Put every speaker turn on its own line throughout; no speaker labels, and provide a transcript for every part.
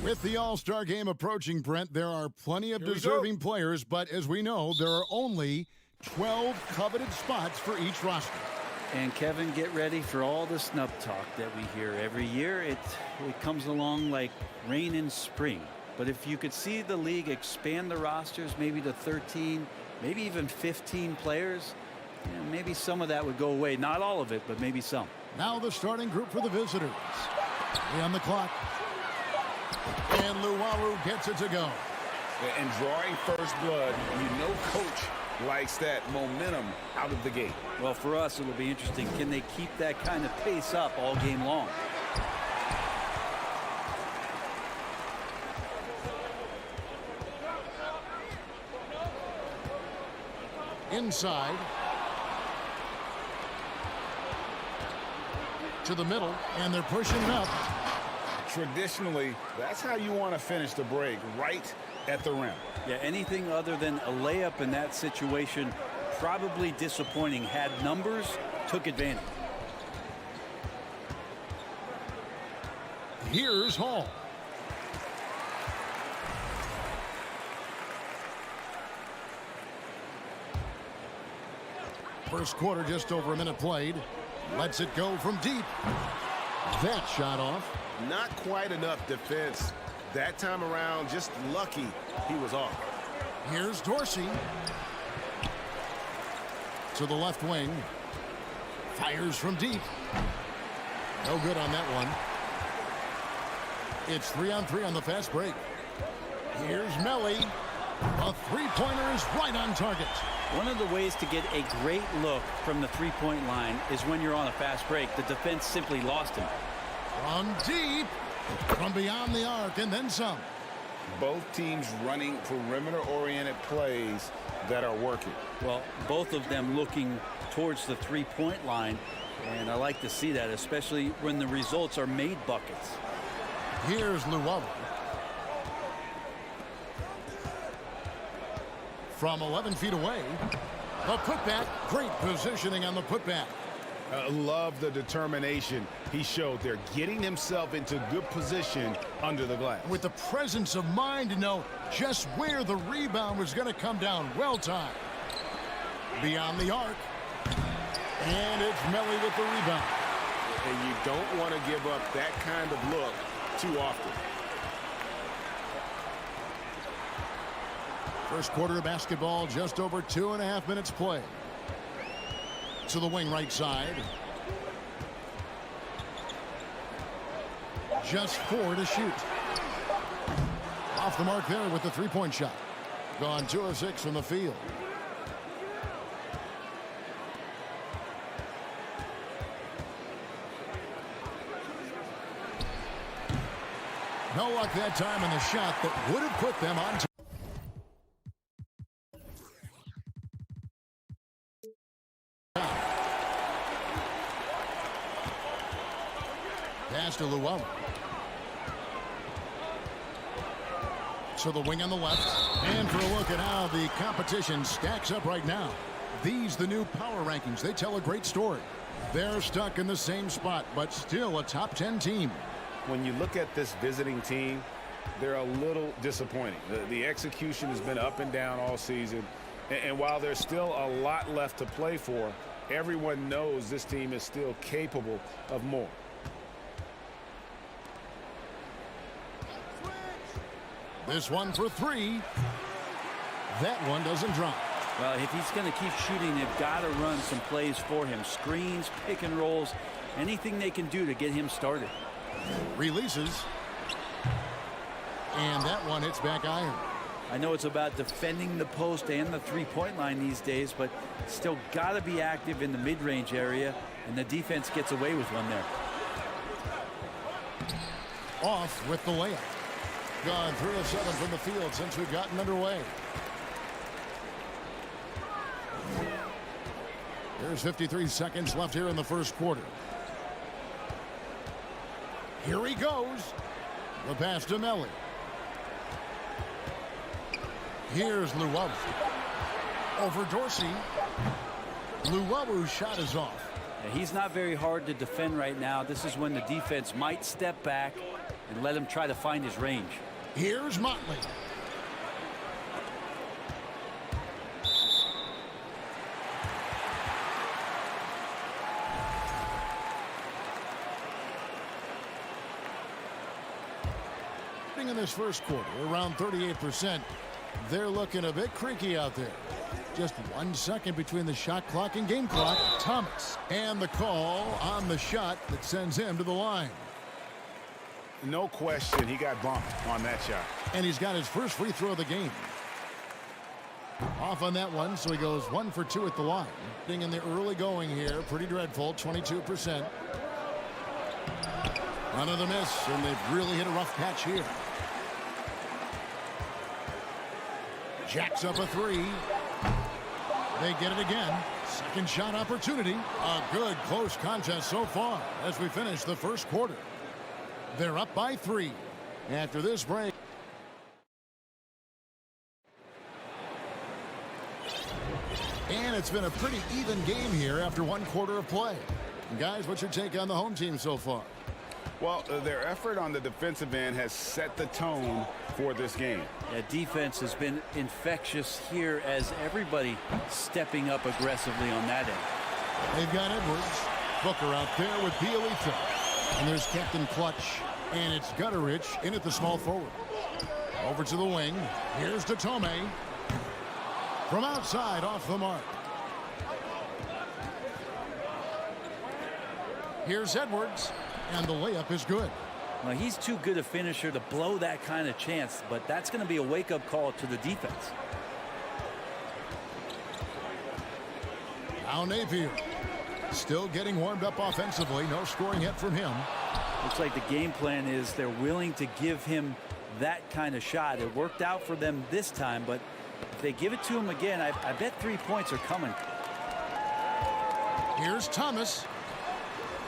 With the All-Star game approaching, Brent, there are plenty of deserving players, but as we know, there are only 12 coveted spots for each roster.
And Kevin, get ready for all the snub talk that we hear every year. It comes along like rain in spring. But if you could see the league expand the rosters maybe to 13, maybe even 15 players, maybe some of that would go away. Not all of it, but maybe some.
Now the starting group for the visitors. 3 on the clock. And Luwawu gets it to go.
And drawing first blood, coach likes that momentum out of the gate.
Well, for us, it'll be interesting. Can they keep that kind of pace up all game long?
Inside. To the middle, and they're pushing it up.
Traditionally, that's how you want to finish the break, right at the rim.
Yeah, anything other than a layup in that situation, probably disappointing. Had numbers, took advantage.
Here's Hall. First quarter, just over a minute played. Lets it go from deep. That shot off.
Not quite enough defense that time around. Just lucky he was off.
Here's Dorsey. To the left wing. Fires from deep. No good on that one. It's 3-on-3 on the fast break. Here's Melly. A three-pointer is right on target.
One of the ways to get a great look from the three-point line is when you're on a fast break. The defense simply lost him.
From deep, from beyond the arc, and then some.
Both teams running perimeter-oriented plays that are working.
Well, both of them looking towards the three-point line, and I like to see that, especially when the results are made buckets.
Here's Luwawu. From 11 feet away, the putback. Great positioning on the putback.
Love the determination he showed there, getting himself into good position under the glass.
With the presence of mind to know just where the rebound was going to come down. Well timed. Beyond the arc. And it's Melly with the rebound.
And you don't want to give up that kind of look too often.
First quarter of basketball, just over 2.5 minutes played. To the wing right side. Just 4 to shoot. Off the mark there with the three-point shot. Gone 2 of 6 from the field. No luck that time on the shot that would have put them on top. Pass to Luwawu. To the wing on the left. And for a look at how the competition stacks up right now. These, the new power rankings, they tell a great story. They're stuck in the same spot, but still a top 10 team.
When you look at this visiting team, they're a little disappointing. The execution has been up and down all season. And while there's still a lot left to play for, everyone knows this team is still capable of more.
This one for 3. That one doesn't drop.
Well, if he's going to keep shooting, they've got to run some plays for him. Screens, pick and rolls, anything they can do to get him started.
Releases. And that one hits back iron.
I know it's about defending the post and the three-point line these days, but still got to be active in the mid-range area, and the defense gets away with one there.
Off with the layup. Gone 3 of 7 from the field since we've gotten underway. There's 53 seconds left here in the first quarter. Here he goes. The pass to Melly. Here's Luwawu. Over Dorsey. Luwawu's shot is off.
He's not very hard to defend right now. This is when the defense might step back and let him try to find his range.
Here's Motley. In this first quarter, around 38%, they're looking a bit creaky out there. Just 1 second between the shot clock and game clock. Thomas, and the call on the shot that sends him to the line.
No question, he got bumped on that shot.
And he's got his first free throw of the game. Off on that one, so he goes 1 for 2 at the line. Being in the early going here, pretty dreadful, 22%. Another miss, and they've really hit a rough patch here. Jacks up a 3. They get it again. Second shot opportunity. A good close contest so far as we finish the first quarter. They're up by 3 after this break. And it's been a pretty even game here after 1 quarter of play. Guys, what's your take on the home team so far?
Well, their effort on the defensive end has set the tone for this game.
Yeah, defense has been infectious here as everybody stepping up aggressively on that end.
They've got Edwards. Booker out there with Bielitsa. And there's Captain Clutch. And it's Gutterich in at the small forward. Over to the wing. Here's Datome. From outside, off the mark. Here's Edwards. And the layup is good.
Well, he's too good a finisher to blow that kind of chance, but that's going to be a wake-up call to the defense.
Now Napier. Still getting warmed up offensively. No scoring yet from him.
Looks like the game plan is they're willing to give him that kind of shot. It worked out for them this time, but if they give it to him again, I bet 3 points are coming.
Here's Thomas.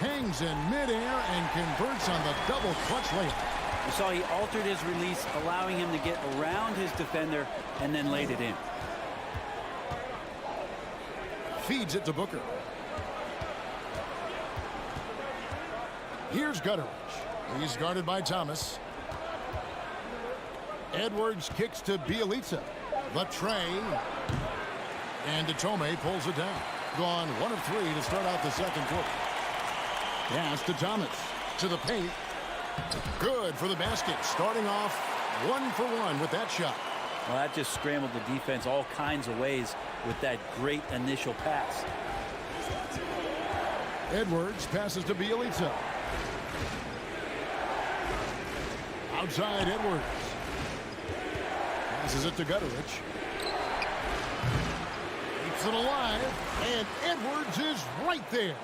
Hangs in midair and converts on the double clutch layup.
You saw he altered his release, allowing him to get around his defender and then laid it in.
Feeds it to Booker. Here's Gutterich. He's guarded by Thomas. Edwards kicks to Bielitsa. Latre. And Datome pulls it down. Gone 1 of 3 to start out the second quarter. Pass to Thomas. To the paint. Good for the basket. Starting off 1 for 1 with that shot.
Well, that just scrambled the defense all kinds of ways with that great initial pass.
Edwards passes to Bielitsa. Outside Edwards. Passes it to Gutterich. Keeps it alive. And Edwards is right there.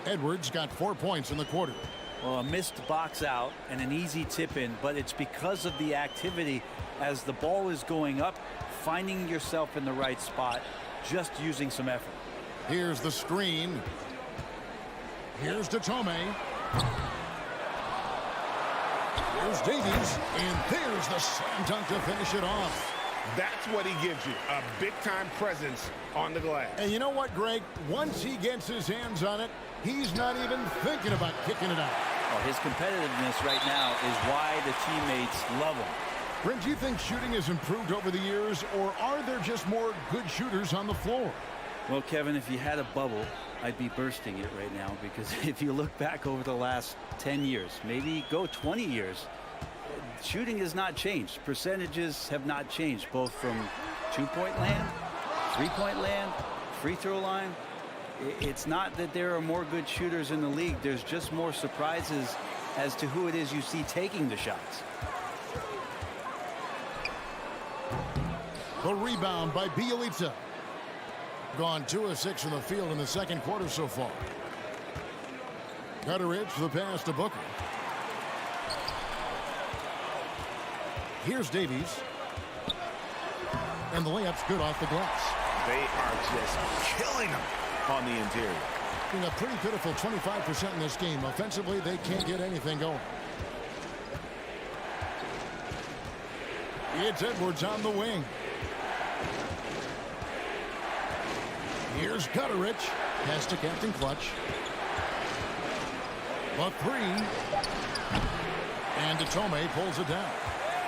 Edwards got 4 points in the quarter.
Well, a missed box out and an easy tip in, but it's because of the activity as the ball is going up, finding yourself in the right spot, just using some effort.
Here's the screen. Here's Datome. Here's Davies. And there's the slam dunk to finish it off.
That's what he gives you, a big-time presence on the glass.
And you know what, Greg? Once he gets his hands on it, he's not even thinking about kicking it out.
Well, his competitiveness right now is why the teammates love him.
Brent, do you think shooting has improved over the years, or are there just more good shooters on the floor?
Well, Kevin, if you had a bubble, I'd be bursting it right now, because if you look back over the last 10 years, maybe go 20 years, shooting has not changed. Percentages have not changed, both from two-point land, three-point land, free throw line. It's not that there are more good shooters in the league. There's just more surprises as to who it is you see taking the shots.
The rebound by Bielitsa. Gone 2 of 6 from the field in the second quarter so far. Gutterich for the pass to Booker. Here's Davies. And the layup's good off the glass.
They are just killing them on the interior.
Being a pretty pitiful 25% in this game. Offensively, they can't get anything going. It's Edwards on the wing. Here's Gutterich. Pass to Captain Clutch. A 3. And Datome pulls it down.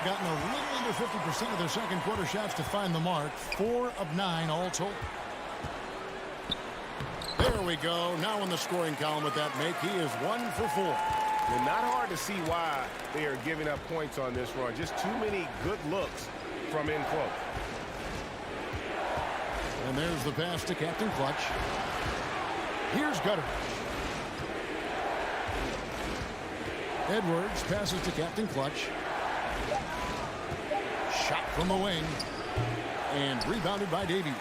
Gotten a little under 50% of their second quarter shots to find the mark. 4 of 9 all told. There we go. Now in the scoring column with that make, he is 1 for 4.
Well, not hard to see why they are giving up points on this run. Just too many good looks from in close.
And there's the pass to Captain Clutch. Here's Gutter. Edwards passes to Captain Clutch. Shot from the wing. And rebounded by Davies.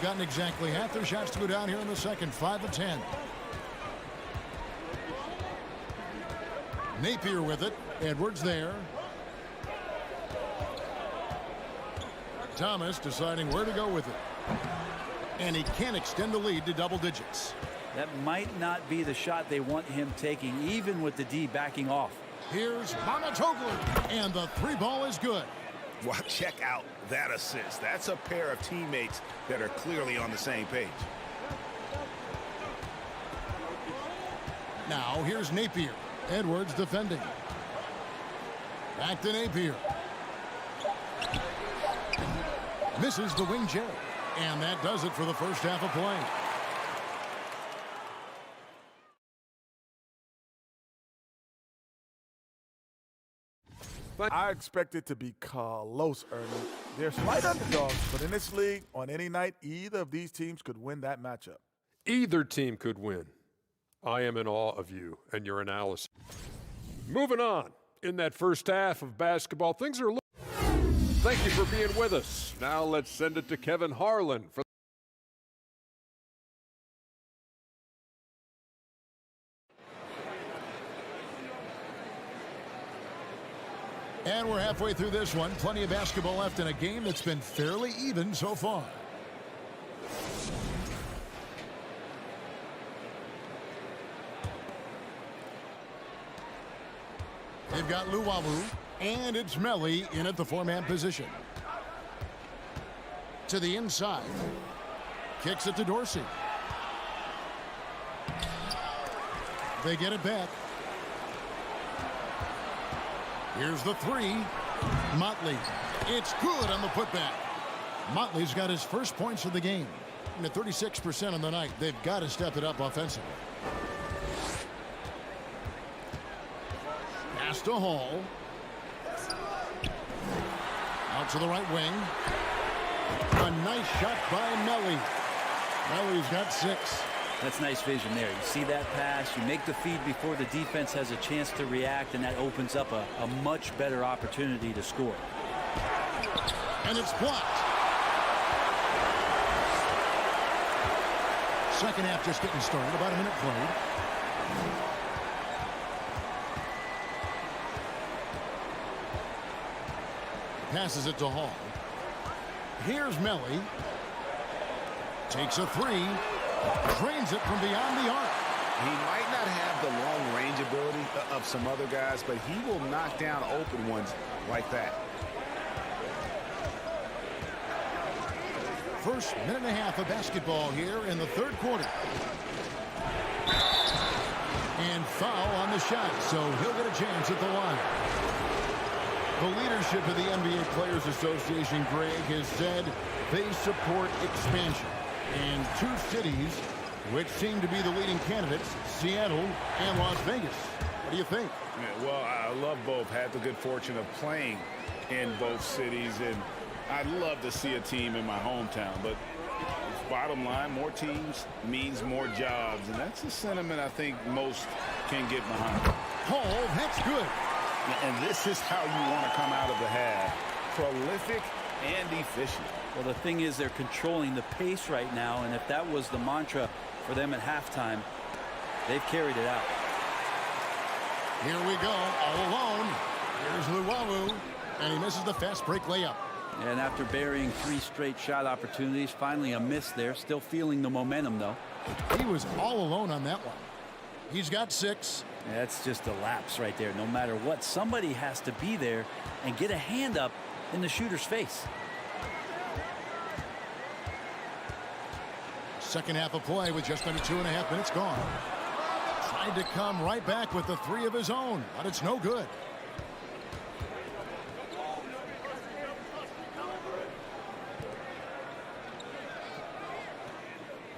Gotten exactly half their shots to go down here in the second. 5 of 10. Napier with it. Edwards there. Thomas deciding where to go with it. And he can extend the lead to double digits.
That might not be the shot they want him taking, even with the D backing off.
Here's Mamatoglu, and the 3-ball is good.
Well, check out that assist. That's a pair of teammates that are clearly on the same page.
Now here's Napier. Edwards defending. Back to Napier. Misses the wing Jerry. And that does it for the first half of play.
I expect it to be close, Ernie. They're slight underdogs, but in this league, on any night, either of these teams could win that matchup.
Either team could win. I am in awe of you and your analysis. Moving on. In that first half of basketball, things are looking. Thank you for being with us. Now let's send it to Kevin Harlan for
And we're halfway through this one. Plenty of basketball left in a game that's been fairly even so far. They've got Luwawu, and it's Melly in at the 4-man position. To the inside. Kicks it to Dorsey. They get it back. Here's the 3. Motley. It's good on the putback. Motley's got his first points of the game. And at 36% on the night, they've got to step it up offensively. Pass to Hall. Out to the right wing. A nice shot by Melly. Melly's got 6.
That's nice vision there. You see that pass, you make the feed before the defense has a chance to react, and that opens up a much better opportunity to score.
And it's blocked. Second half just getting started. About a minute played. Passes it to Hall. Here's Melly. Takes a 3. Drains it from beyond the arc.
He might not have the long range ability of some other guys, but he will knock down open ones like that.
First minute and a half of basketball here in the third quarter. And foul on the shot, so he'll get a chance at the line. The leadership of the NBA Players Association, Greg, has said they support expansion. And 2 cities which seem to be the leading candidates, Seattle and Las Vegas. What do you think?
Yeah, well, I love both. Had the good fortune of playing in both cities, and I'd love to see a team in my hometown. But bottom line, more teams means more jobs, and that's a sentiment I think most can get behind.
Hall, that's good.
And this is how you want to come out of the half. Prolific and efficient.
Well, the thing is, they're controlling the pace right now, and if that was the mantra for them at halftime, they've carried it out.
Here we go, all alone. Here's Luwawu, and he misses the fast break layup.
And after burying 3 straight shot opportunities, finally a miss there. Still feeling the momentum, though.
He was all alone on that one. He's got 6.
That's just a lapse right there. No matter what, somebody has to be there and get a hand up in the shooter's face.
Second half of play with just under 2.5 minutes gone. Tried to come right back with the three of his own, but it's no good.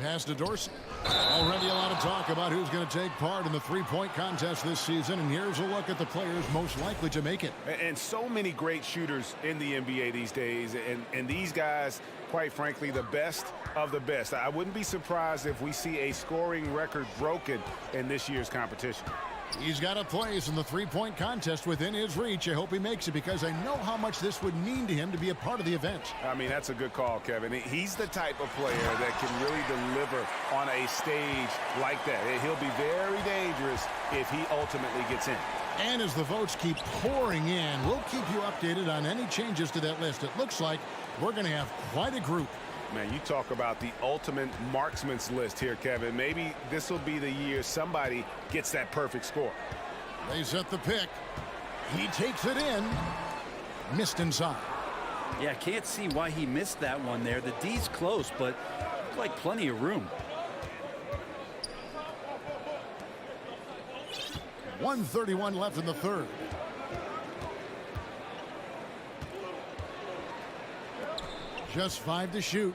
Pass to Dorsey. Already a lot of talk about who's going to take part in the three-point contest this season, and here's a look at the players most likely to make it.
And so many great shooters in the NBA these days, and these guys, quite frankly, the best of the best. I wouldn't be surprised if we see a scoring record broken in this year's competition.
He's got a place in the three-point contest within his reach. I hope he makes it because I know how much this would mean to him to be a part of the event.
I mean, that's a good call, Kevin. He's the type of player that can really deliver on a stage like that. He'll be very dangerous if he ultimately gets in.
And as the votes keep pouring in, we'll keep you updated on any changes to that list. It looks like we're going to have quite a group.
Man, you talk about the ultimate marksman's list here, Kevin. Maybe this will be the year somebody gets that perfect score.
They set the pick. He takes it in. Missed inside.
Yeah, can't see why he missed that one there. The D's close, but looked like plenty of room.
1:31 left in the third. Just 5 to shoot.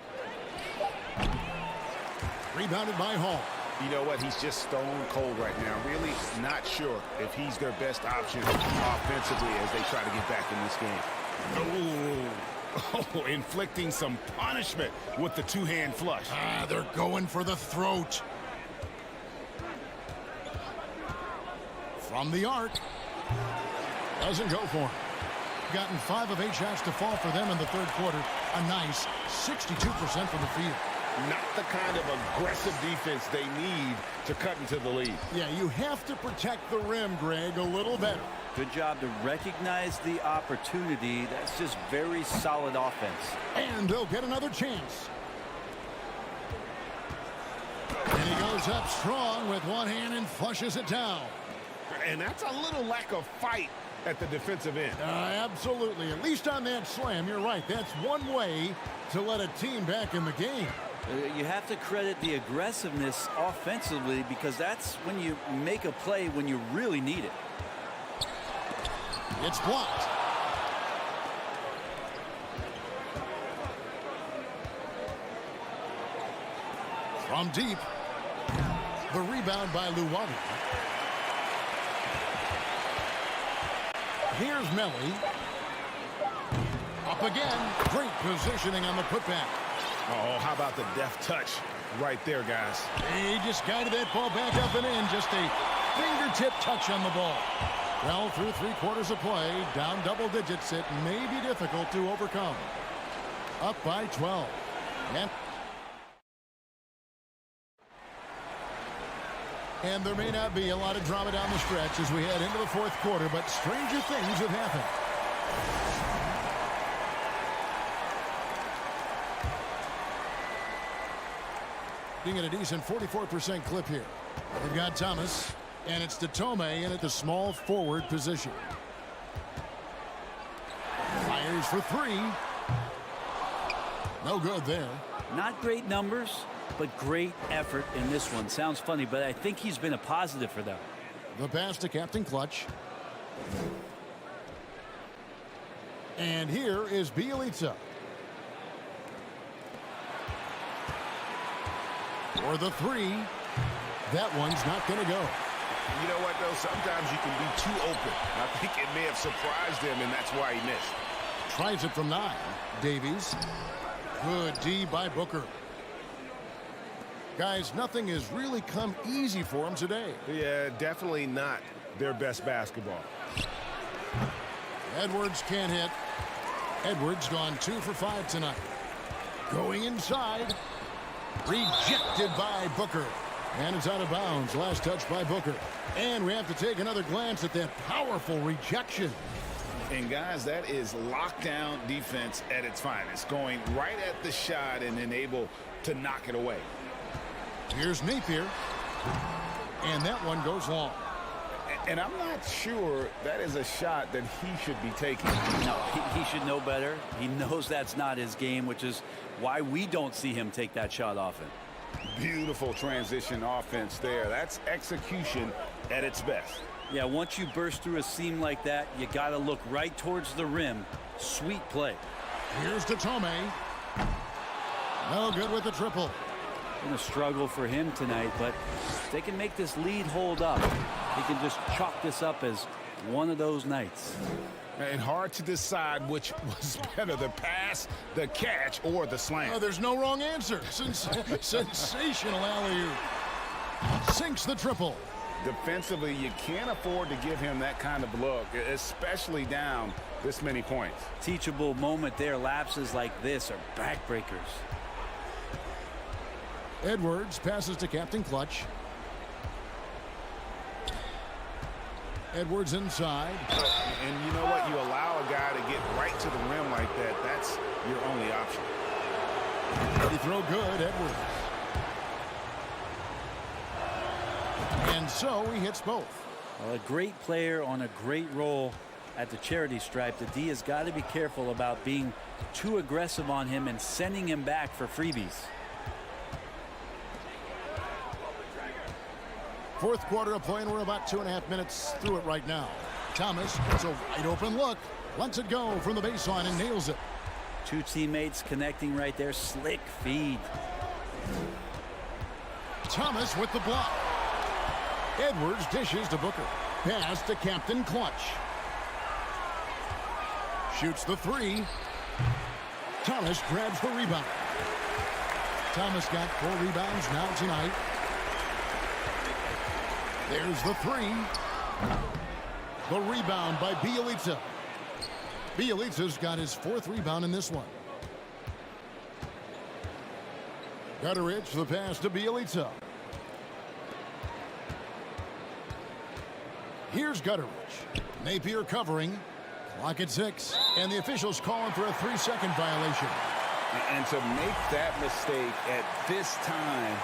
Rebounded by Hall.
You know what? He's just stone cold right now. Really not sure if he's their best option offensively as they try to get back in this game. Oh, inflicting some punishment with the two-hand flush.
They're going for the throat. From the arc. Doesn't go for him. Gotten 5 of 8 shots to fall for them in the third quarter. A nice 62% from the field.
Not the kind of aggressive defense they need to cut into the lead.
Yeah, you have to protect the rim, Greg, a little better.
Good job to recognize the opportunity. That's just very solid offense.
And they'll get another chance. And he goes up strong with one hand and flushes it down.
And that's a little lack of fight at the defensive end.
Absolutely. At least on that slam, you're right. That's one way to let a team back in the game.
You have to credit the aggressiveness offensively because that's when you make a play when you really need it.
It's blocked. From deep. The rebound by Luwawu. Here's Melly. Up again. Great positioning on the putback.
Oh, how about the deft touch right there, guys?
He just guided that ball back up and in. Just a fingertip touch on the ball. Well, through 3/4 of play, down double digits, it may be difficult to overcome. Up by 12. And there may not be a lot of drama down the stretch as we head into the fourth quarter, but stranger things have happened. Being at a decent 44% clip here. They've got Thomas, and it's to Tome in at the small forward position. Fires for 3. No good there.
Not great numbers, but great effort in this one. Sounds funny, but I think he's been a positive for them.
The pass to Captain Clutch. And here is Bielitsa. For the 3. That one's not going to go.
You know what, though? Sometimes you can be too open. I think it may have surprised him, and that's why he missed.
Tries it from 9. Davies. Good D by Booker. Guys, nothing has really come easy for him today.
Yeah, definitely not their best basketball.
Edwards can't hit. Edwards gone 2 for 5 tonight. Going inside. Rejected by Booker. And it's out of bounds. Last touch by Booker. And we have to take another glance at that powerful rejection.
And guys, that is lockdown defense at its finest. Going right at the shot and then able to knock it away.
Here's Napier. And that one goes long.
And I'm not sure that is a shot that he should be taking.
No, he should know better. He knows that's not his game, which is why we don't see him take that shot often.
Beautiful transition offense there. That's execution at its best.
Yeah, once you burst through a seam like that, you got to look right towards the rim. Sweet play.
Here's to Tome. No good with the triple.
Been a struggle for him tonight, but if they can make this lead hold up, he can just chalk this up as one of those nights.
And hard to decide which was better, the pass, the catch, or the slam.
Oh, there's no wrong answer. Sensational alley-oop. Sinks the triple.
Defensively, you can't afford to give him that kind of look, especially down this many points.
Teachable moment there. Lapses like this are backbreakers.
Edwards passes to Captain Clutch. Edwards inside.
And you know what? You allow a guy to get right to the rim like that. That's your only option.
He throw good, Edwards. And so he hits both.
Well, a great player on a great role at the charity stripe. The D has got to be careful about being too aggressive on him and sending him back for freebies.
Fourth quarter of play, and we're about 2.5 minutes through it right now. Thomas gets a wide open look. Lets it go from the baseline and nails it.
Two teammates connecting right there. Slick feed.
Thomas with the block. Edwards dishes to Booker. Pass to Captain Clutch. Shoots the three. Thomas grabs the rebound. Thomas got 4 rebounds now tonight. There's the three. The rebound by Bielitsa. Bielitsa's got his 4th rebound in this one. Gutteridge, the pass to Bielitsa. Here's Gutteridge. Napier covering. Clock at 6. And the officials calling for a 3-second violation.
And to make that mistake at this time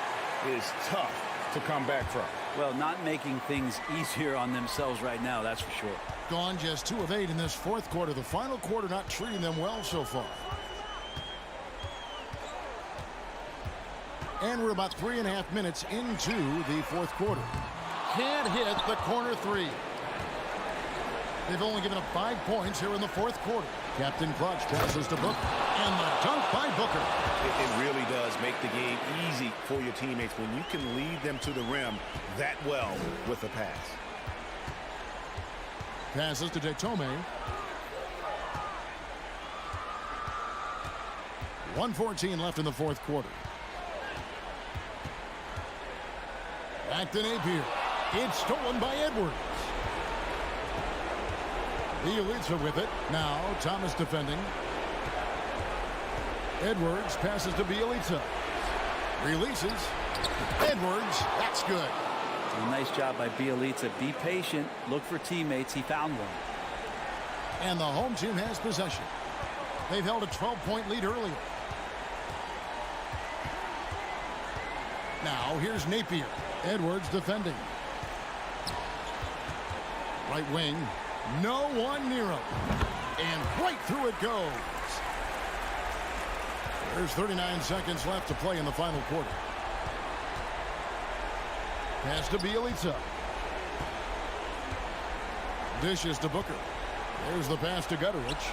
is tough to come back from.
Well, not making things easier on themselves right now, that's for sure.
Gone just 2 of 8 in this 4th quarter. The final quarter not treating them well so far. And we're about 3.5 minutes into the 4th quarter. Can't hit the corner 3. They've only given up 5 points here in the 4th quarter. Captain Clutch passes to Booker. And the dunk by Booker.
It really does make the game easy for your teammates when you can lead them to the rim that well with a pass.
Passes to Tome. 1:14 left in the 4th quarter. Back to Napier. It's stolen by Edwards. Bielitsa with it. Now Thomas defending. Edwards passes to Bielitsa. Releases. Edwards. That's good.
A nice job by Bielitsa. Be patient. Look for teammates. He found one.
And the home team has possession. They've held a 12-point lead earlier. Now here's Napier. Edwards defending. Right wing. No one near him. And right through it goes. There's 39 seconds left to play in the final quarter. Pass to Bielitsa. Dishes to Booker. There's the pass to Gutteridge.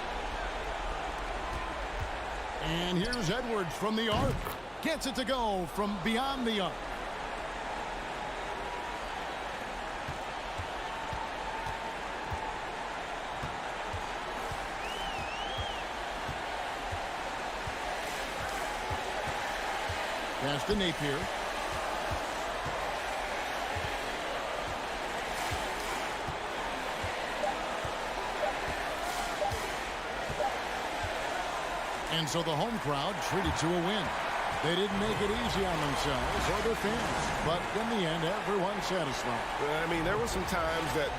And here's Edwards from the arc. Gets it to go from beyond the arc. Pass to Napier. And so the home crowd treated to a win. They didn't make it easy on themselves or their fans, but in the end, everyone's satisfied.
I mean, there were some times that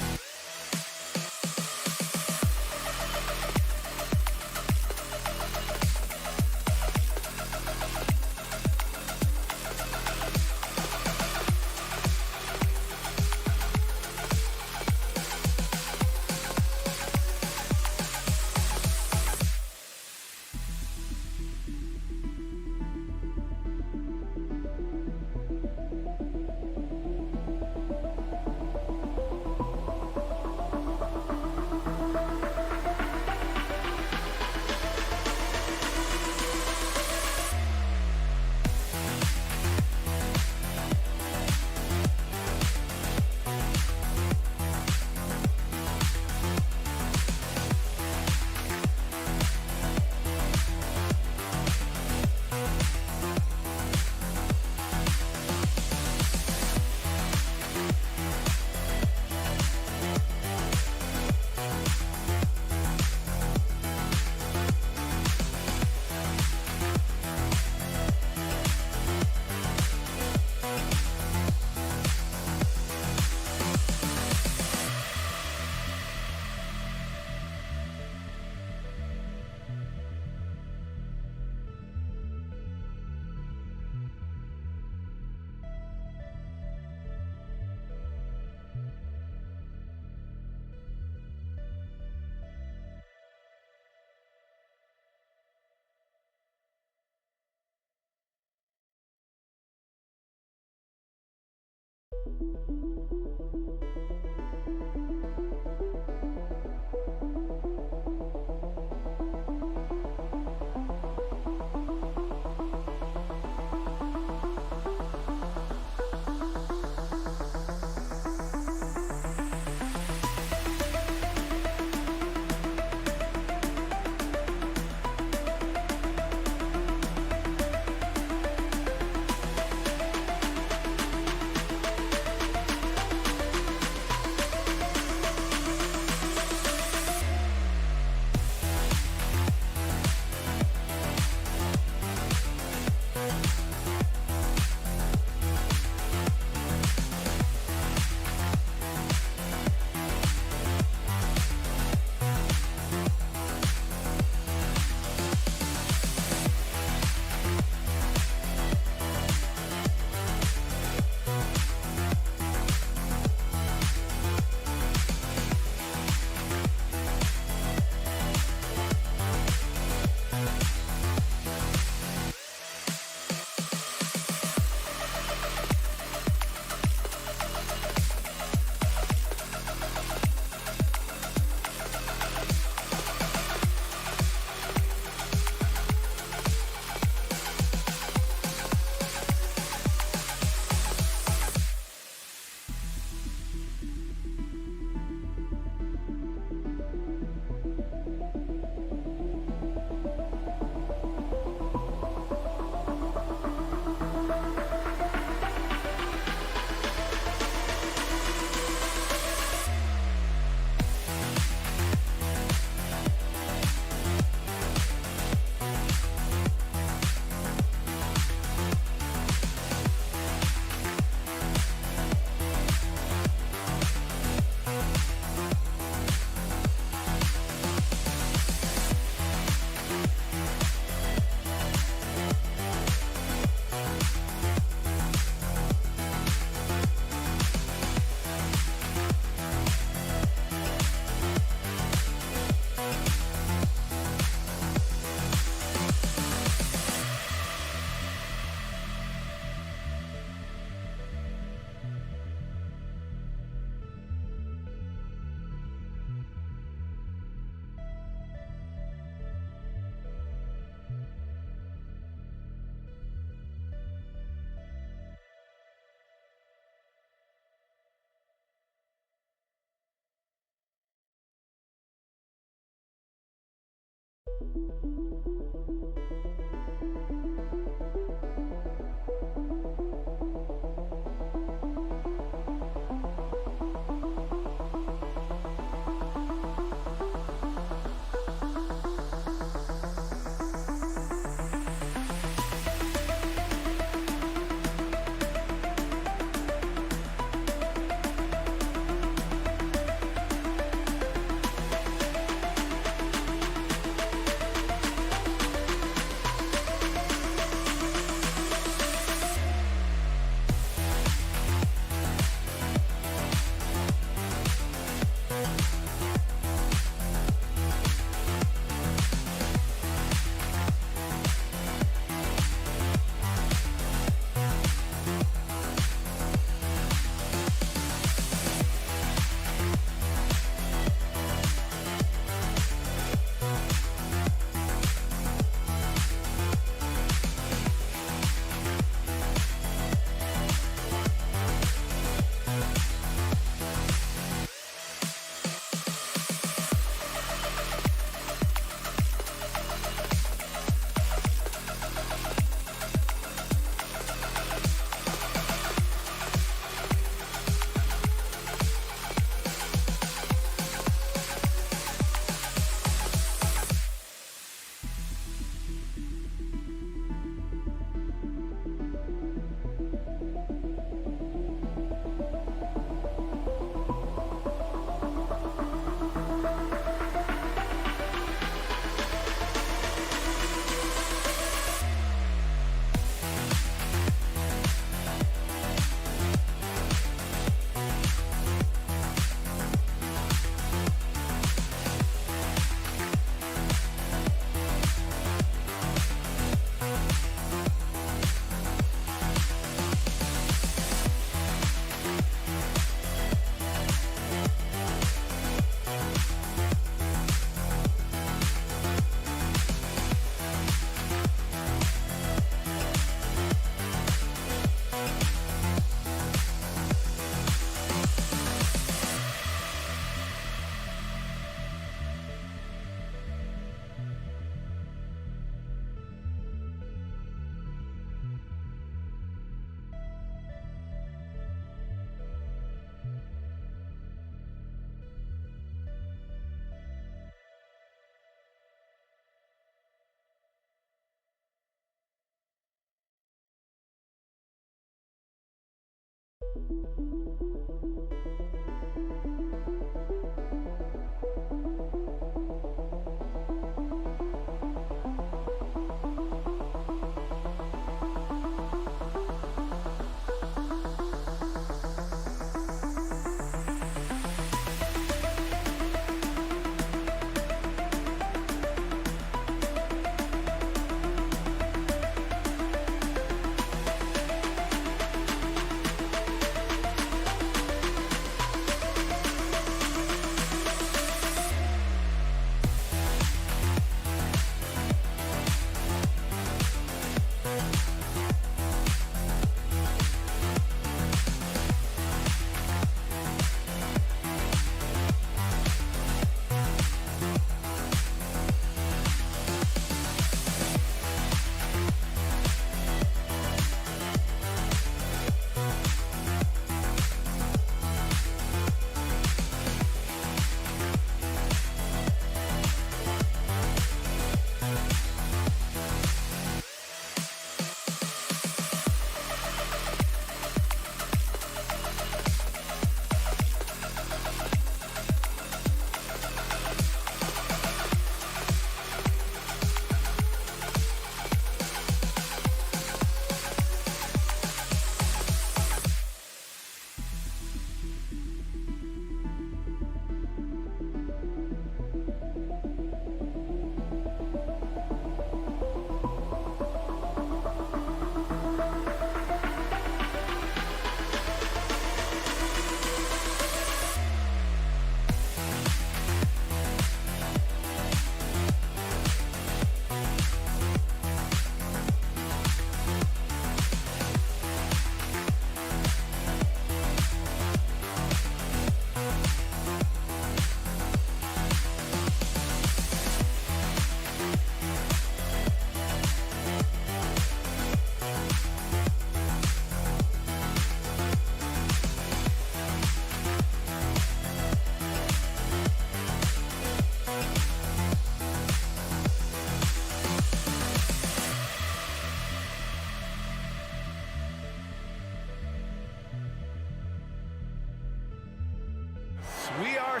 We are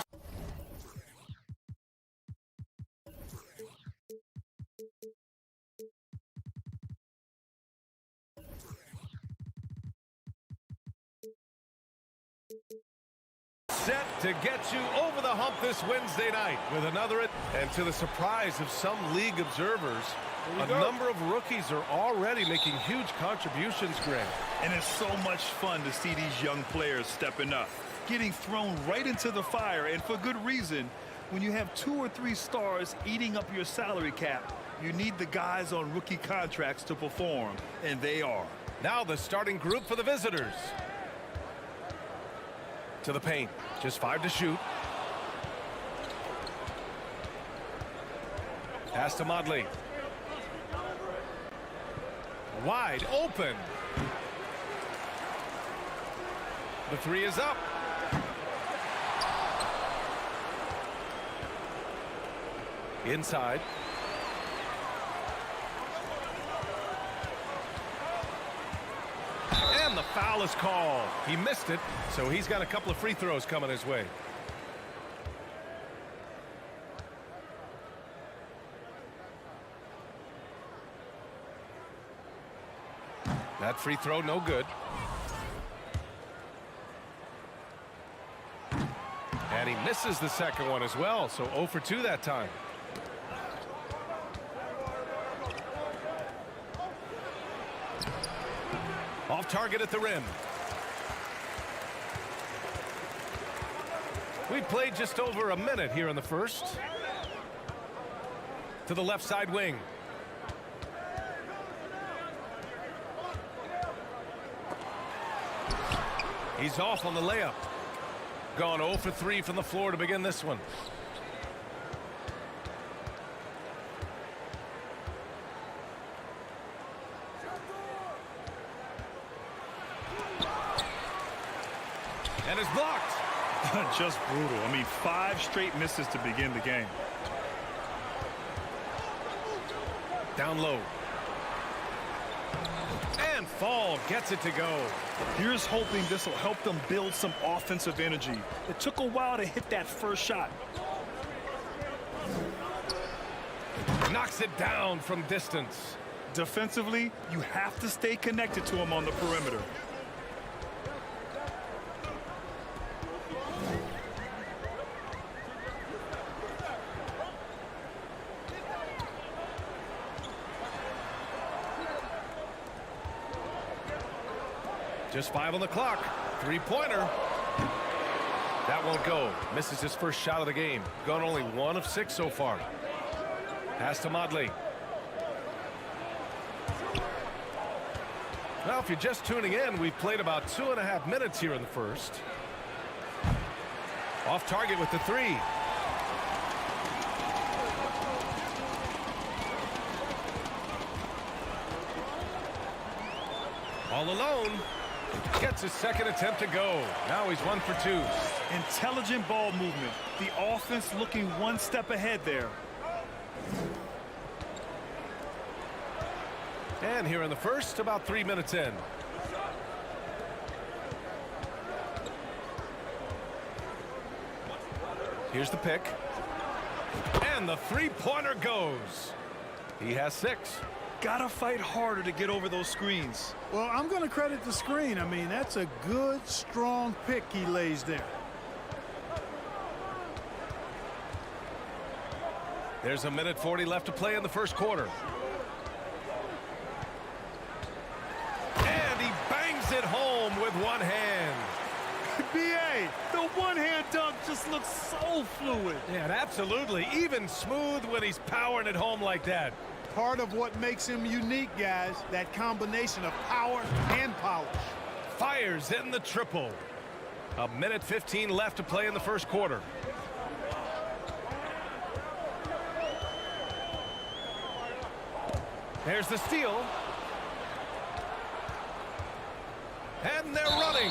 set to get you over the hump this Wednesday night with another. And to the surprise of some league observers, a number of rookies are already making huge contributions, Greg.
And it's so much fun to see these young players stepping up, getting thrown right into the fire, and for good reason. When you have 2 or 3 stars eating up your salary cap, you need the guys on rookie contracts to perform, and they are.
Now the starting group for the visitors. To the paint, just 5 to shoot. Pass to Modley. Wide open. The 3 is up. Inside. And the foul is called. He missed it, so he's got a couple of free throws coming his way. That free throw, no good. And he misses the second one as well, so 0 for 2 that time. Off target at the rim. We've played just over a minute here in the first. To the left side wing. He's off on the layup. Gone 0 for 3 from the floor to begin this one. And is blocked.
Just brutal. I mean, 5 straight misses to begin the game.
Down low. And Fall gets it to go.
Here's hoping this will help them build some offensive energy. It took a while to hit that first shot.
Knocks it down from distance.
Defensively, you have to stay connected to him on the perimeter.
Just 5 on the clock. Three-pointer. That won't go. Misses his first shot of the game. Gone only 1 of 6 so far. Pass to Modley. Well, if you're just tuning in, we've played about 2.5 minutes here in the first. Off target with the 3. All alone. Gets his second attempt to go. Now he's 1 for 2.
Intelligent ball movement. The offense looking one step ahead there.
And here in the first, about 3 minutes in. Here's the pick. And the three-pointer goes. He has 6.
Gotta fight harder to get over those screens.
Well, I'm going to credit the screen. I mean, that's a good, strong pick he lays there.
There's 1:40 left to play in the first quarter. And he bangs it home with one hand.
B.A., the one-hand dunk just looks so fluid.
Yeah, absolutely. Even smooth when he's powering it home like that.
Part of what makes him unique, guys, that combination of power and polish.
Fires in the triple. 1:15 left to play in the first quarter. There's the steal. And they're running.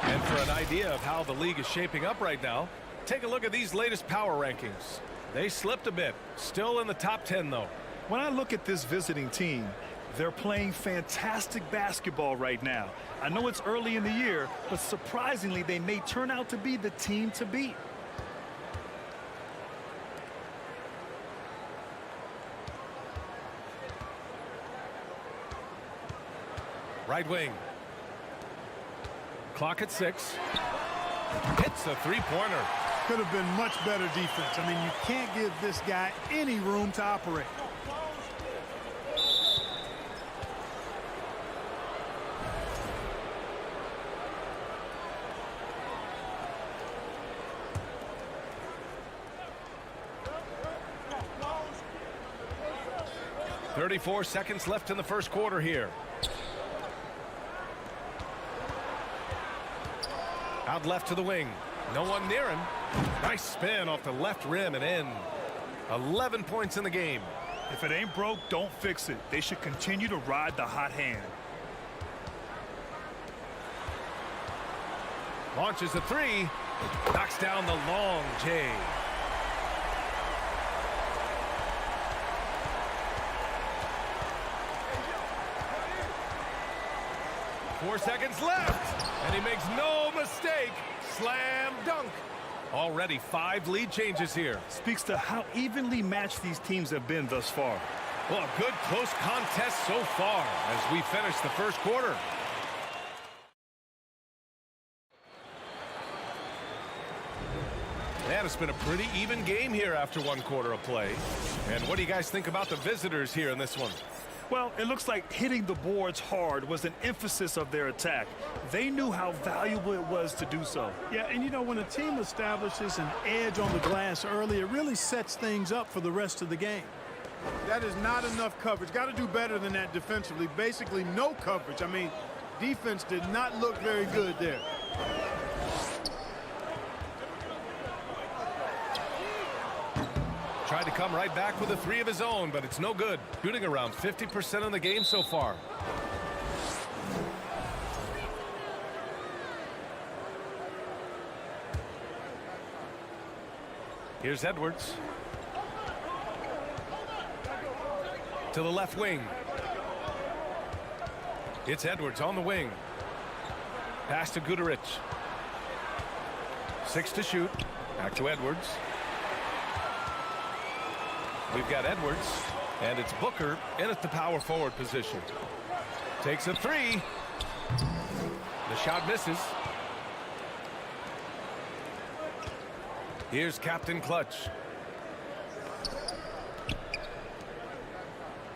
And for an idea of how the league is shaping up right now, take a look at these latest power rankings. They slipped a bit. Still in the top 10, though.
When I look at this visiting team, they're playing fantastic basketball right now. I know it's early in the year, but surprisingly, they may turn out to be the team to beat.
Right wing. Clock at 6. Hits a three-pointer.
Could have been much better defense. I mean, you can't give this guy any room to operate.
.34 seconds left in the first quarter here. Out left to the wing. No one near him. Nice spin off the left rim and in. 11 points in the game.
If it ain't broke, don't fix it. They should continue to ride the hot hand.
Launches a 3. Knocks down the long J. Four seconds left, and he makes no mistake. Slam dunk. Already 5 lead changes here.
Speaks to how evenly matched these teams have been thus far.
Well, a good close contest so far as we finish the first quarter. And it's been a pretty even game here after 1 quarter of play. And what do you guys think about the visitors here in this one?
Well, it looks like hitting the boards hard was an emphasis of their attack. They knew how valuable it was to do so.
Yeah, and you know, when a team establishes an edge on the glass early, it really sets things up for the rest of the game. That is not enough coverage. Got to do better than that defensively. Basically, no coverage. I mean, defense did not look very good there.
Tried to come right back with a 3 of his own, but it's no good. Shooting around 50% in the game so far. Here's Edwards. To the left wing. It's Edwards on the wing. Pass to Guduric. 6 to shoot. Back to Edwards. We've got Edwards, and it's Booker in at the power forward position. Takes a 3. The shot misses. Here's Captain Clutch.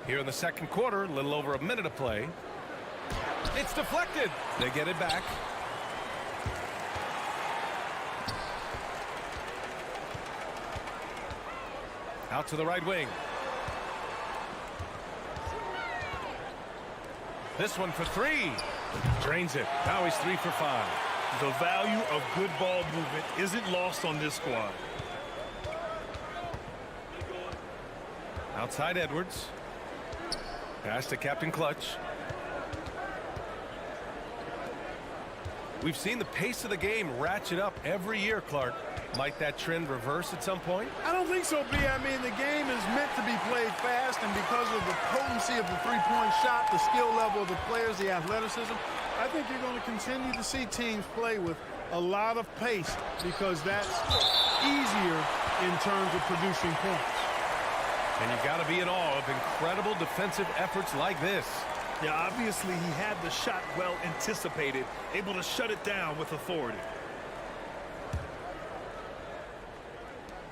Here in the second quarter, a little over a minute of play. It's deflected. They get it back. Out to the right wing. This one for 3. Drains it. Now he's 3 for 5.
The value of good ball movement isn't lost on this squad.
Outside Edwards. Pass to Captain Clutch. We've seen the pace of the game ratchet up every year, Clark. Might that trend reverse at some point?
I don't think so, B. I mean, the game is meant to be played fast, and because of the potency of the three-point shot, the skill level of the players, the athleticism, I think you're going to continue to see teams play with a lot of pace because that's easier in terms of producing points.
And you've got to be in awe of incredible defensive efforts like this.
Yeah, obviously he had the shot well anticipated, able to shut it down with authority.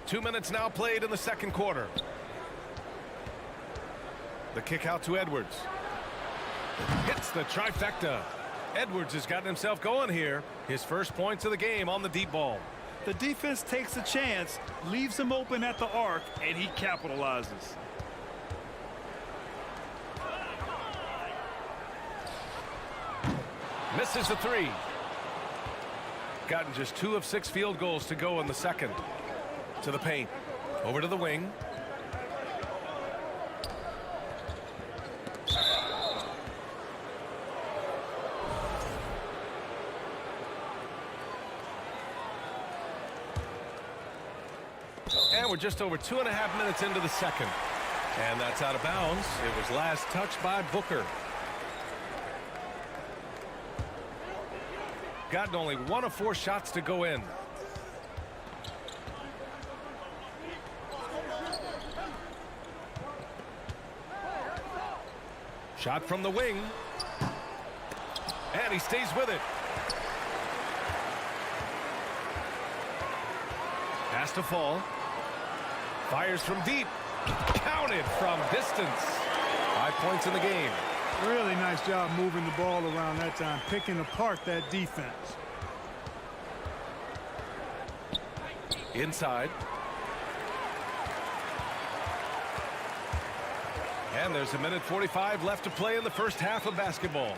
2 minutes now played in the second quarter. The kick out to Edwards. Hits the trifecta. Edwards has gotten himself going here. His first points of the game on the deep ball.
The defense takes a chance, leaves him open at the arc, and he capitalizes.
Misses the 3. Gotten just 2 of 6 field goals to go in the second. To the paint. Over to the wing. And we're just over 2.5 minutes into the second. And that's out of bounds. It was last touched by Booker. Gotten only 1 of 4 shots to go in. Shot from the wing. And he stays with it. Has to fall. Fires from deep. Counted from distance. 5 points in the game.
Really nice job moving the ball around that time, picking apart that defense.
Inside. And there's 1:45 left to play in the first half of basketball.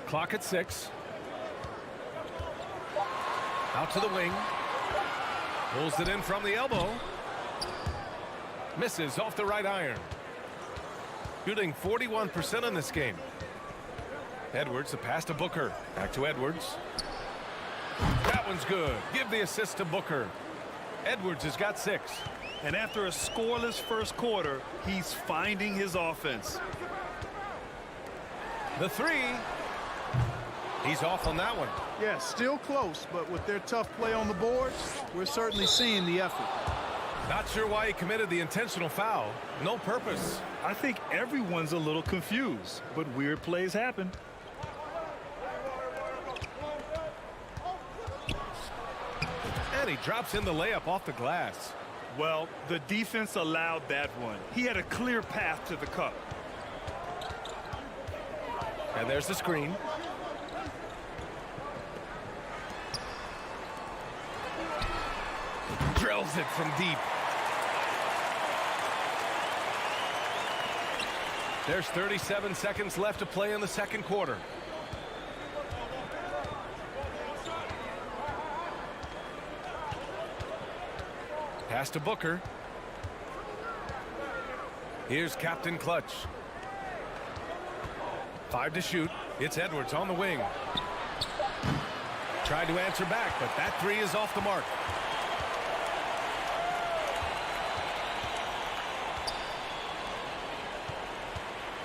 Clock at 6. Out to the wing. Pulls it in from the elbow. Misses off the right iron. Shooting 41% in this game. Edwards, the pass to Booker. Back to Edwards. That one's good. Give the assist to Booker. Edwards has got 6.
And after a scoreless first quarter, he's finding his offense.
The 3. He's off on that one.
Yeah, still close, but with their tough play on the board, we're certainly seeing the effort.
Not sure why he committed the intentional foul. No purpose.
I think everyone's a little confused, but weird plays happen.
And he drops in the layup off the glass.
Well, the defense allowed that one. He had a clear path to the cup.
And there's the screen. Drills it from deep. There's 37 seconds left to play in the second quarter. Pass to Booker. Here's Captain Clutch. 5 to shoot. It's Edwards on the wing. Tried to answer back, but that 3 is off the mark.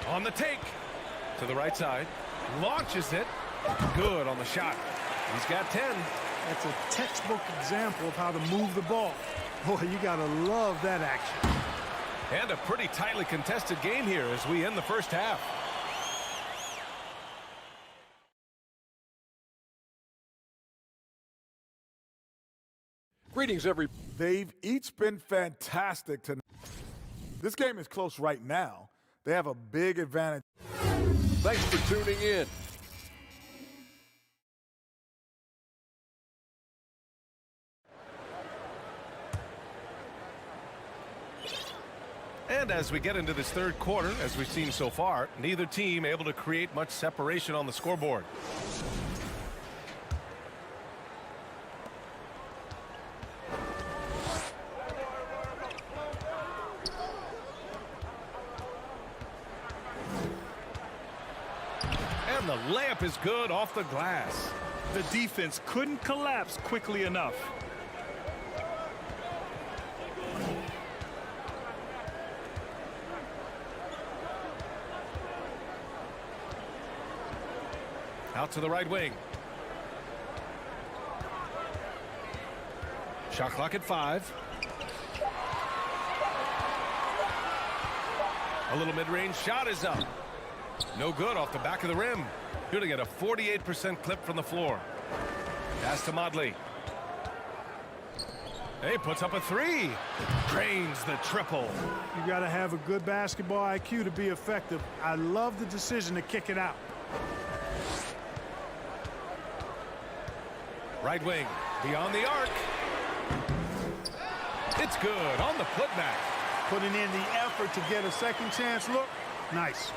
On the take. To the right side. Launches it. Good on the shot. He's got 10.
That's a textbook example of how to move the ball. Boy, you got to love that action.
And a pretty tightly contested game here as we end the first half.
Greetings,
They've each been fantastic tonight. This game is close right now. They have a big advantage.
Thanks for tuning in.
And as we get into this third quarter, as we've seen so far, neither team able to create much separation on the scoreboard. And the layup is good off the glass.
The defense couldn't collapse quickly enough.
Out to the right wing. Shot clock at 5. A little mid-range shot is up. No good off the back of the rim. Shooting at a 48% clip from the floor. Pass to Modley. He puts up a 3. Drains the triple.
You got to have a good basketball IQ to be effective. I love the decision to kick it out.
Right wing, beyond the arc. It's good on the putback.
Putting in the effort to get a second chance look. Nice.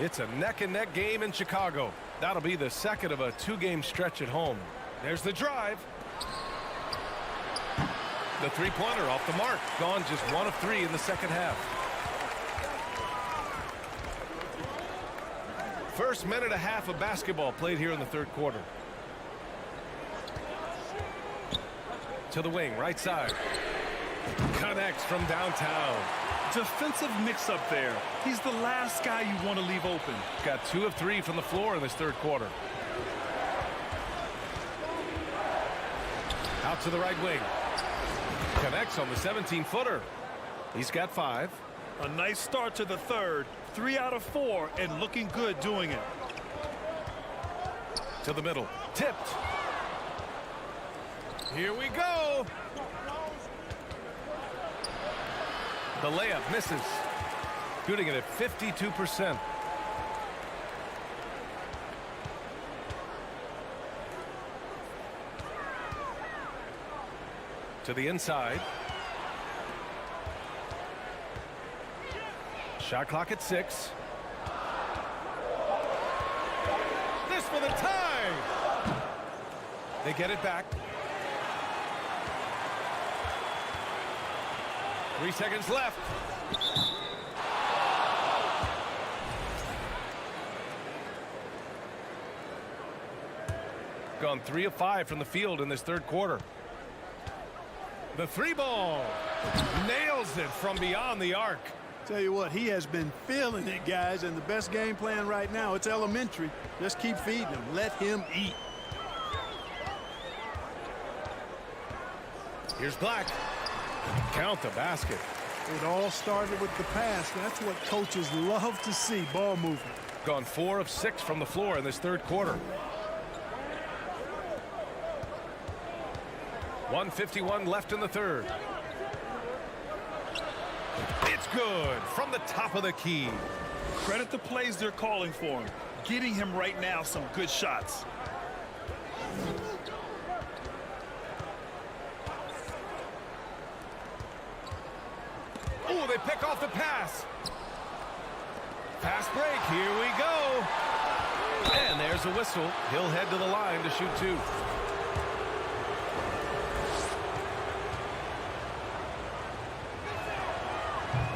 It's a neck-and-neck game in Chicago. That'll be the second of a 2-game stretch at home. There's the drive. The three-pointer off the mark. Gone just 1 of 3 in the second half. First minute and a half of basketball played here in the third quarter. To the wing, right side. Connects from downtown.
Defensive mix-up there. He's the last guy you want to leave open.
Got 2 of 3 from the floor in this third quarter. Out to the right wing. Connects on the 17-footer. He's got 5.
A nice start to the third. 3 out of 4 and looking good doing it.
To the middle. Tipped. Here we go. The layup misses. Shooting it at 52%. To the inside. Shot clock at 6. This for the tie. They get it back. 3 seconds left. Gone 3 of 5 from the field in this third quarter. The 3-ball. Nails it from beyond the arc.
Tell you what, he has been feeling it, guys, and the best game plan right now, it's elementary. Just keep feeding him. Let him eat.
Here's Black. Count the basket.
It all started with the pass. That's what coaches love to see, ball movement.
Gone 4 of 6 from the floor in this third quarter. 1:51 left in the third. It's good from the top of the key.
Credit the plays they're calling for him. Getting him right now some good shots.
Oh, they pick off the pass. Fast break. Here we go. And there's a whistle. He'll head to the line to shoot 2.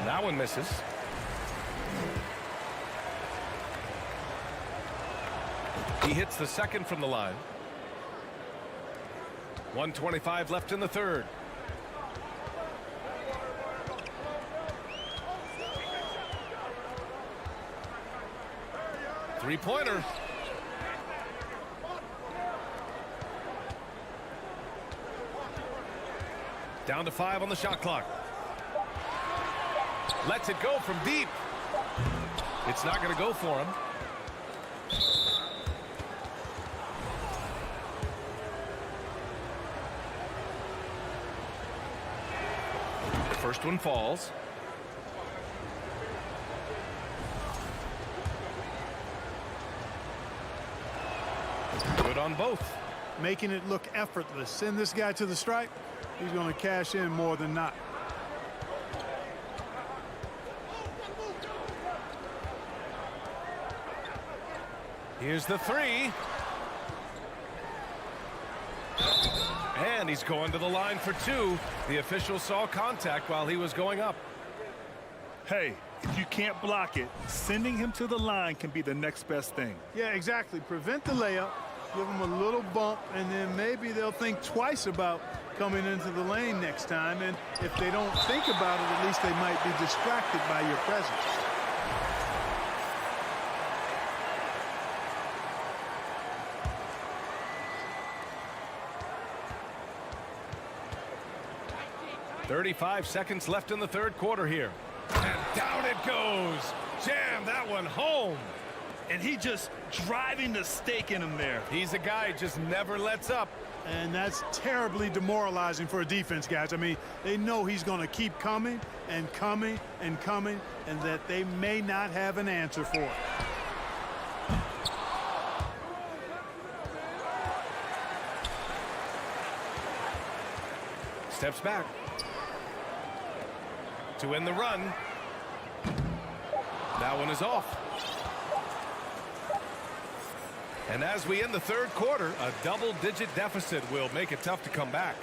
That one misses. He hits the second from the line. 1:25 left in the third. Three-pointer. Down to 5 on the shot clock. Lets it go from deep. It's not going to go for him. The first one falls. Good on both.
Making it look effortless. Send this guy to the stripe. He's going to cash in more than not.
Here's the three. And he's going to the line for 2. The official saw contact while he was going up.
Hey, if you can't block it, sending him to the line can be the next best thing.
Yeah, exactly. Prevent the layup. Give them a little bump, and then maybe they'll think twice about coming into the lane next time. And if they don't think about it, at least they might be distracted by your presence.
.35 seconds left in the third quarter here. And down it goes. Jam that one home.
And he just driving the stake in him there.
He's a guy who just never lets up.
And that's terribly demoralizing for a defense, guys. I mean, they know he's going to keep coming and coming and coming, and that they may not have an answer for it.
Steps back to end the run. That one is off. And as we end the third quarter, a double-digit deficit will make it tough to come back.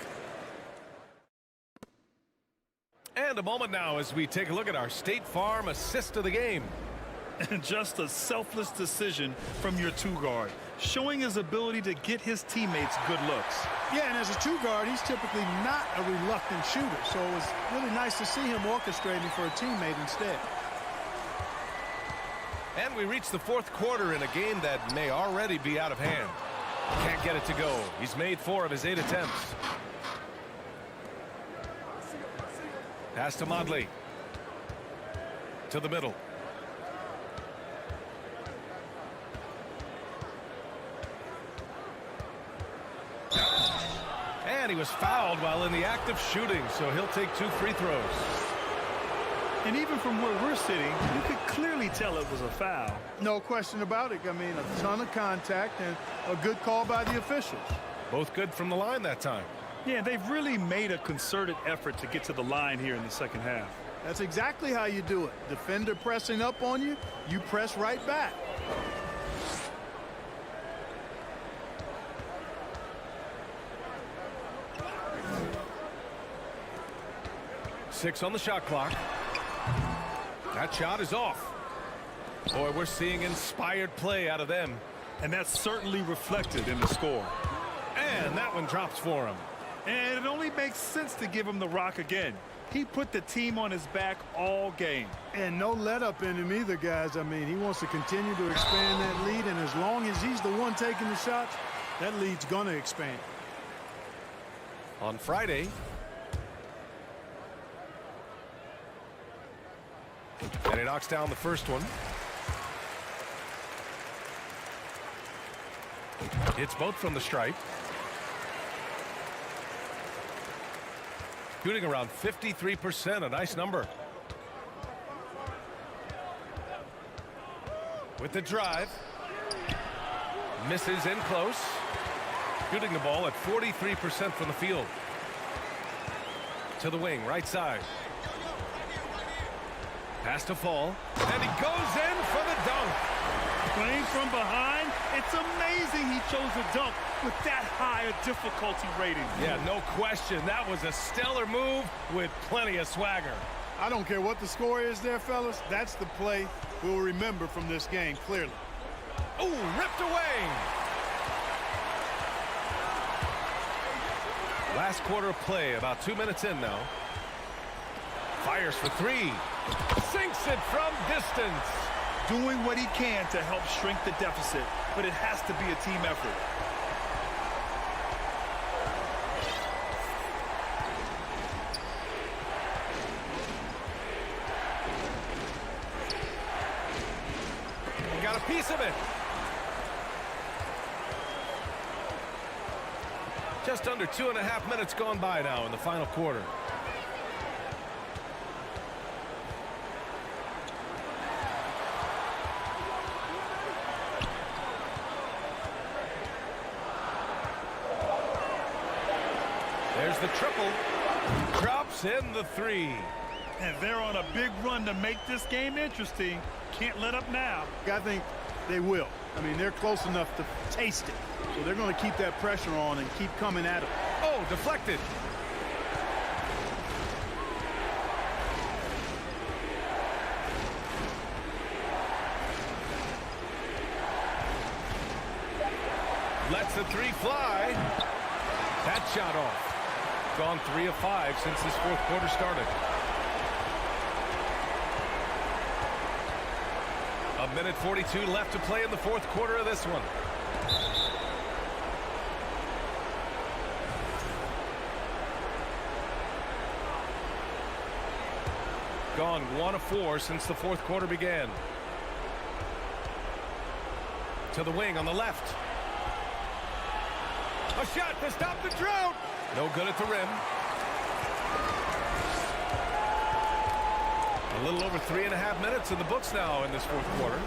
And a moment now as we take a look at our State Farm assist of the game.
And just a selfless decision from your two-guard, showing his ability to get his teammates good looks.
Yeah, and as a two-guard, he's typically not a reluctant shooter, so it was really nice to see him orchestrating for a teammate instead.
And we reach the fourth quarter in a game that may already be out of hand. Can't get it to go. He's made 4 of his 8 attempts. Pass to Modley. To the middle. And he was fouled while in the act of shooting, so he'll take 2 free throws.
And even from where we're sitting, you could clearly tell it was a foul.
No question about it. I mean, a ton of contact and a good call by the officials.
Both good from the line that time.
Yeah, they've really made a concerted effort to get to the line here in the second half.
That's exactly how you do it. Defender pressing up on you, you press right back.
Six on the shot clock. That shot is off. Boy, we're seeing inspired play out of them.
And that's certainly reflected in the score.
And that one drops for him.
And it only makes sense to give him the rock again. He put the team on his back all game.
And no let up in him either, guys. I mean, he wants to continue to expand that lead, and as long as he's the one taking the shots, that lead's going to expand.
On Friday, and he knocks down the first one. It's both from the stripe. Shooting around 53%, a nice number. With the drive. Misses in close. Shooting the ball at 43% from the field. To the wing, right side. Pass to Fall. And he goes in for the dunk.
Playing from behind, it's amazing he chose a dunk with that high a difficulty rating.
Yeah, no question. That was a stellar move with plenty of swagger.
I don't care what the score is there, fellas. That's the play we'll remember from this game, clearly.
Ooh, ripped away. Last quarter of play, about 2 minutes in now. Fires for 3. Sinks it from distance.
doing what he can to help shrink the deficit, but it has to be a team effort.
Got a piece of it. Just under 2.5 minutes gone by now in the final quarter. There's the triple. Drops in the three.
And they're on a big run to make this game interesting. Can't let up now.
I think they will. I mean, they're close enough to taste it. So they're going to keep that pressure on and keep coming at it.
Oh, deflected. Lets the three fly. That shot off. Gone 3 of 5 since this fourth quarter started. A minute 42 left to play in the fourth quarter of this one. Gone 1 of 4 since the fourth quarter began. To the wing on the left. A shot to stop the drought. No good at the rim. A little over 3.5 minutes in the books now in this fourth quarter.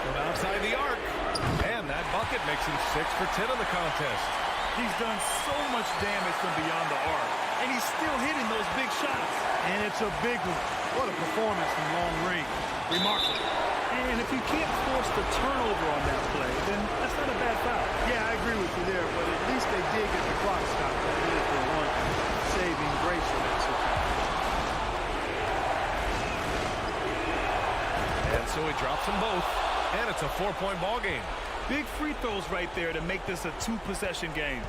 From outside the arc. And that bucket makes him 6 for 10 in the contest.
He's done so much damage from beyond the arc, and he's still hitting those big shots.
And it's a big one. What a performance from long range. Remarkable.
And if you can't force the turnover on that play, then that's not a bad foul.
Yeah, I agree with you there, but at least they did get the clock stopped. That is the one saving grace of that situation.
And so he drops them both, and it's a 4-point ball game.
Big free throws right there to make this a 2-possession game.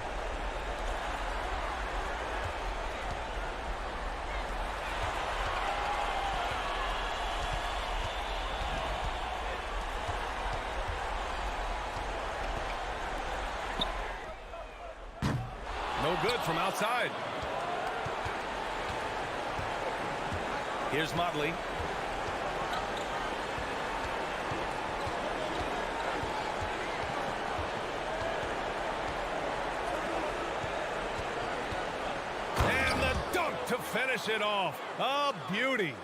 No good from outside. Here's Motley. To finish it off. A beauty.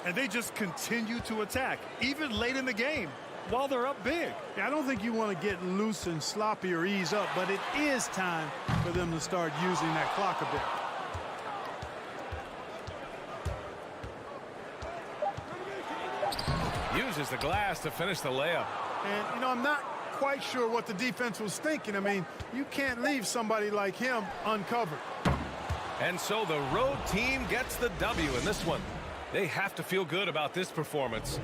And they just continue to attack, even late in the game, while they're up big.
Yeah, I don't think you want to get loose and sloppy or ease up, but it is time for them to start using that clock a bit.
Uses the glass to finish the layup.
And, you know, I'm not quite sure what the defense was thinking. I mean, you can't leave somebody like him uncovered.
And so the road team gets the W in this one. They have to feel good about this performance.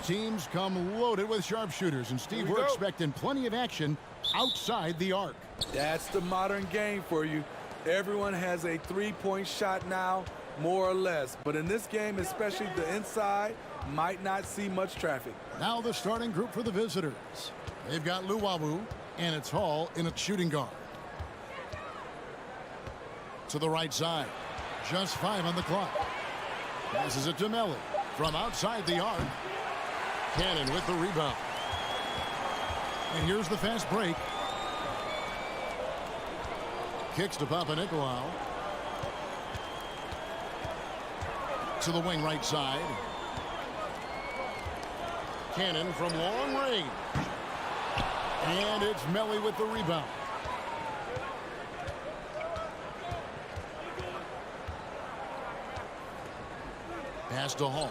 Teams come loaded with sharpshooters, and Steve, we're expecting plenty of action outside the arc.
That's the modern game for you. Everyone has a three-point shot now, more or less. But in this game, especially the inside, might not see much traffic.
Now the starting group for the visitors. They've got Luwawu, and it's Hall in a shooting guard. To the right side. Just 5 on the clock. Passes it to Melli from outside the arc. Cannon with the rebound. And here's the fast break. Kicks to Papanikolaou. To the wing right side. Cannon from long range. And it's Melli with the rebound. Pass to Hall.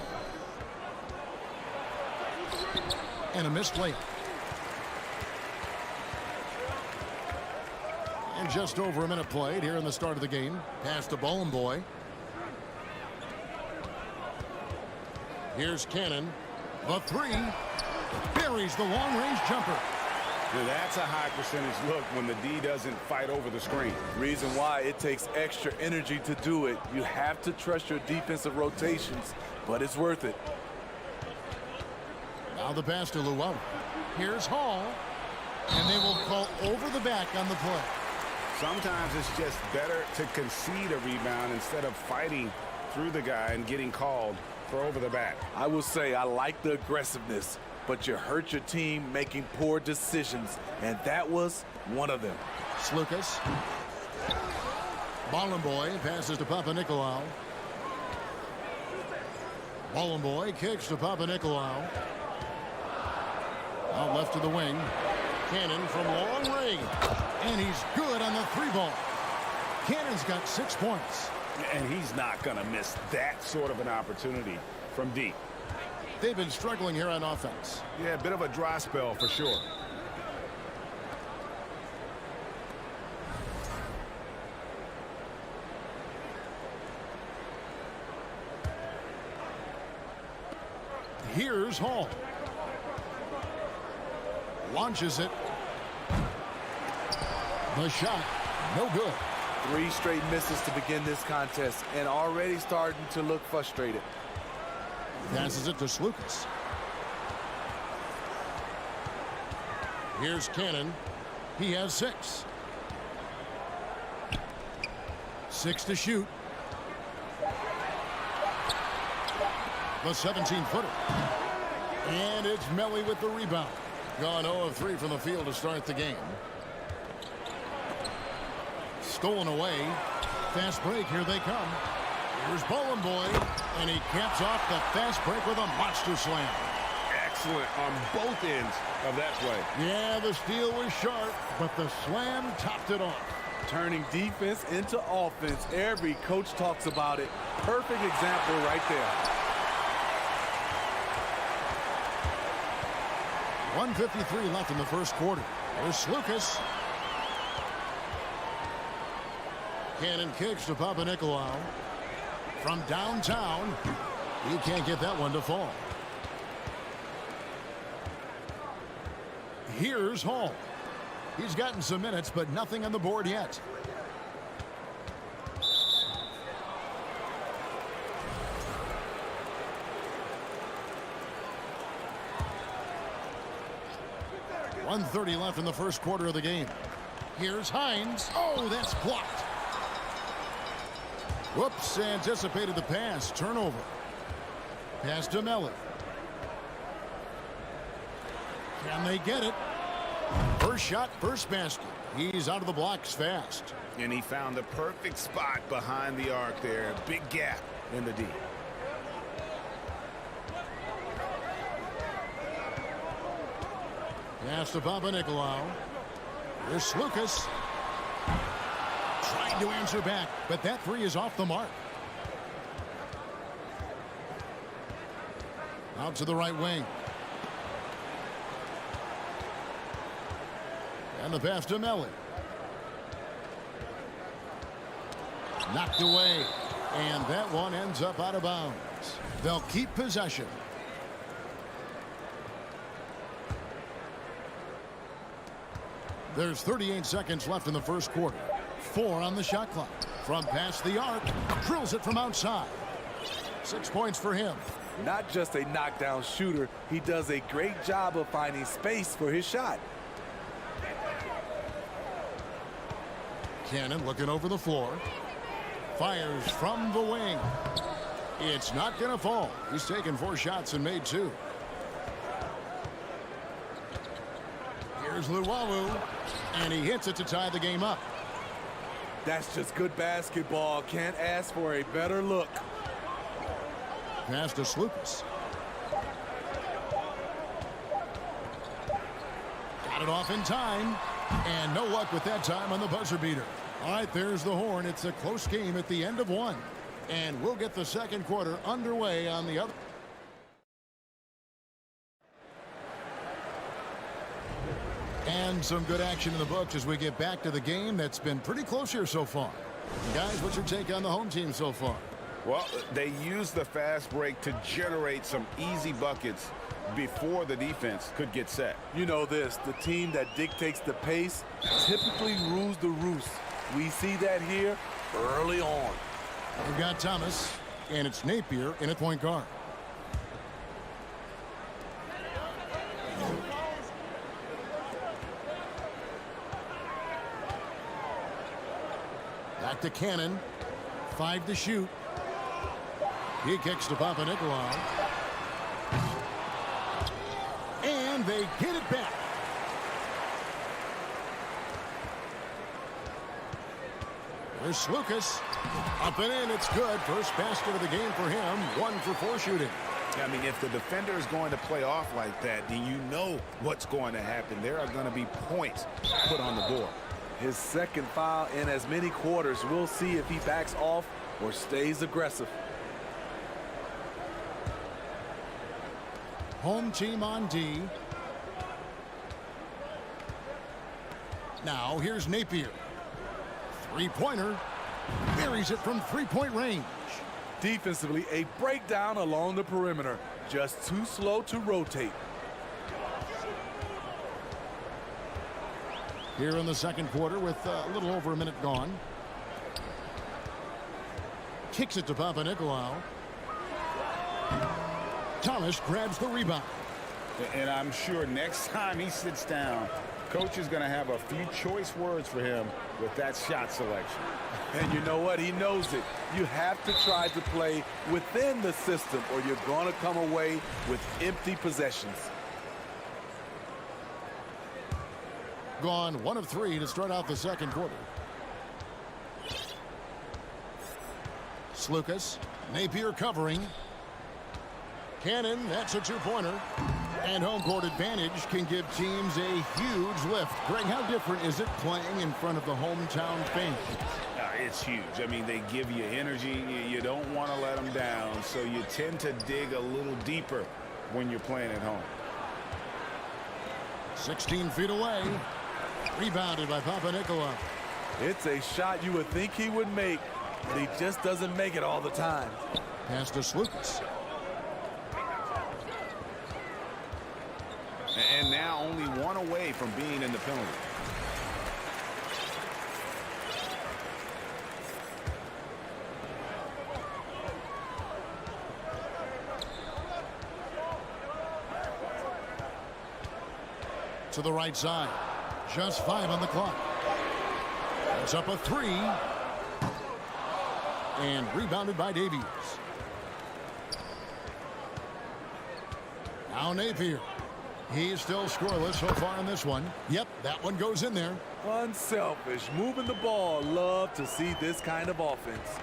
And a missed layup. And just over a minute played here in the start of the game. Pass to Boy. Here's Cannon. The three. Buries the long-range jumper.
Now that's a high percentage look when the D doesn't fight over the screen.
Reason why it takes extra energy to do it. You have to trust your defensive rotations, but it's worth it.
Now the pass to Luwawu. Here's Hall. And they will call over the back on the play.
Sometimes it's just better to concede a rebound instead of fighting through the guy and getting called for over the back.
I will say I like the aggressiveness, but you hurt your team making poor decisions, and that was one of them.
Slukas. Boy passes to Papanikolaou. Boy kicks to Papanikolaou. Out left to the wing. Cannon from long range. And he's good on the three ball. Cannon's got 6 points.
And he's not going to miss that sort of an opportunity from deep.
They've been struggling here on offense.
Yeah, a bit of a dry spell for sure.
Here's Hall. Launches it. The shot, no good.
3 straight misses to begin this contest, and already starting to look frustrated.
Passes it to Slukas. Here's Cannon. He has 6. 6 to shoot. The 17-footer. And it's Melli with the rebound. Gone 0 of 3 from the field to start the game. Stolen away. Fast break. Here they come. Here's Boy. And he caps off the fast break with a monster slam.
Excellent on both ends of that play.
Yeah, the steal was sharp, but the slam topped it off.
Turning defense into offense. Every coach talks about it. Perfect example right there.
1:53 left in the first quarter. There's Slukas. Cannon kicks to Papanikolaou. From downtown, he can't get that one to fall. Here's Hall. He's gotten some minutes, but nothing on the board yet. 1:30 left in the first quarter of the game. Here's Hines. Oh, that's blocked. Whoops, anticipated the pass. Turnover. Pass to Melly. Can they get it? First shot, first basket. He's out of the blocks fast.
And he found the perfect spot behind the arc there. Big gap in the D.
Pass to Papanikolaou. Here's Lucas. Trying to answer back, but that three is off the mark. Out to the right wing. And the pass to Melly. Knocked away. And that one ends up out of bounds. They'll keep possession. There's 38 seconds left in the first quarter. 4 on the shot clock. From past the arc. Drills it from outside. 6 points for him.
Not just a knockdown shooter, he does a great job of finding space for his shot.
Cannon looking over the floor. Fires from the wing. It's not going to fall. He's taken 4 shots and made 2. Here's Luwawu. And he hits it to tie the game up.
That's just good basketball. Can't ask for a better look.
Pass to Slukas. Got it off in time. And no luck with that time on the buzzer beater. All right, there's the horn. It's a close game at the end of 1. And we'll get the second quarter underway on the other. And some good action in the books as we get back to the game that's been pretty close here so far. Guys, what's your take on the home team so far?
Well, they used the fast break to generate some easy buckets before the defense could get set.
You know this, the team that dictates the pace typically rules the roost. We see that here early on.
We've got Thomas, and it's Napier in at point guard. Back to Cannon. 5 to shoot. He kicks to Papanikolaou. And they get it back. There's Lucas. Up and in. It's good. First basket of the game for him. 1 for 4 shooting.
I mean, if the defender is going to play off like that, then you know what's going to happen. There are going to be points put on the board.
His second foul in as many quarters. We'll see if he backs off or stays aggressive.
Home team on D. Now here's Napier. 3-pointer. Buries it from 3-point range.
Defensively, a breakdown along the perimeter. Just too slow to rotate.
Here in the second quarter with a little over a minute gone. Kicks it to Papanikolaou. Thomas grabs the rebound.
And I'm sure next time he sits down, coach is going to have a few choice words for him with that shot selection.
And you know what? He knows it. You have to try to play within the system or you're going to come away with empty possessions.
Gone 1 of 3 to start out the second quarter. Slukas. Napier covering. Cannon, that's a 2-pointer. And home court advantage can give teams a huge lift. Greg, how different is it playing in front of the hometown fans?
It's huge. I mean, they give you energy. You don't want to let them down, so you tend to dig a little deeper when you're playing at home.
16 feet away. Rebounded by Papanikolaou.
It's a shot you would think he would make, but he just doesn't make it all the time.
Pass to Slukas.
And now only 1 away from being in the penalty.
To the right side. Just 5 on the clock. It's up a 3. And rebounded by Davies. Now Napier. He's still scoreless so far in this one. Yep, that one goes in there.
Unselfish, moving the ball. Love to see this kind of offense.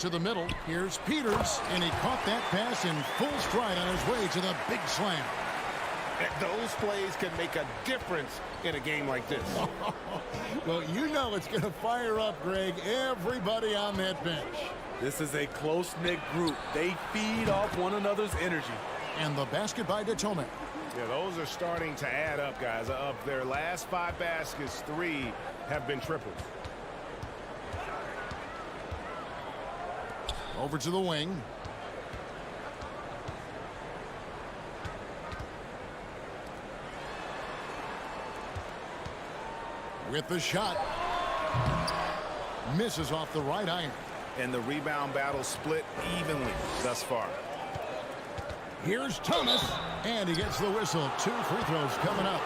To the middle, here's Peters, and he caught that pass in full stride on his way to the big slam.
Those plays can make a difference in a game like this.
Well, you know it's going to fire up, Greg, everybody on that bench.
This is a close-knit group. They feed off one another's energy.
And the basket by Detome.
Yeah, those are starting to add up, guys. Of their last 5 baskets, 3 have been triples.
Over to the wing. With the shot. Misses off the right iron.
And the rebound battle split evenly thus far.
Here's Thomas, and he gets the whistle. 2 free throws coming up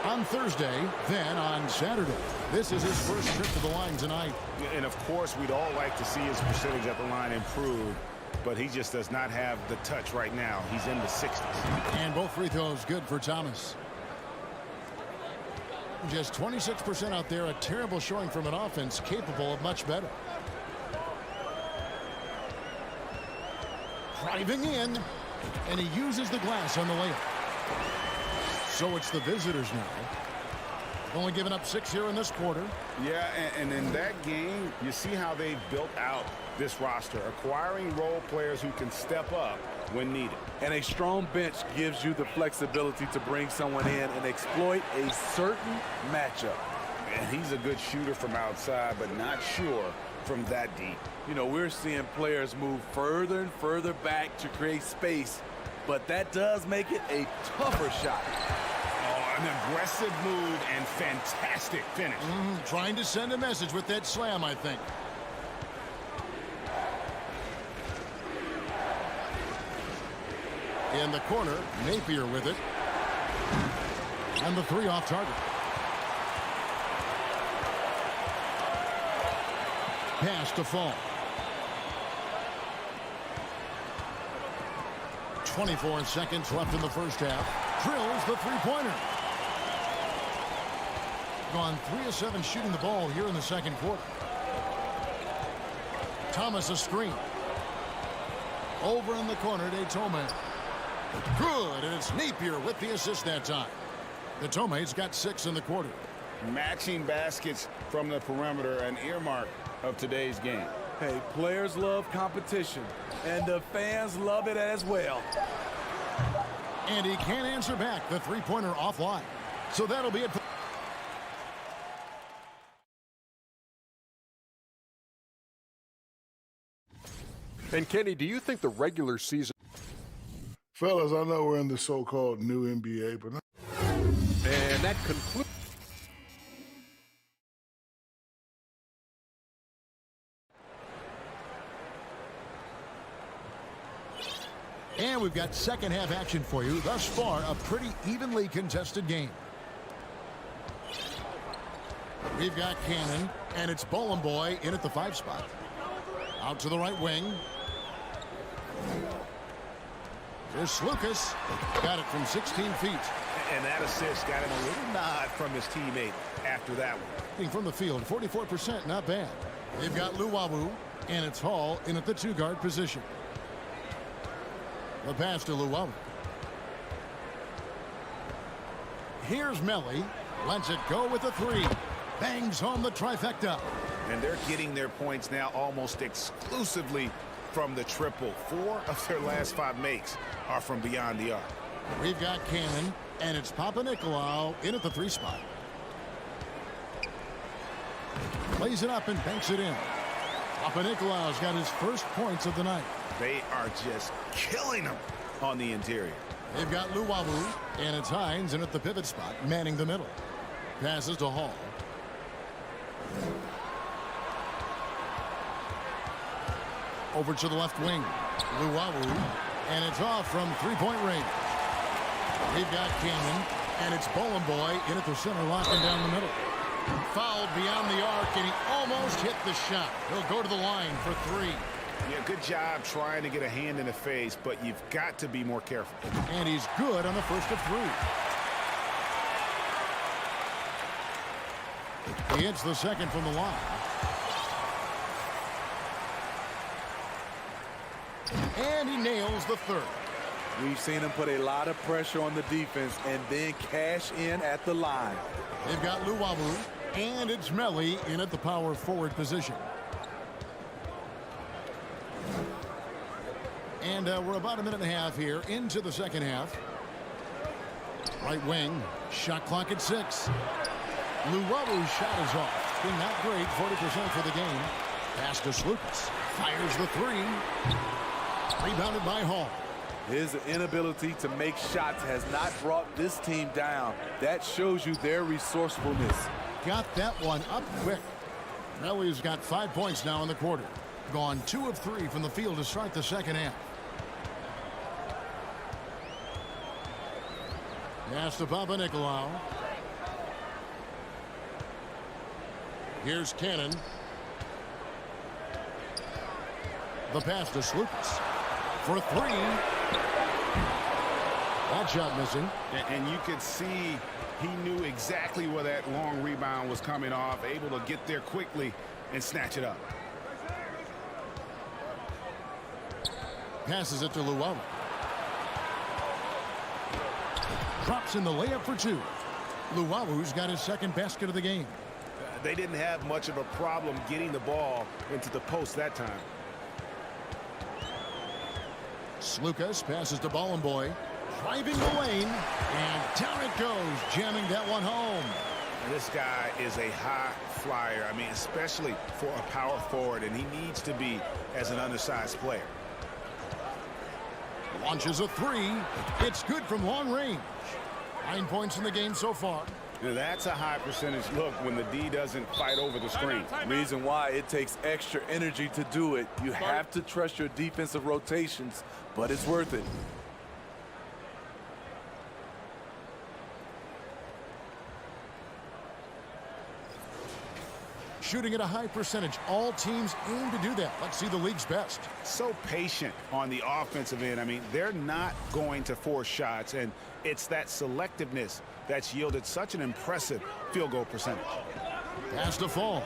on Thursday, then on Saturday. This is his first trip to the line tonight.
And of course, we'd all like to see his percentage at the line improve, but he just does not have the touch right now. He's in the 60s.
And both free throws good for Thomas. Just 26% out there, a terrible showing from an offense capable of much better. Driving in, and he uses the glass on the layup. So it's the visitors now. Only giving up 6 here in this quarter.
Yeah, and in that game, you see how they've built out this roster, acquiring role players who can step up when needed.
And a strong bench gives you the flexibility to bring someone in and exploit a certain matchup.
And he's a good shooter from outside, but not sure from that deep.
You know, we're seeing players move further and further back to create space, but that does make it a tougher shot.
Oh, an aggressive move and fantastic finish.
Trying to send a message with that slam, I think. In the corner, Napier with it. And the 3 off target. Pass to Fall. 24 seconds left in the first half. Drills the 3-pointer. Gone 3 of 7 shooting the ball here in the second quarter. Thomas a screen. Over in the corner, Detome. Good, and it's Napier with the assist that time. Detome's got 6 in the quarter.
Matching baskets from the perimeter, an earmark of today's game.
Hey, players love competition, and the fans love it as well.
And he can't answer back. The 3-pointer offline. So that'll be it.
And Kenny, do you think the regular season...
Fellas, I know we're in the so-called new NBA, but...
And that concludes...
And we've got second half action for you. Thus far, a pretty evenly contested game. We've got Cannon, and it's Bowling Boy in at the 5 spot. Out to the right wing. There's Lucas. Got it from 16 feet.
And that assist got him a little nod from his teammate after that one.
From the field, 44%, not bad. They've got Luwawu, and it's Hall in at the 2-guard position. The pass to Luwawu. Here's Melly. Lets it go with a 3. Bangs home the trifecta.
And they're getting their points now almost exclusively from the triple. 4 of their last 5 makes are from beyond the arc.
We've got Cannon, and it's Papanikolaou in at the 3 spot. Plays it up and banks it in. Papanikolaou's got his first points of the night.
They are just killing them on the interior.
They've got Luwawu, and it's Hines in at the pivot spot, manning the middle. Passes to Hall. Over to the left wing. Luwawu And it's off from three-point range. We've got Cannon, and it's Boy in at the center, locking down the middle. Fouled beyond the arc, and he almost hit the shot. He'll go to the line for three.
Yeah, good job trying to get a hand in the face, but you've got to be more careful.
And he's good on the first of three. He hits the second from the line. And he nails the third.
We've seen him put a lot of pressure on the defense and then cash in at the line.
They've got Luwawu, and it's Melli in at the power forward position. And we're about a minute and a half here into the second half. Right wing, shot clock at 6. Luwawu's shot is off. Been not great, 40% for the game. Pass to Slukas. Fires the three. Rebounded by Hall.
His inability to make shots has not brought this team down. That shows you their resourcefulness.
Got that one up quick. Melli's got 5 points now in the quarter. Gone 2 of 3 from the field to start the second half. Pass to Papanikolaou. Here's Cannon. The pass to Slukas. For 3. That shot missing.
And you could see he knew exactly where that long rebound was coming off, able to get there quickly and snatch it up.
Passes it to Luwawu. Drops in the layup for 2. Luwawu's got his second basket of the game.
They didn't have much of a problem getting the ball into the post that time.
Slukas passes to Boy. Driving the lane, and down it goes, jamming that one home.
This guy is a high flyer. I mean, especially for a power forward, and he needs to be as an undersized player.
Launches a 3. It's good from long range. 9 points in the game so far.
That's a high percentage look when the D doesn't fight over the screen.
Reason why it takes extra energy to do it. You have to trust your defensive rotations, but it's worth it.
Shooting at a high percentage. All teams aim to do that. Let's see the league's best.
So patient on the offensive end. I mean, they're not going to force shots, and it's that selectiveness that's yielded such an impressive field goal percentage.
Pass to Fall.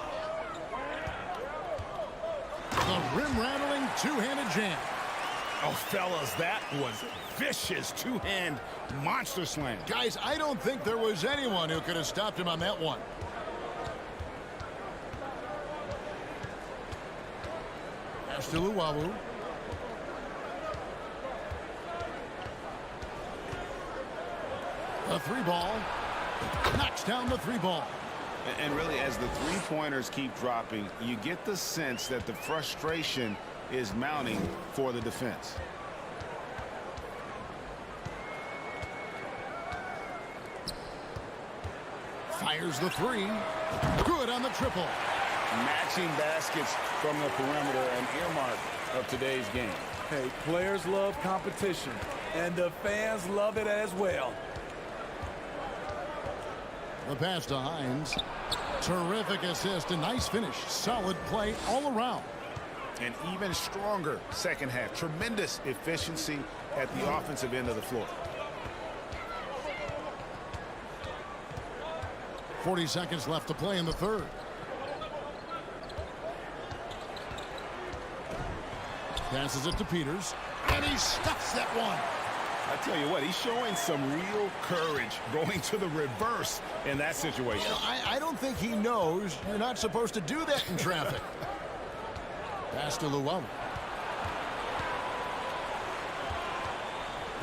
The rim-rattling two-handed jam.
Oh, fellas, that was vicious two-hand monster slam.
Guys, I don't think there was anyone who could have stopped him on that one. Pass to Luwawu. The 3-ball. Knocks down the 3-ball.
And really, as the three-pointers keep dropping, you get the sense that the frustration is mounting for the defense.
Fires the 3. Good on the triple.
Matching baskets from the perimeter, an earmark of today's game.
Hey, players love competition, and the fans love it as well.
The pass to Hines. Terrific assist, a nice finish. Solid play all around.
An even stronger second half. Tremendous efficiency at the offensive end of the floor.
40 seconds left to play in the third. Passes it to Peters, and he stuffs that one.
I tell you what, he's showing some real courage going to the reverse in that situation.
You know, I don't think he knows you're not supposed to do that in traffic. Pass to Luwawu.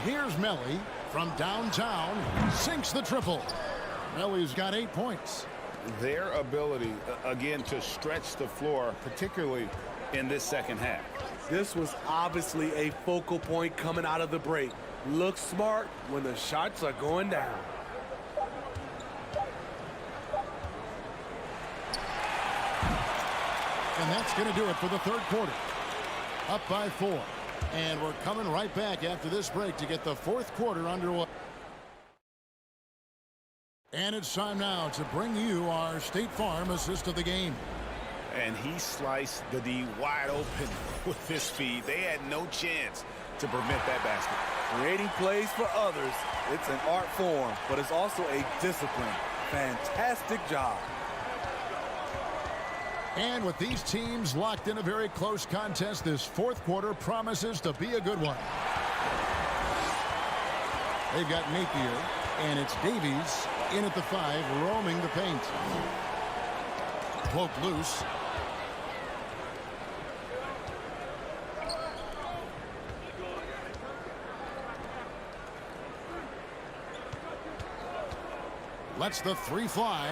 Here's Melli from downtown. Sinks the triple. Melli's got 8 points.
Their ability, again, to stretch the floor, particularly in this second half.
This was obviously a focal point coming out of the break. Look smart when the shots are going down.
And that's going to do it for the third quarter. Up by 4. And we're coming right back after this break to get the fourth quarter underway. And it's time now to bring you our State Farm assist of the game.
And he sliced the D wide open with his speed. They had no chance to prevent that basket.
Creating plays for others, it's an art form, but it's also a discipline. Fantastic job.
And with these teams locked in a very close contest, this fourth quarter promises to be a good one. They've got Napier, and it's Davies in at the 5, roaming the paint. Poke loose. Lets the 3 fly.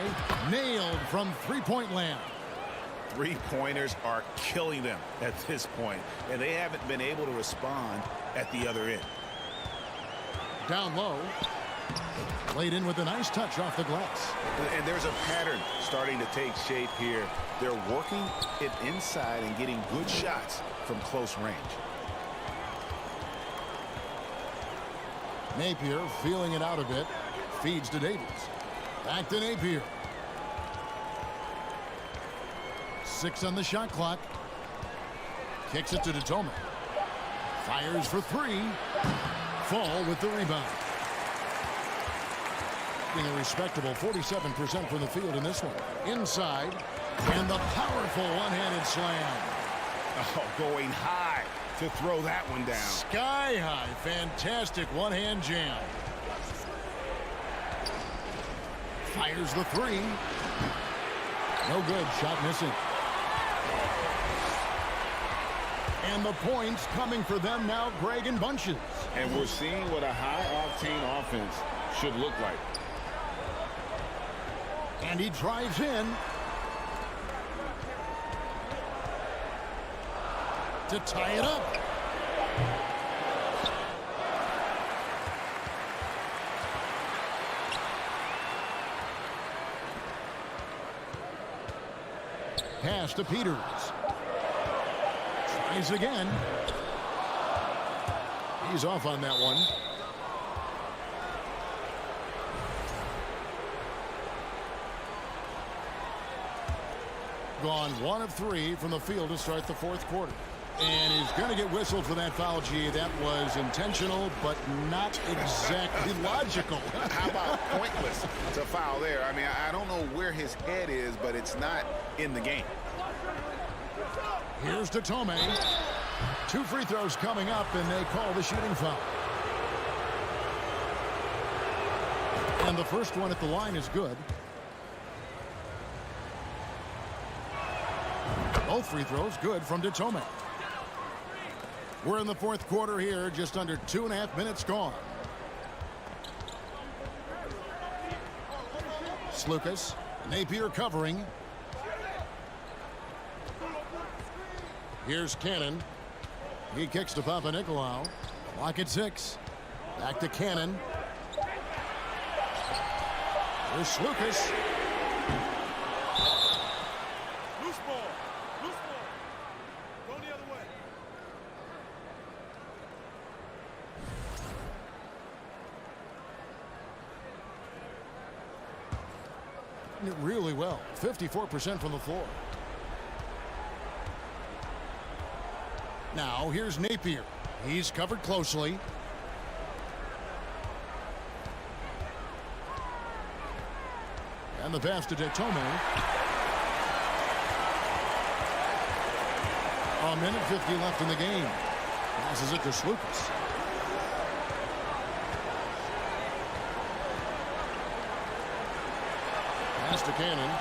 Nailed from three-point land.
Three-pointers are killing them at this point, and they haven't been able to respond at the other end.
Down low. Laid in with a nice touch off the glass.
And there's a pattern starting to take shape here. They're working it inside and getting good shots from close range.
Napier feeling it out a bit. Feeds to Davies. Back to Napier. 6 on the shot clock. Kicks it to Detome. Fires for 3. Fall with the rebound. Being a respectable 47% from the field in this one. Inside. And the powerful one-handed slam.
Oh, going high to throw that one down.
Sky high. Fantastic one-hand jam. Fires the 3. No good. Shot missing. And the points coming for them now, Greg, in bunches.
And we're seeing what a high-octane offense should look like.
And he drives in. To tie it up. Pass to Peters. Tries again. He's off on that one. Gone 1 of 3 from the field to start the fourth quarter. And he's going to get whistled for that foul, G. That was intentional, but not exactly logical.
How about pointless to foul there? I mean, I don't know where his head is, but it's not in the game.
Here's Detome. 2 free throws coming up, and they call the shooting foul. And the first one at the line is good. Both free throws good from Detome. We're in the fourth quarter here, just under 2.5 minutes gone. Slukas, Napier covering. Here's Cannon. He kicks to Papanikolaou. Clock at 6. Back to Cannon. Here's Slukas.
Loose ball. Loose ball. Go the other way.
It really well. 54% from the floor. Now here's Napier. He's covered closely. And the pass to Detome. A minute 50 left in the game. Passes it to Slukas. Pass to Cannon.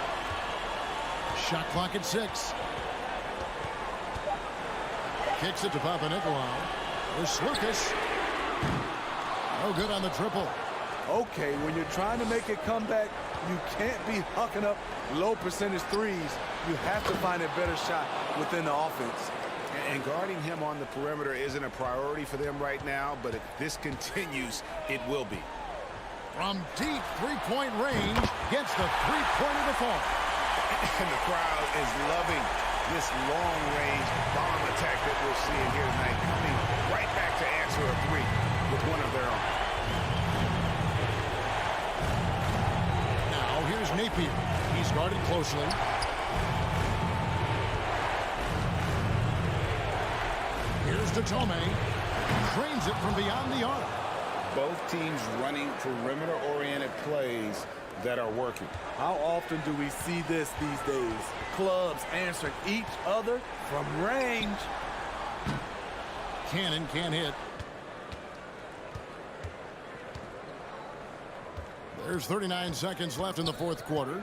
Shot clock at 6. Kicks it to Papanikolaou. There's Slukas. No good on the triple.
Okay, when you're trying to make a comeback, you can't be hucking up low percentage threes. You have to find a better shot within the offense.
And guarding him on the perimeter isn't a priority for them right now, but if this continues, it will be.
From deep three-point range, gets the three-pointer to fall.
And the crowd is loving this long-range bomb attack that we're seeing here tonight, coming
right back to answer a three with one of their own.
Now here's Napier. He's guarded closely. Here's Datome. Trains it from beyond the arc.
Both teams running perimeter-oriented plays that are working.
How often do we see this these days? Clubs answering each other from range.
Cannon can't hit. There's 39 seconds left in the fourth quarter.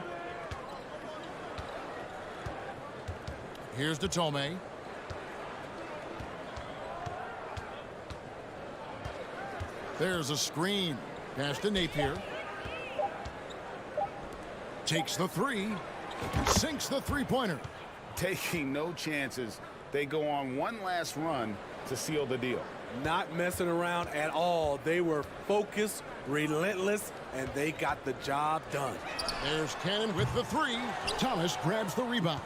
Here's Datome. There's a screen. Pass to Napier. Takes the three. Sinks the three-pointer.
Taking no chances. They go on one last run to seal the deal.
Not messing around at all. They were focused, relentless, and they got the job done.
There's Cannon with the three. Thomas grabs the rebound.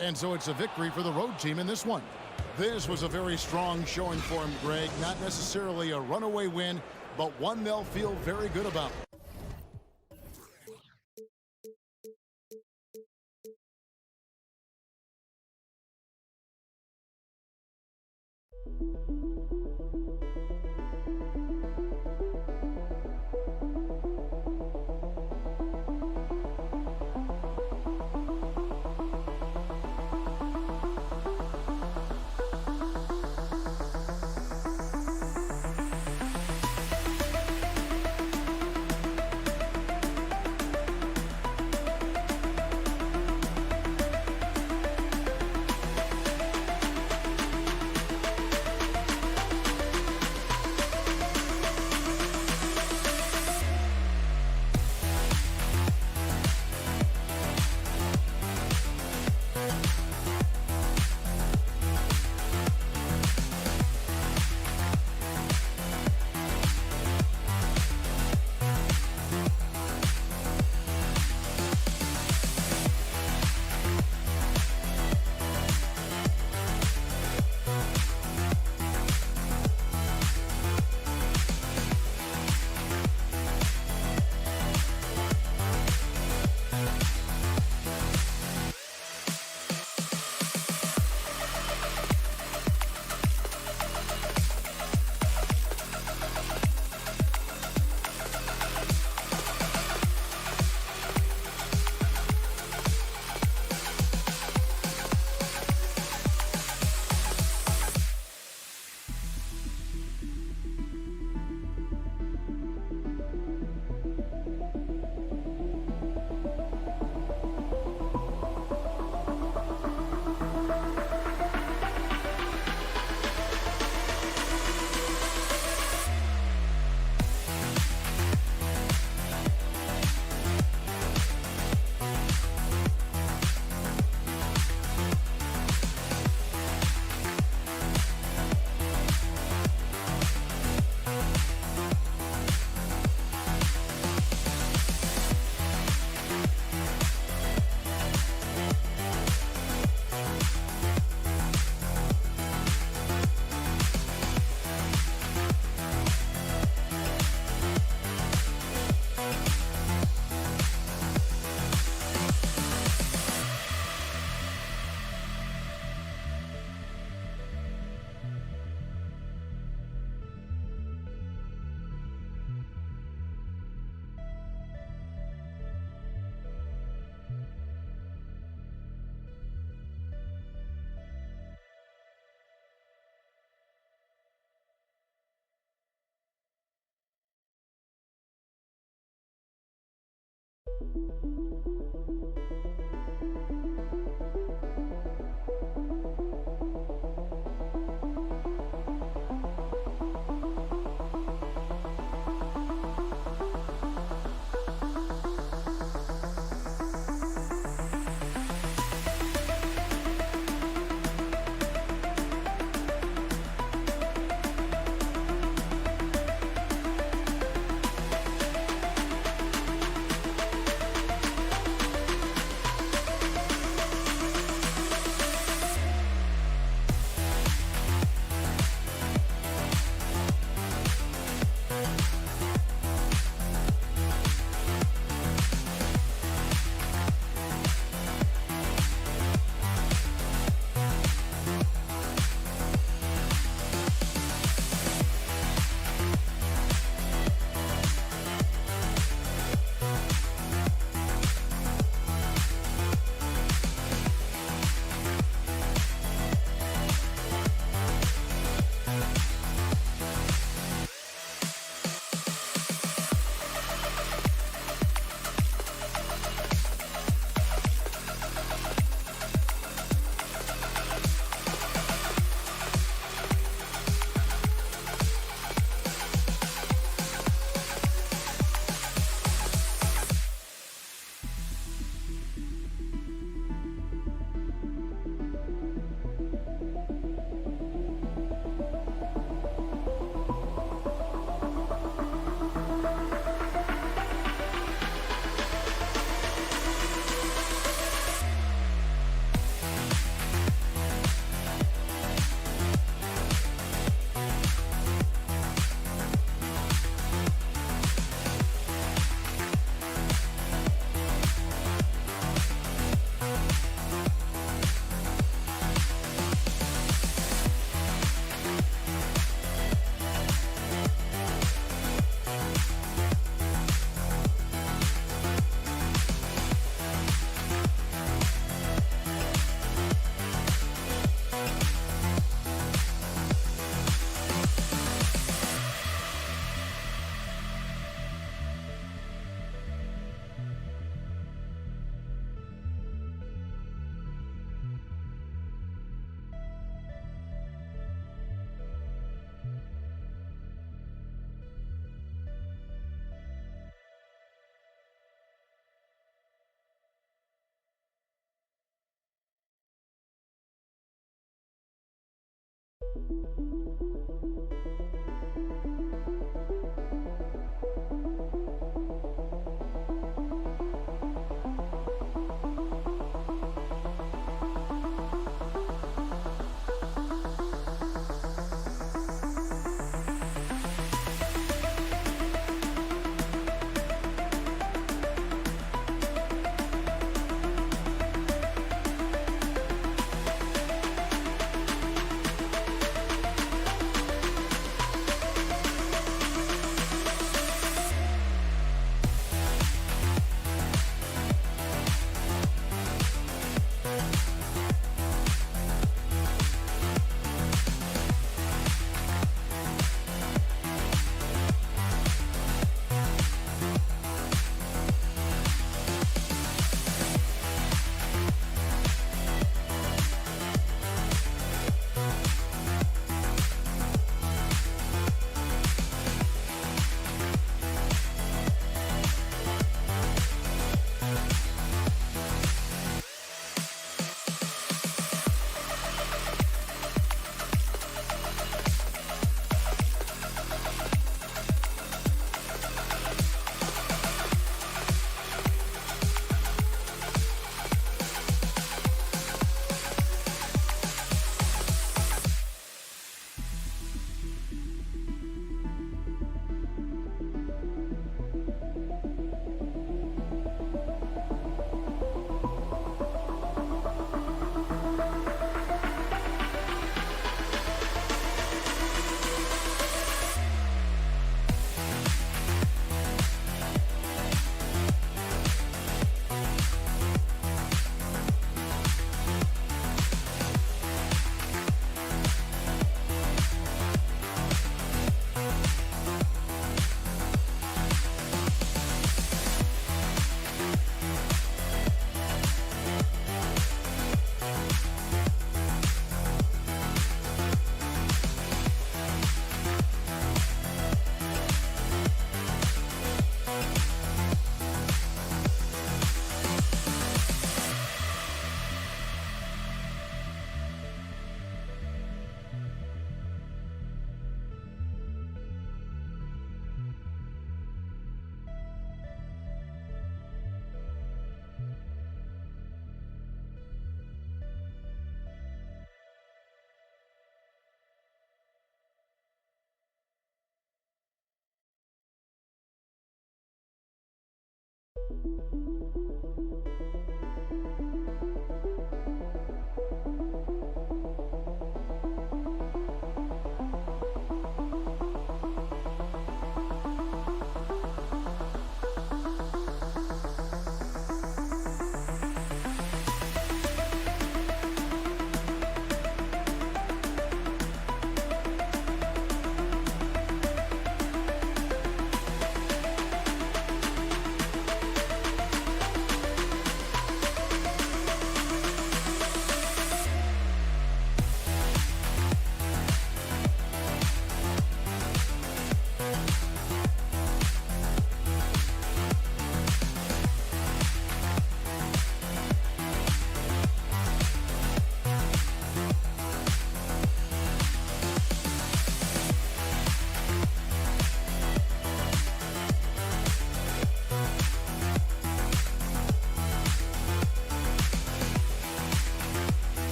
And so it's a victory for the road team in this one. This was a very strong showing for him, Greg. Not necessarily a runaway win, but one they'll feel very good about.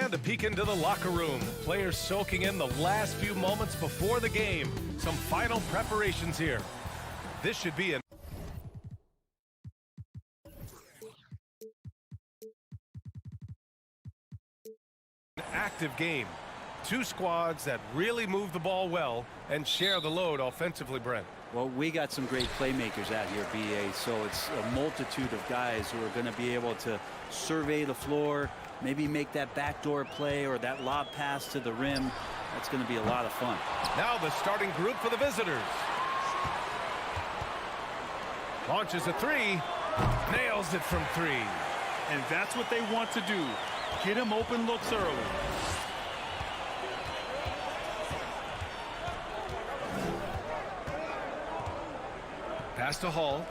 And a peek into the locker room. Players soaking in the last few moments before the game. Some final preparations here. This should be an active active game. Two squads that really move the ball well and share the load offensively, Brent.
Well, we got some great playmakers out here, BA, so it's a multitude of guys who are going to be able to survey the floor, maybe make that backdoor play or that lob pass to the rim. That's going to be a lot of fun.
Now the starting group for the visitors. Launches a three, nails it from three.
And that's what they want to do. Get him open looks early.
Pass to Hall.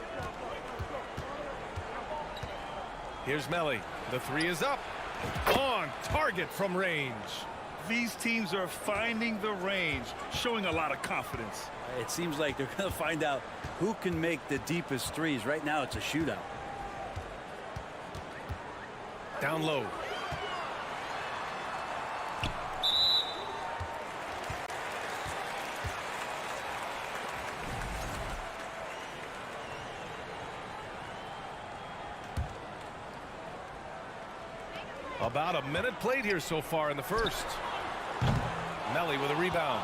Here's Melly. The three is up. On target from range.
These teams are finding the range, showing a lot of confidence.
It seems like they're going to find out who can make the deepest threes. Right now, it's a shootout.
Down low. About a minute played here so far in the first. Melly with a rebound.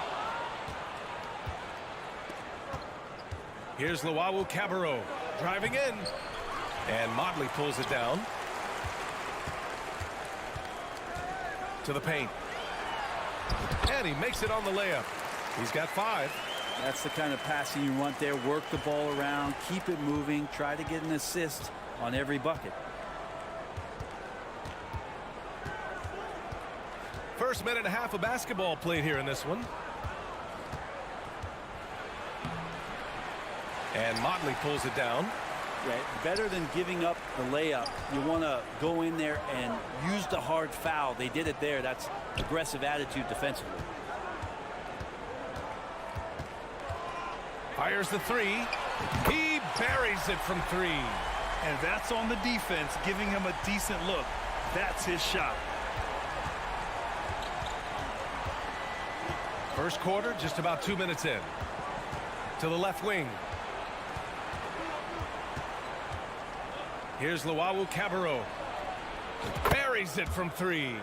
Here's Luau Cabarro driving in. And Motley pulls it down. To the paint. And he makes it on the layup. He's got 5.
That's the kind of passing you want there. Work the ball around, keep it moving, try to get an assist on every bucket.
First minute and a half of basketball played here in this one. And Motley pulls it down.
Yeah, better than giving up the layup, you want to go in there and use the hard foul. They did it there. That's aggressive attitude defensively.
Fires the three. He buries it from 3.
And that's on the defense, giving him a decent look. That's his shot.
First quarter, just about 2 minutes in. To the left wing. Here's Luau Cabarro. Buries it from 3.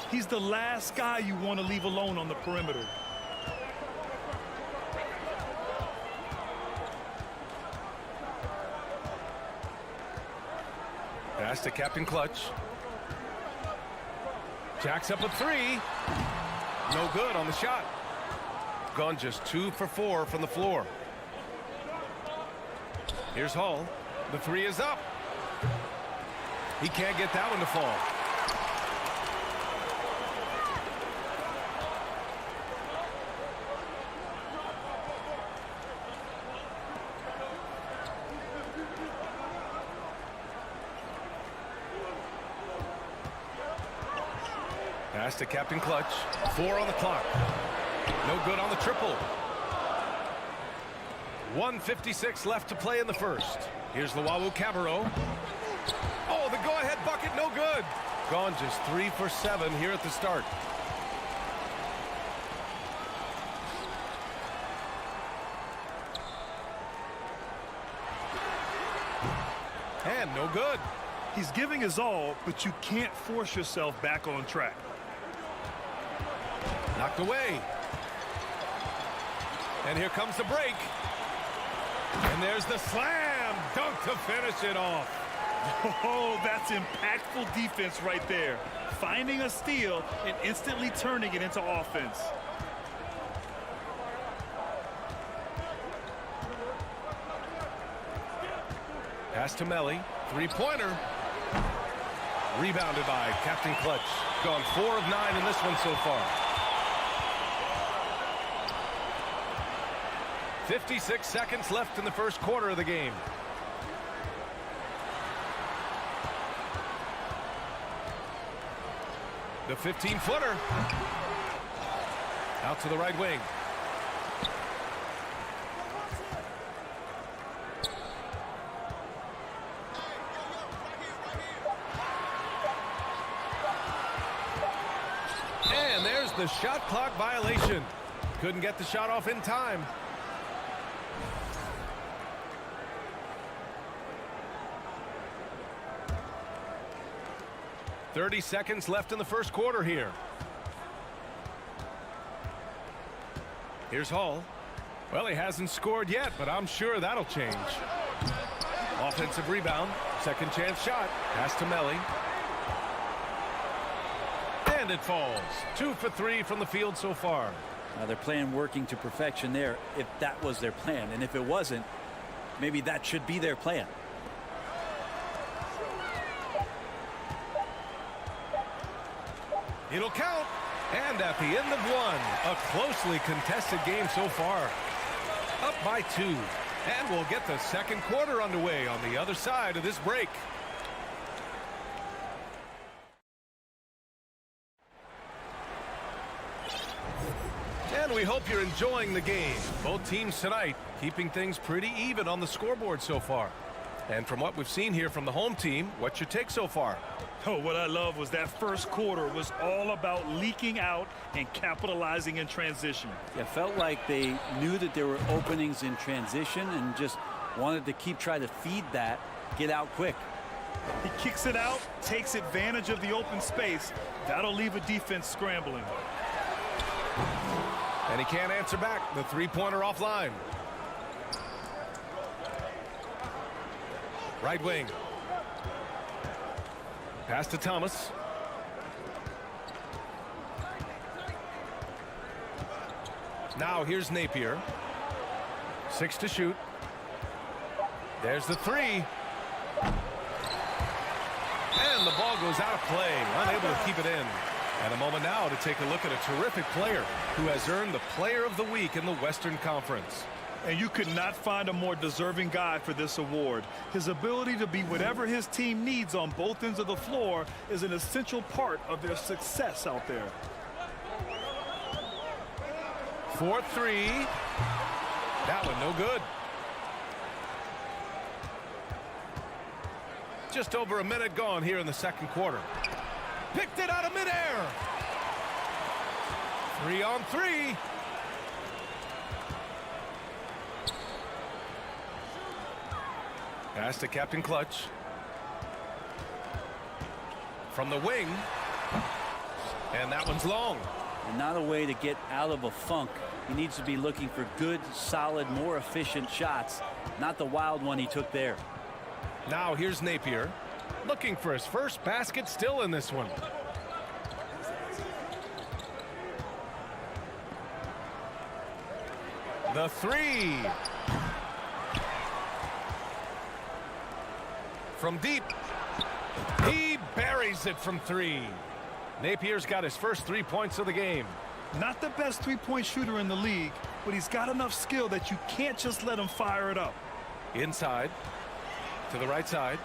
He's the last guy you want to leave alone on the perimeter.
Pass to Captain Clutch. Jacks up a 3. No good on the shot. Gone just 2 for 4 from the floor. Here's Hall. The 3 is up. He can't get that one to fall. Pass to Captain Clutch. 4 on the clock. No good on the triple. 1:56 left to play in the first. Here's Luau Cabarro. Oh, the go-ahead bucket, no good. Gone just 3 for 7 here at the start. And no good.
He's giving his all, but you can't force yourself back on track.
Knocked away. And here comes the break. And there's the slam dunk to finish it off.
Oh, that's impactful defense right there. Finding a steal and instantly turning it into offense.
Pass to Melly. Three-pointer. Rebounded by Captain Clutch. Gone 4 of 9 in this one so far. 56 seconds left in the first quarter of the game. The 15-footer. Out to the right wing. And there's the shot clock violation. Couldn't get the shot off in time. .30 seconds left in the first quarter here. Here's Hall. Well, he hasn't scored yet, but I'm sure that'll change. Offensive rebound. Second chance shot. Pass to Melly. And it falls. 2 for 3 from the field so far.
They're playing working to perfection there if that was their plan. And if it wasn't, maybe that should be their plan.
It'll count. And at the end of one, a closely contested game so far. Up by 2. And we'll get the second quarter underway on the other side of this break. And we hope you're enjoying the game. Both teams tonight keeping things pretty even on the scoreboard so far. And from what we've seen here from the home team, what's your take so far?
Oh, what I love was that first quarter was all about leaking out and capitalizing in transition.
It felt like they knew that there were openings in transition and just wanted to keep trying to feed that, get out quick.
He kicks it out, takes advantage of the open space. That'll leave a defense scrambling.
And he can't answer back. The three-pointer offline. Right wing. Pass to Thomas. Now here's Napier. 6 to shoot. There's the 3. And the ball goes out of play. Unable to keep it in. And a moment now to take a look at a terrific player who has earned the Player of the Week in the Western Conference.
And you could not find a more deserving guy for this award. His ability to be whatever his team needs on both ends of the floor is an essential part of their success out there.
4-3. That one no good. Just over a minute gone here in the second quarter. Picked it out of midair. 3-on-3. Pass to Captain Clutch. From the wing. And that one's long.
And not a way to get out of a funk. He needs to be looking for good, solid, more efficient shots. Not the wild one he took there.
Now here's Napier. Looking for his first basket still in this one. The 3. From deep. He buries it from 3. Napier's got his first 3 points of the game.
Not the best three-point shooter in the league, but he's got enough skill that you can't just let him fire it up.
Inside. To the right side.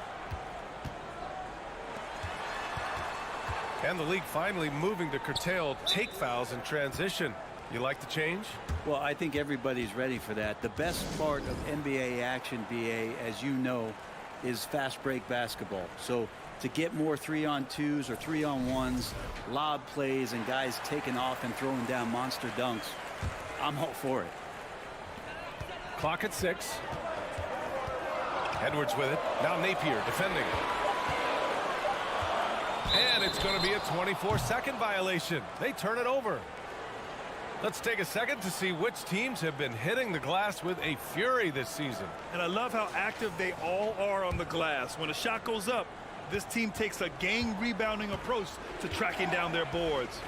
And the league finally moving to curtail take fouls in transition. You like the change?
Well, I think everybody's ready for that. The best part of NBA action, BA, as you know, is fast break basketball. So to get more 3-on-2s or 3-on-1s, lob plays, and guys taking off and throwing down monster dunks, I'm all for it.
Clock at 6. Edwards with it. Now Napier defending. And it's going to be a 24-second violation. They turn it over. Let's take a second to see which teams have been hitting the glass with a fury this season.
And I love how active they all are on the glass. When a shot goes up, this team takes a gang rebounding approach to tracking down their boards.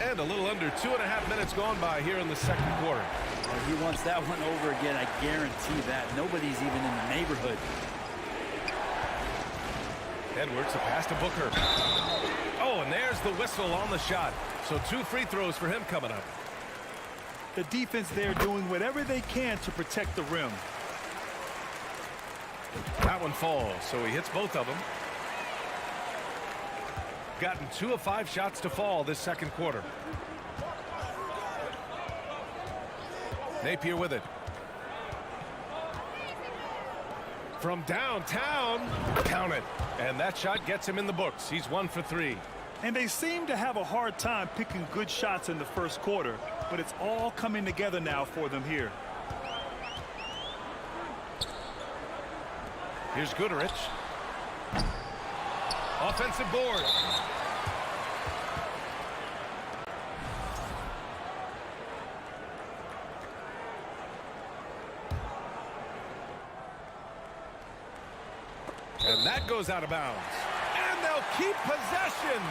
And a little under 2.5 minutes gone by here in the second quarter.
Well, he wants that one over again, I guarantee that. Nobody's even in the neighborhood.
Edwards, a pass to Booker. Oh, and there's the whistle on the shot. So 2 free throws for him coming up.
The defense there doing whatever they can to protect the rim.
That one falls, so he hits both of them. Gotten 2 of 5 shots to fall this second quarter. Napier with it. From downtown, count it. And that shot gets him in the books. He's 1 for 3.
And they seem to have a hard time picking good shots in the first quarter, but it's all coming together now for them here.
Here's Goodrich. Offensive board. And that goes out of bounds. And they'll keep possession.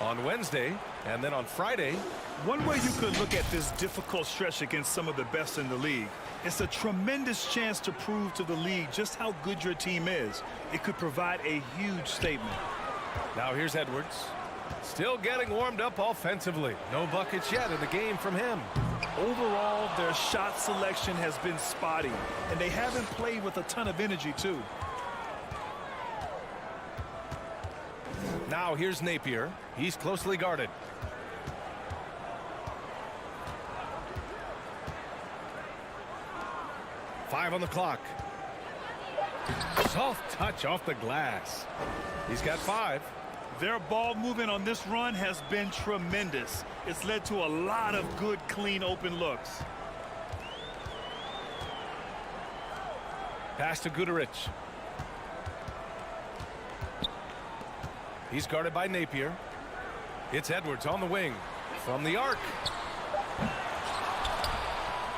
On Wednesday, and then on Friday.
One way you could look at this difficult stretch against some of the best in the league, it's a tremendous chance to prove to the league just how good your team is. It could provide a huge statement.
Now here's Edwards. Still getting warmed up offensively. No buckets yet in the game from him.
Overall, their shot selection has been spotty, and they haven't played with a ton of energy, too.
Now here's Napier. He's closely guarded. Five on the clock. Soft touch off the glass. He's got 5.
Their ball movement on this run has been tremendous. It's led to a lot of good, clean, open looks.
Pass to Guduric. He's guarded by Napier. It's Edwards on the wing. From the arc.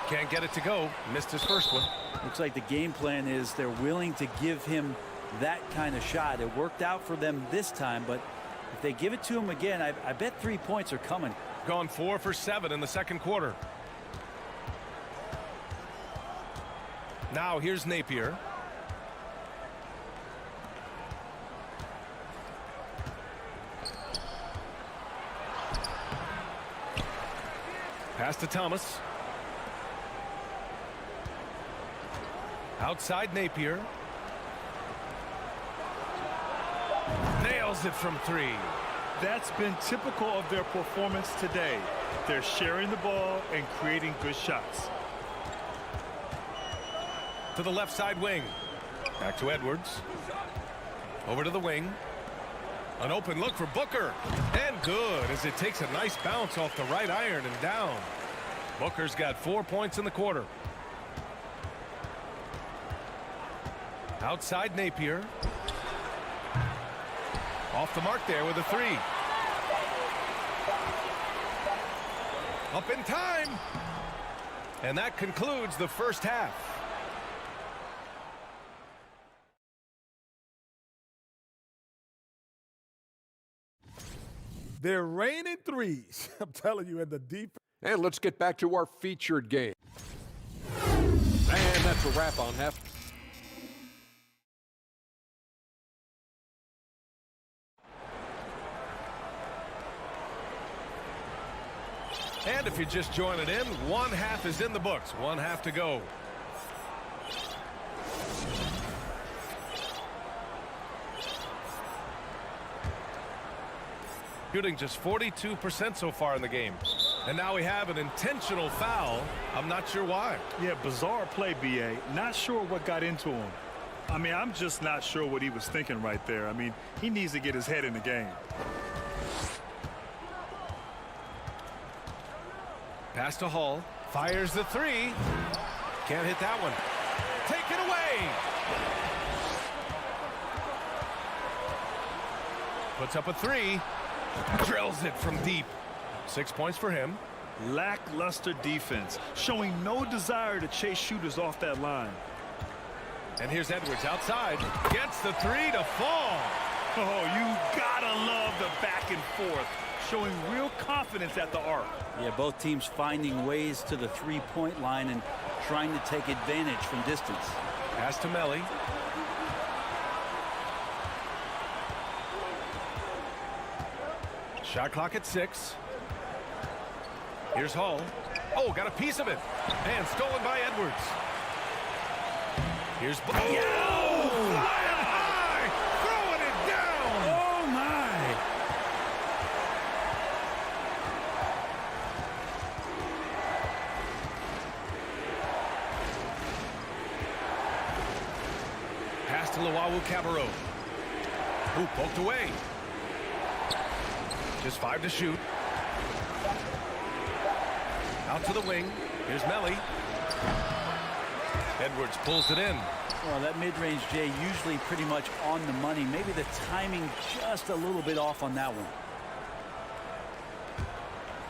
Can't get it to go. Missed his first one.
Looks like the game plan is they're willing to give him that kind of shot. It worked out for them this time, but if they give it to him again, I bet 3 points are coming.
Gone 4 for 7 in the second quarter. Now here's Napier. Pass to Thomas. Outside Napier. Nails it from 3.
That's been typical of their performance today. They're sharing the ball and creating good shots.
To the left side wing. Back to Edwards. Over to the wing. An open look for Booker. And good as it takes a nice bounce off the right iron and down. Booker's got 4 points in the quarter. Outside Napier. Off the mark there with a 3. Up in time. And that concludes the first half.
They're raining threes. I'm telling you, in the defense.
And let's get back to our featured game. And that's a wrap on half.
And if you're just joining in, one half is in the books. One half to go. Shooting just 42% so far in the game. And now we have an intentional foul. I'm not sure why.
Yeah, bizarre play, B.A. Not sure what got into him. I mean, I'm just not sure what he was thinking right there. I mean, he needs to get his head in the game.
Pass to Hall. Fires the 3. Can't hit that one. Take it away. Puts up a 3. Drills it from deep. 6 points for him.
Lackluster defense, showing no desire to chase shooters off that line.
And here's Edwards outside. Gets the 3 to fall.
Oh, you gotta love the back and forth, showing real confidence at the arc.
Yeah, both teams finding ways to the three-point line and trying to take advantage from distance.
Pass to Melly. Shot clock at 6. Here's Hall. Oh, got a piece of it. And stolen by Edwards. Here's... Oh! Flying high! Throwing it down!
Oh, my!
Pass to Luau Cabarro. Who poked away. Just 5 to shoot. Out to the wing. Here's Melly. Edwards pulls it in.
Well, that mid-range, Jay, usually pretty much on the money. Maybe the timing just a little bit off on that one.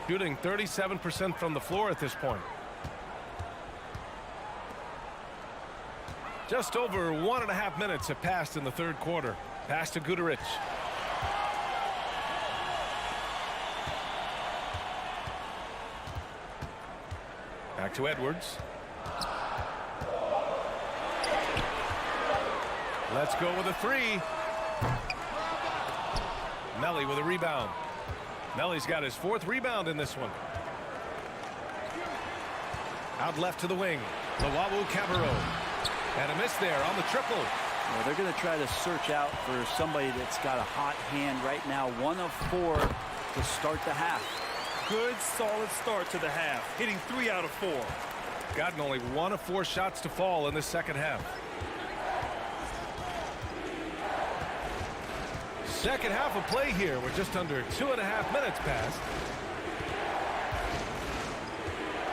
Shooting 37% from the floor at this point. Just over 1.5 minutes have passed in the third quarter. Pass to Guduric. Back to Edwards. Let's go with a three. Melly with a rebound. Melly's got his 4th rebound in this one. Out left to the wing. Lawawu Cabarro. And a miss there on the triple.
Well, they're going to try to search out for somebody that's got a hot hand right now. 1 of 4 to start the half.
Good, solid start to the half, hitting 3 out of 4.
Gotten only 1 of 4 shots to fall in the second half. Second half of play here. We're just under 2.5 minutes past.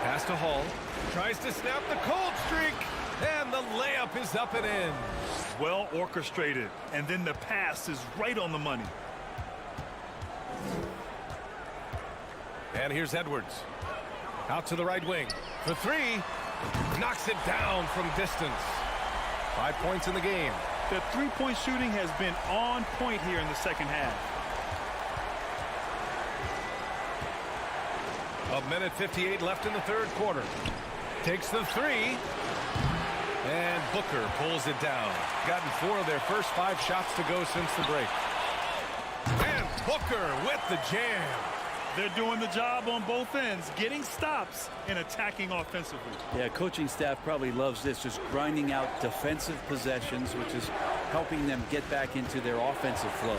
Pass to Hall. Tries to snap the cold streak. And the layup is up and in.
Well orchestrated. And then the pass is right on the money.
And here's Edwards. Out to the right wing. For 3. Knocks it down from distance. 5 points in the game.
The three-point shooting has been on point here in the second half.
1:58 left in the third quarter. Takes the 3. And Booker pulls it down. Gotten 4 of their first 5 shots to go since the break. And Booker with the jam.
They're doing the job on both ends, getting stops and attacking offensively.
Yeah, coaching staff probably loves this, just grinding out defensive possessions, which is helping them get back into their offensive flow.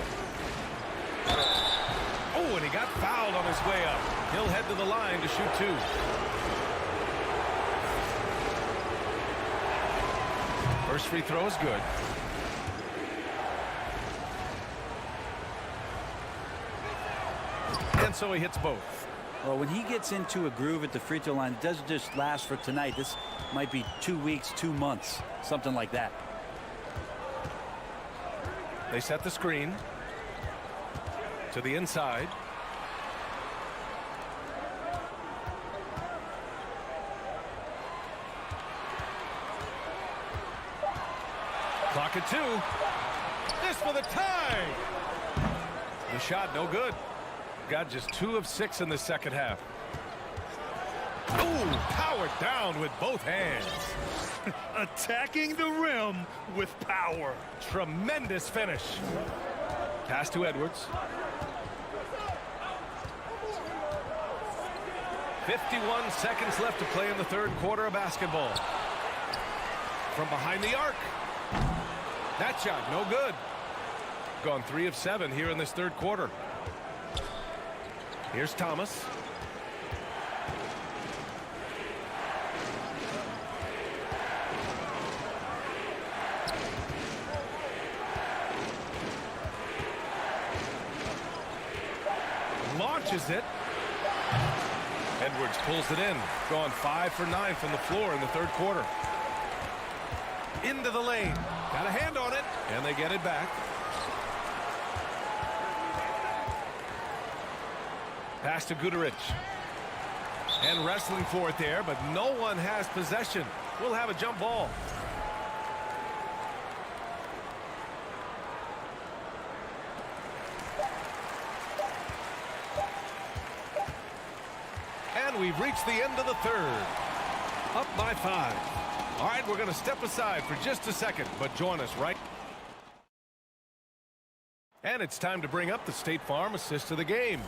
Oh, and he got fouled on his way up. He'll head to the line to shoot 2. First free throw is good. And so he hits both.
Well, when he gets into a groove at the free throw line, it doesn't just last for tonight. This might be 2 weeks, 2 months, something like that.
They set the screen to the inside. Clock at 2. This for the tie. The shot no good. Got just 2 of 6 in the second half. Ooh, powered down with both hands.
Attacking the rim with power.
Tremendous finish. Pass to Edwards. 51 seconds left to play in the third quarter of basketball. From behind the arc. That shot no good. Gone 3 of 7 here in this third quarter. Here's Thomas. Launches it. Edwards pulls it in. Gone 5 for 9 from the floor in the third quarter. Into the lane. Got a hand on it. And they get it back. Pass to Guduric. And wrestling for it there, but no one has possession. We'll have a jump ball. And we've reached the end of the third. Up by 5. All right, we're going to step aside for just a second, but join us right. And it's time to bring up the State Farm assist of the game.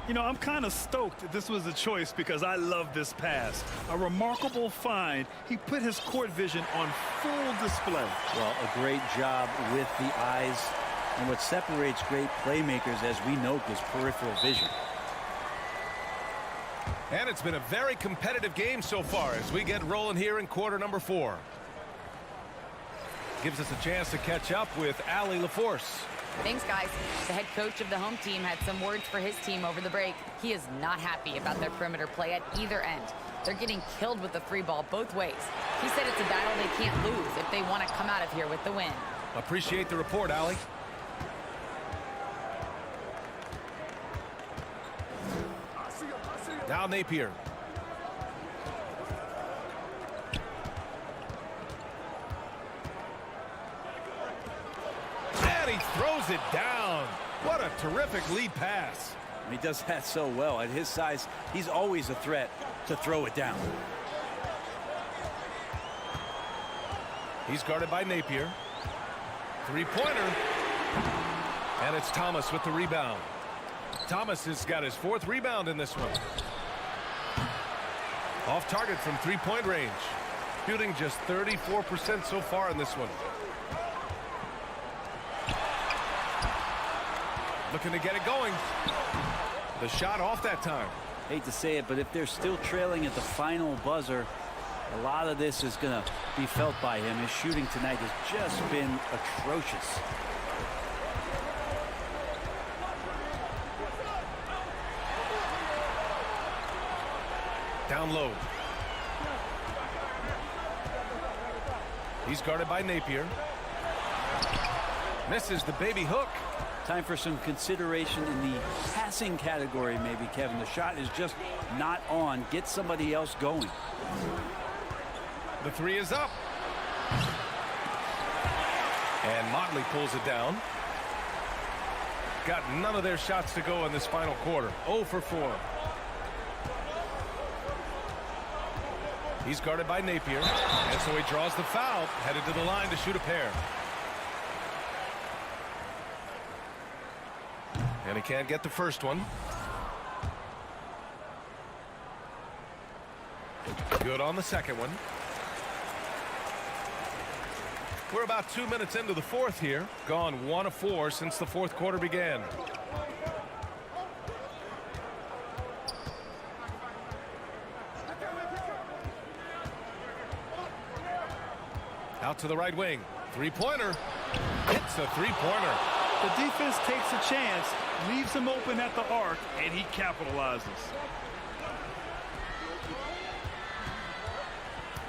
You know, I'm kind of stoked this was a choice because I love this pass. A remarkable find. He put his court vision on full display.
Well, a great job with the eyes. And what separates great playmakers, as we know, is peripheral vision.
And it's been a very competitive game so far as we get rolling here in quarter number 4. Gives us a chance to catch up with Allie LaForce.
Thanks, guys. The head coach of the home team had some words for his team over the break. He is not happy about their perimeter play at either end. They're getting killed with the 3 ball both ways. He said it's a battle they can't lose if they want to come out of here with the win.
Appreciate the report, Allie. Now Napier. throws it down. What a terrific lead pass.
He does that so well. At his size, he's always a threat to throw it down.
He's guarded by Napier. Three-pointer. And it's Thomas with the rebound. Thomas has got his 4th rebound in this one. Off target from three-point range. Shooting just 34% so far in this one. Looking to get it going. The shot off that time.
Hate to say it, but if they're still trailing at the final buzzer, a lot of this is going to be felt by him. His shooting tonight has just been atrocious.
Down low. He's guarded by Napier. Misses the baby hook.
Time for some consideration in the passing category, maybe, Kevin. The shot is just not on. Get somebody else going.
The three is up. And Motley pulls it down. Got none of their shots to go in this final quarter. 0 for 4. He's guarded by Napier. And so he draws the foul. Headed to the line to shoot a pair. And he can't get the first one. Good on the second one. We're about 2 minutes into the fourth here. Gone 1 of 4 since the fourth quarter began. Out to the right wing. Three-pointer. Hits a three-pointer.
The defense takes a chance, leaves him open at the arc, and he capitalizes.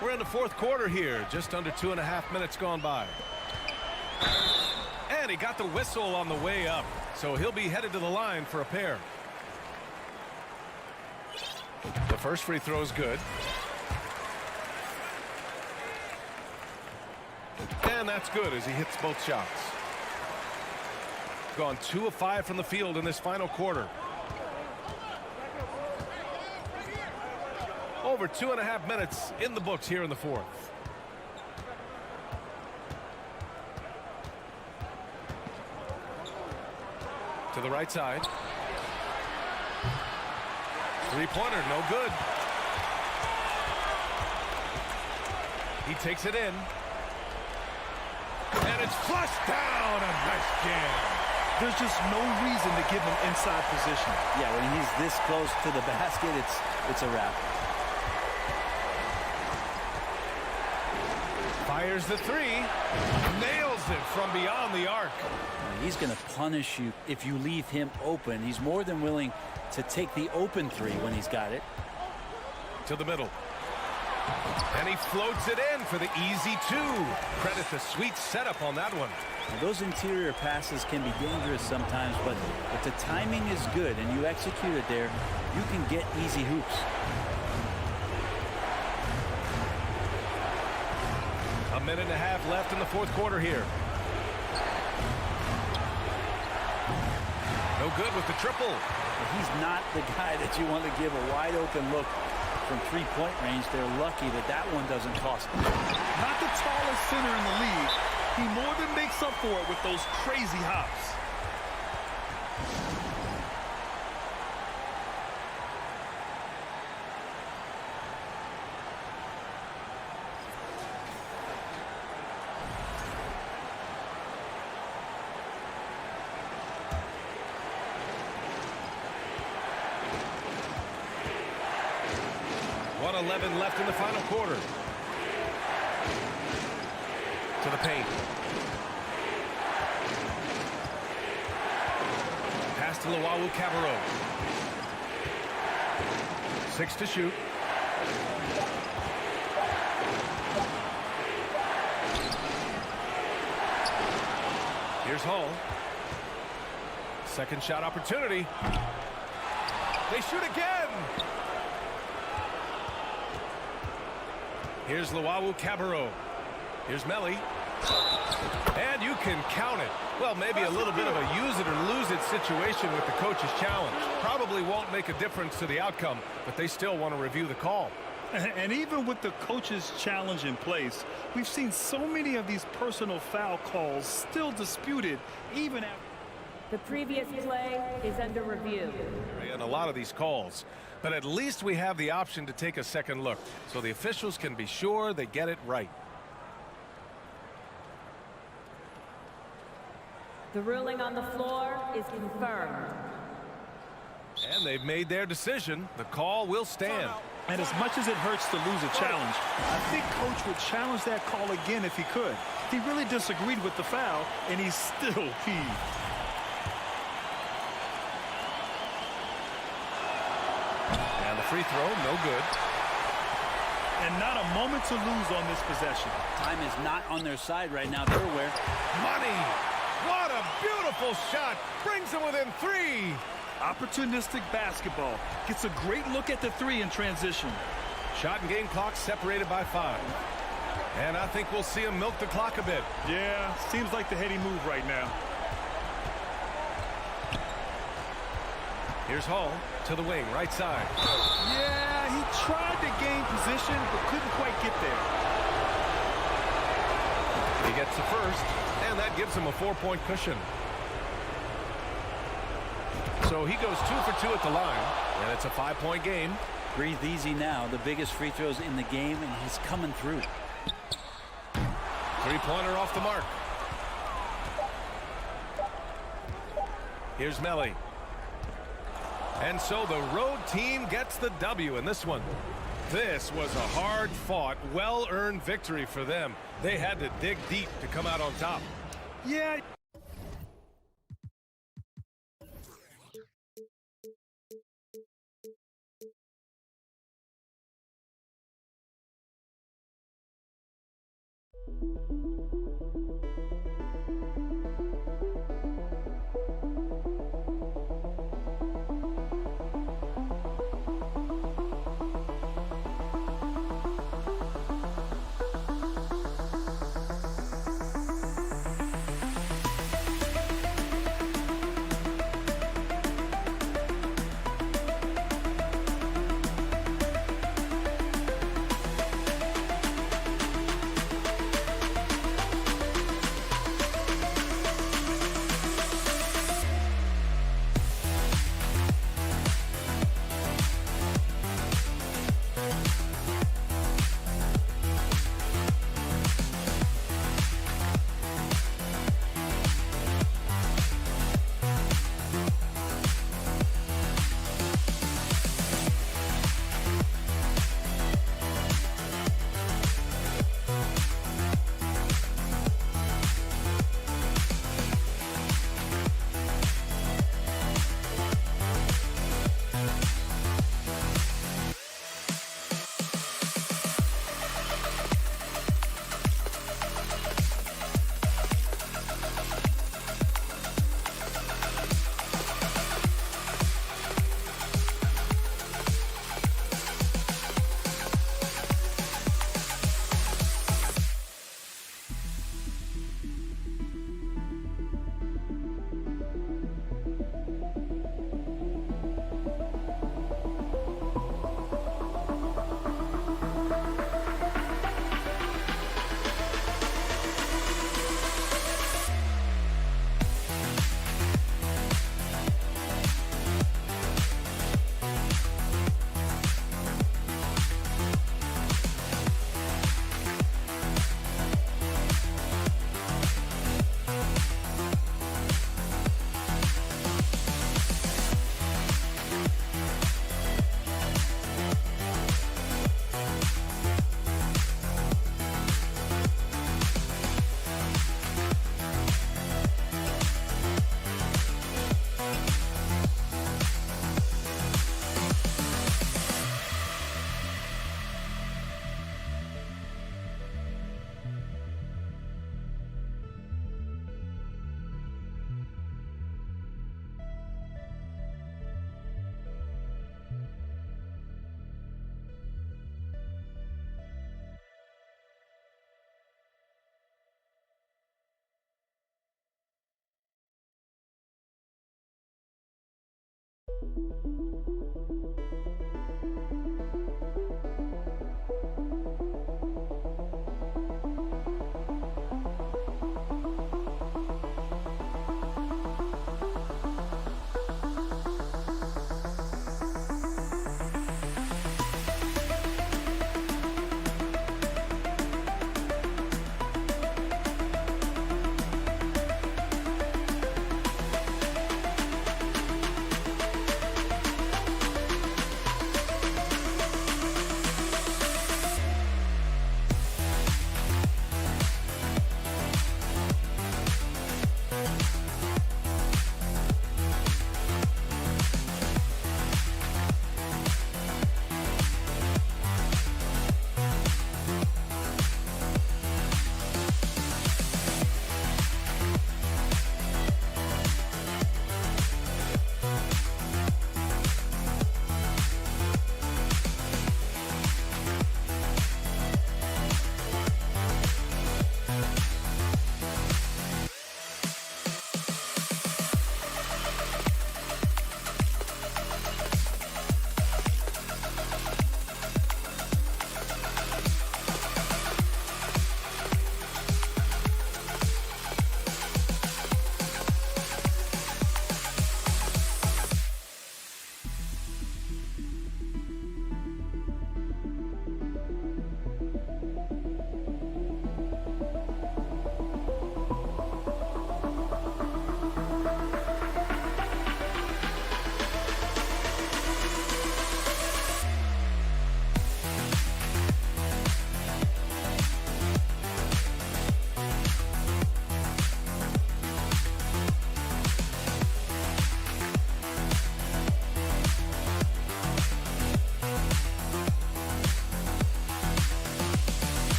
We're in the fourth quarter here. Just under 2.5 minutes gone by. And he got the whistle on the way up. So he'll be headed to the line for a pair. The first free throw is good. And that's good as he hits both shots. Gone 2 of 5 from the field in this final quarter. Over 2.5 minutes in the books here in the fourth. To the right side. Three-pointer, no good. He takes it in. And it's flushed down. A nice jam.
There's just no reason to give him inside position.
Yeah, when he's this close to the basket, it's a wrap.
Fires the three. Nails it from beyond the arc.
He's going to punish you if you leave him open. He's more than willing to take the open three when he's got it.
To the middle. And he floats it in for the easy 2. Credit the sweet setup on that one.
Now, those interior passes can be dangerous sometimes, but if the timing is good and you execute it there, you can get easy hoops.
A minute and a half left in the fourth quarter here. No good with the triple.
He's not the guy that you want to give a wide open look from three-point range. They're lucky that that one doesn't cost them.
Not the tallest center in the league. He more than makes up for it with those crazy hops.
.11 left in the final quarter. To the paint. Pass to Luwawu-Cabarrot. 6 to shoot. Here's Hull. Second shot opportunity. They shoot again. Here's Luwawu-Cabarrot. Here's Melly. And you can count it. Well, maybe a little bit of a use it or lose it situation with the coach's challenge. Probably won't make a difference to the outcome, but they still want to review the call.
And even with the coach's challenge in place, we've seen so many of these personal foul calls still disputed even after.
The previous play is under review.
And a lot of these calls, but at least we have the option to take a second look so the officials can be sure they get it right.
The ruling on the floor is confirmed.
And they've made their decision. The call will stand.
And as much as it hurts to lose a challenge, I think Coach would challenge that call again if he could. He really disagreed with the foul, and he's still heaved.
And the free throw, no good.
And not a moment to lose on this possession.
Time is not on their side right now. They're aware.
Money! What a beautiful shot! Brings them within 3.
Opportunistic basketball. Gets a great look at the 3 in transition.
Shot and game clock separated by 5. And I think we'll see him milk the clock a bit.
Yeah, seems like the heady move right now.
Here's Hall to the wing, right side.
Yeah, he tried to gain position, but couldn't quite get there.
He gets the first, and that gives him a 4-point cushion. So he goes 2 for 2 at the line, and it's a 5-point game.
Breathe easy now. The biggest free throws in the game, and he's coming through.
3-pointer off the mark. Here's Melly. And so the road team gets the W in this one. This was a hard-fought, well-earned victory for them. They had to dig deep to come out on top.
Yeah.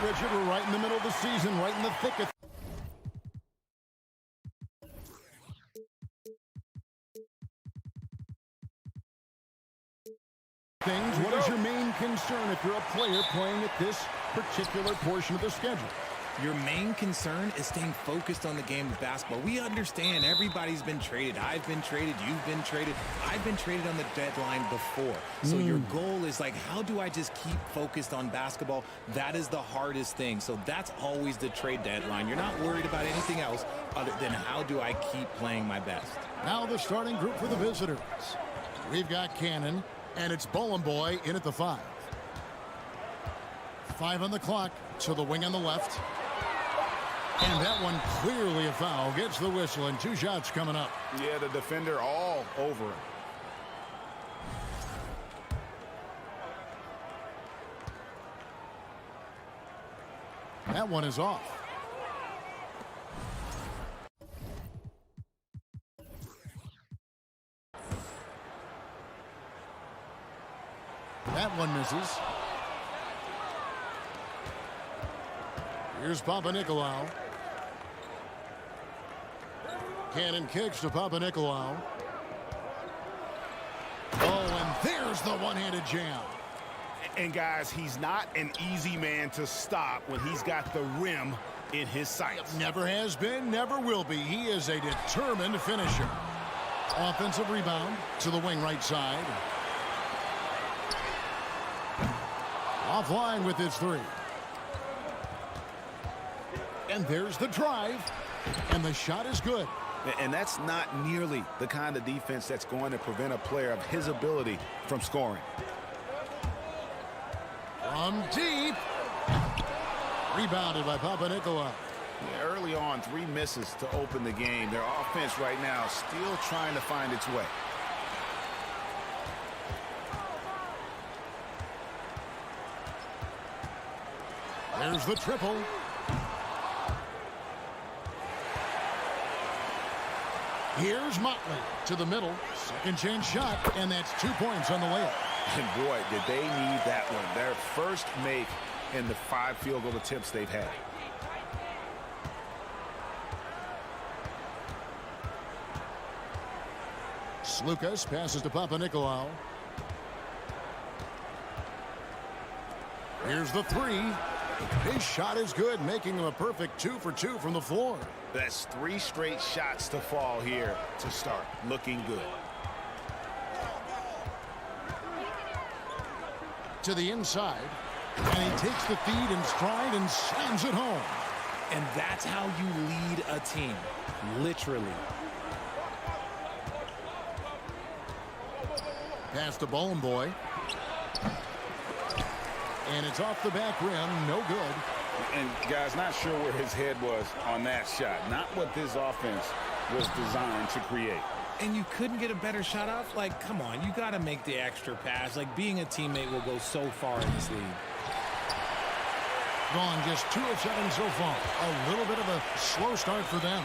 Richard. We're right in the middle of the season, right in the thick of things. What is your main concern if you're a player playing at this particular portion of the schedule?
Your main concern is staying focused on the game of basketball. We understand everybody's been traded. I've been traded. You've been traded. I've been traded on the deadline before. So your goal is like, how do I just keep focused on basketball? That is the hardest thing. So that's always the trade deadline. You're not worried about anything else other than how do I keep playing my best.
Now the starting group for the visitors. We've got Cannon, and it's Bowling Boy in at the 5. 5 on the clock to the wing on the left. And that one clearly a foul. Gets the whistle, and 2 shots coming up.
Yeah, the defender all over him.
That one is off. That one misses. Here's Papanikolaou. Cannon kicks to Papanikolaou. Oh, and there's the one-handed jam.
And guys, he's not an easy man to stop when he's got the rim in his sights.
Never has been, never will be. He is a determined finisher. Offensive rebound to the wing right side. Offline with his 3. And there's the drive. And the shot is good.
And that's not nearly the kind of defense that's going to prevent a player of his ability from scoring.
From deep. Rebounded by Papanikolaou.
Yeah, early on, 3 misses to open the game. Their offense right now still trying to find its way.
There's the triple. Here's Motley to the middle. Second chance shot, and that's 2 points on the layup.
And boy, did they need that one. Their first make in the 5 field goal attempts they've had.
Slukas passes to Papanikolaou. Here's the 3. His shot is good, making him a perfect 2 for 2 from the floor.
That's 3 straight shots to fall here to start. Looking good.
To the inside, and he takes the feed in stride and slams it home.
And that's how you lead a team, literally.
Pass to Bowling Boy. And it's off the back rim, no good.
And guys, not sure where his head was on that shot. Not what this offense was designed to create.
And you couldn't get a better shot off? Like, come on, you got to make the extra pass. Like, being a teammate will go so far in this league.
Gone just 2 of 7 so far. A little bit of a slow start for them.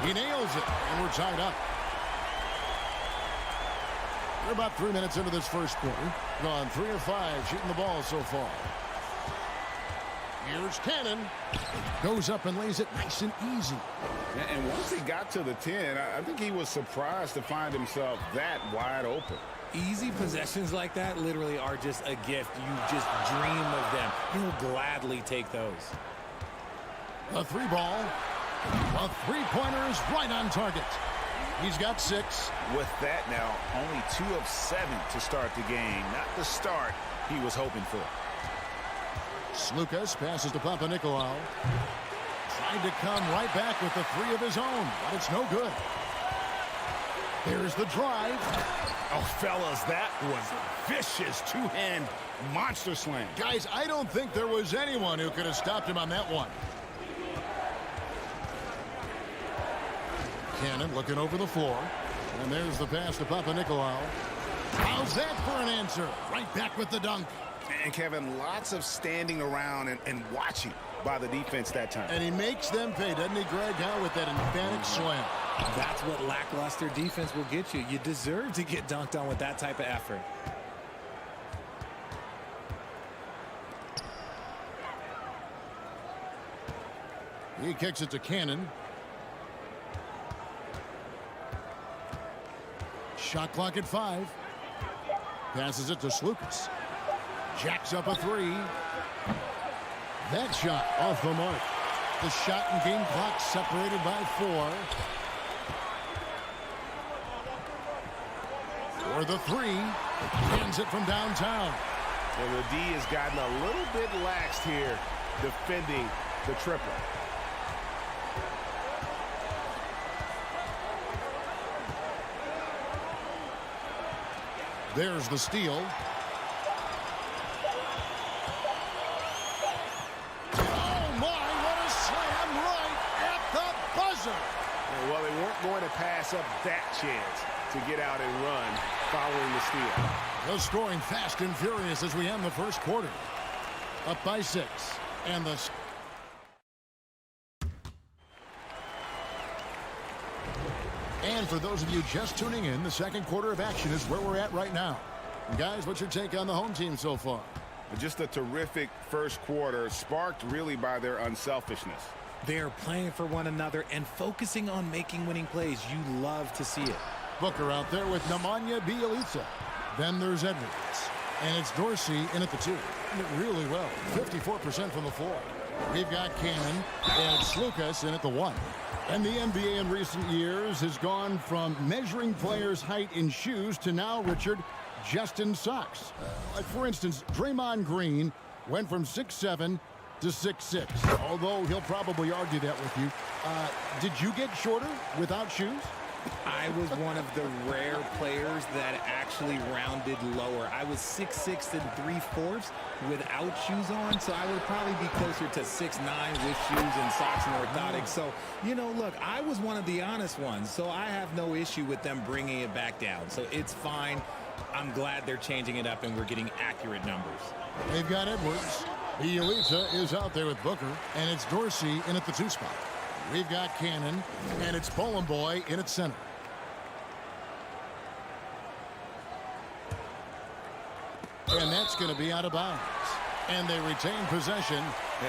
He nails it, and we're tied up. We're about 3 minutes into this first quarter. Gone 3 of 5 shooting the ball so far. Here's Cannon. Goes up and lays it nice and easy.
And once he got to the 10, I think he was surprised to find himself that wide open.
Easy possessions like that literally are just a gift. You just dream of them. You'll gladly take those.
A 3 ball. A 3-pointer is right on target. He's got 6.
With that now, only 2 of 7 to start the game. Not the start he was hoping for.
Slukas passes to Papanikolaou. Tried to come right back with the 3 of his own, but it's no good. There's the drive.
Oh, fellas, that was a vicious 2-hand monster slam.
Guys, I don't think there was anyone who could have stopped him on that one. Cannon looking over the floor. And there's the pass to Papanikolaou. How's that for an answer? Right back with the dunk.
And Kevin, lots of standing around and watching by the defense that time.
And he makes them pay, doesn't he, Greg? How with that emphatic slam.
That's what lackluster defense will get you. You deserve to get dunked on with that type of effort.
He kicks it to Cannon. Shot clock at 5. Passes it to Slukas. Jacks up a 3. That shot off the mark. The shot and game clock separated by 4. For the 3. Hands it from downtown.
And the D has gotten a little bit laxed here defending the triple.
There's the steal. Oh, my, what a slam right at the buzzer.
Well, they weren't going to pass up that chance to get out and run following the steal.
The scoring fast and furious as we end the first quarter. Up by 6. And the... And for those of you just tuning in, the second quarter of action is where we're at right now. And guys, what's your take on the home team so far?
Just a terrific first quarter, sparked really by their unselfishness.
They're playing for one another and focusing on making winning plays. You love to see it.
Booker out there with Nemanja Bjelica. Then there's Edwards. And it's Dorsey in at the 2. And it really well. 54% from the floor. We've got Cannon and Slukas in at the 1. And the NBA in recent years has gone from measuring players' height in shoes to now, Richard, just in socks. Like, for instance, Draymond Green went from 6'7" to 6'6", although he'll probably argue that with you. Did you get shorter without shoes?
I was one of the rare players that actually rounded lower. I was 6'6" and 3/4 without shoes on, so I would probably be closer to 6'9" with shoes and socks and orthotics. So, you know, look, I was one of the honest ones, so I have no issue with them bringing it back down. So it's fine. I'm glad they're changing it up and we're getting accurate numbers.
They've got Edwards. Bjelica is out there with Booker, and it's Dorsey in at the 2 spot. We've got Cannon, and it's Bowling Boy in at center. And that's going to be out of bounds. And they retain possession.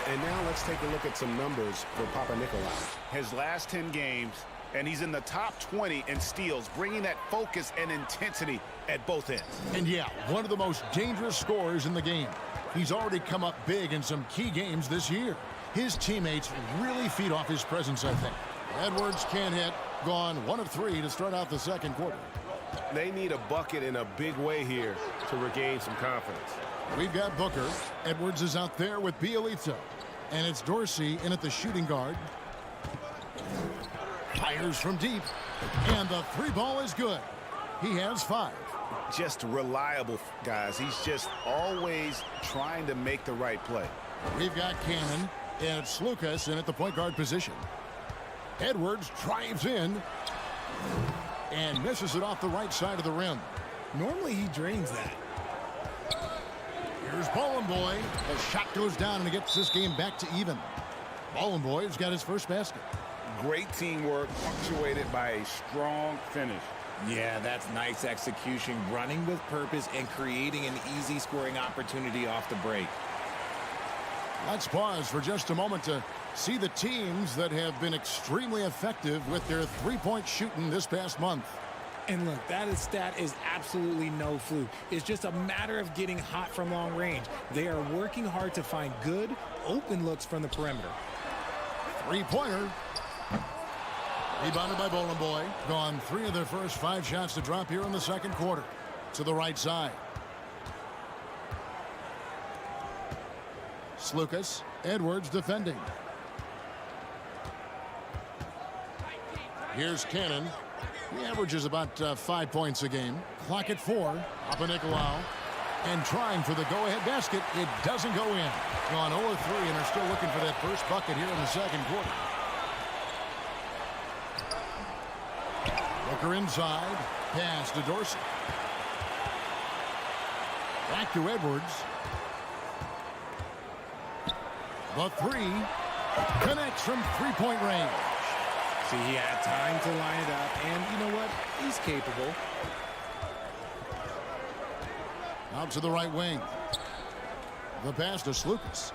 And now let's take a look at some numbers for Papanikolaou. His last 10 games, and he's in the top 20 in steals, bringing that focus and intensity at both ends.
And yeah, one of the most dangerous scorers in the game. He's already come up big in some key games this year. His teammates really feed off his presence, I think. Edwards can't hit. Gone 1 of 3 to start out the second quarter.
They need a bucket in a big way here to regain some confidence.
We've got Booker. Edwards is out there with Bjelica. And it's Dorsey in at the shooting guard. Fires from deep. And the 3 ball is good. He has 5.
Just reliable, guys. He's just always trying to make the right play.
We've got Cannon. And it's Slukas in at the point guard position. Edwards drives in and misses it off the right side of the rim.
Normally he drains that.
Here's Bowling Boy. The shot goes down and it gets this game back to even. Bowling Boy's got his first basket.
Great teamwork punctuated by a strong finish.
Yeah, that's nice execution, running with purpose and creating an easy scoring opportunity off the break.
Let's pause for just a moment to see the teams that have been extremely effective with their three-point shooting this past month.
And look, that stat is absolutely no fluke. It's just a matter of getting hot from long range. They are working hard to find good, open looks from the perimeter.
Three-pointer. Rebounded by Bowling Boy. Gone 3 of their first 5 shots to drop here in the second quarter. To the right side. Slukas. Edwards defending. Here's Cannon. He averages about 5 points a game. Clock at 4. Papanikolaou. And trying for the go-ahead basket. It doesn't go in. Gone 0-3 and are still looking for that first bucket here in the second quarter. Booker inside. Pass to Dorsey. Back to Edwards. The 3 connects from three-point range.
See, he had time to line it up, and you know what? He's capable.
Out to the right wing. The pass to Slukas.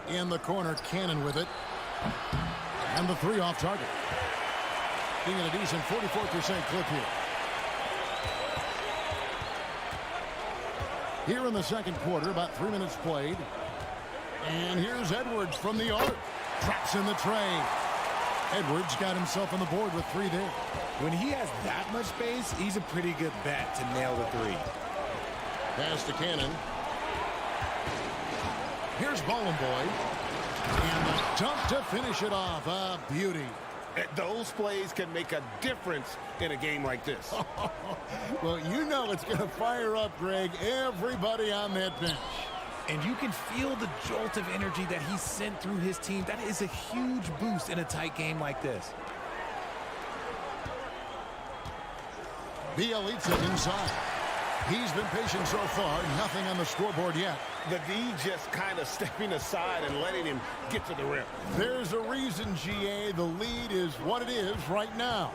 In the corner, Cannon with it. And the three off target. Being at a decent 44% clip here. Here in the second quarter, about 3 minutes played. And here's Edwards from the arc. Drops in the tray. Edwards got himself on the board with 3 there.
When he has that much space, he's a pretty good bet to nail the 3.
Pass to Cannon. Here's Bollenboy. And the dunk to finish it off. A beauty.
Those plays can make a difference in a game like this.
Well, you know it's going to fire up, Greg, everybody on that bench.
And you can feel the jolt of energy that he sent through his team. That is a huge boost in a tight game like this.
Bielitsa inside. He's been patient so far. Nothing on the scoreboard yet.
The D just kind of stepping aside and letting him get to the rim.
There's a reason, GA. The lead is what it is right now.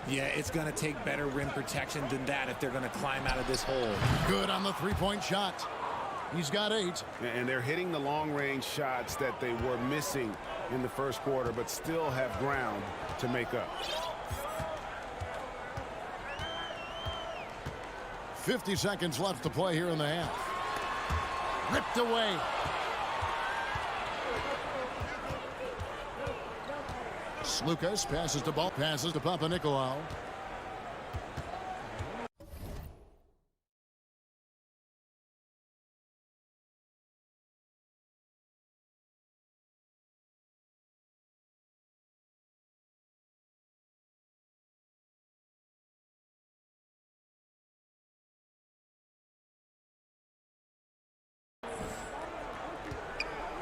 Yeah, it's going to take better rim protection than that if they're going to climb out of this hole.
Good on the three-point shot. He's got 8.
And they're hitting the long-range shots that they were missing in the first quarter, but still have ground to make up.
50 seconds left to play here in the half. Ripped away. Slukas passes to ball, passes to Papanikolaou.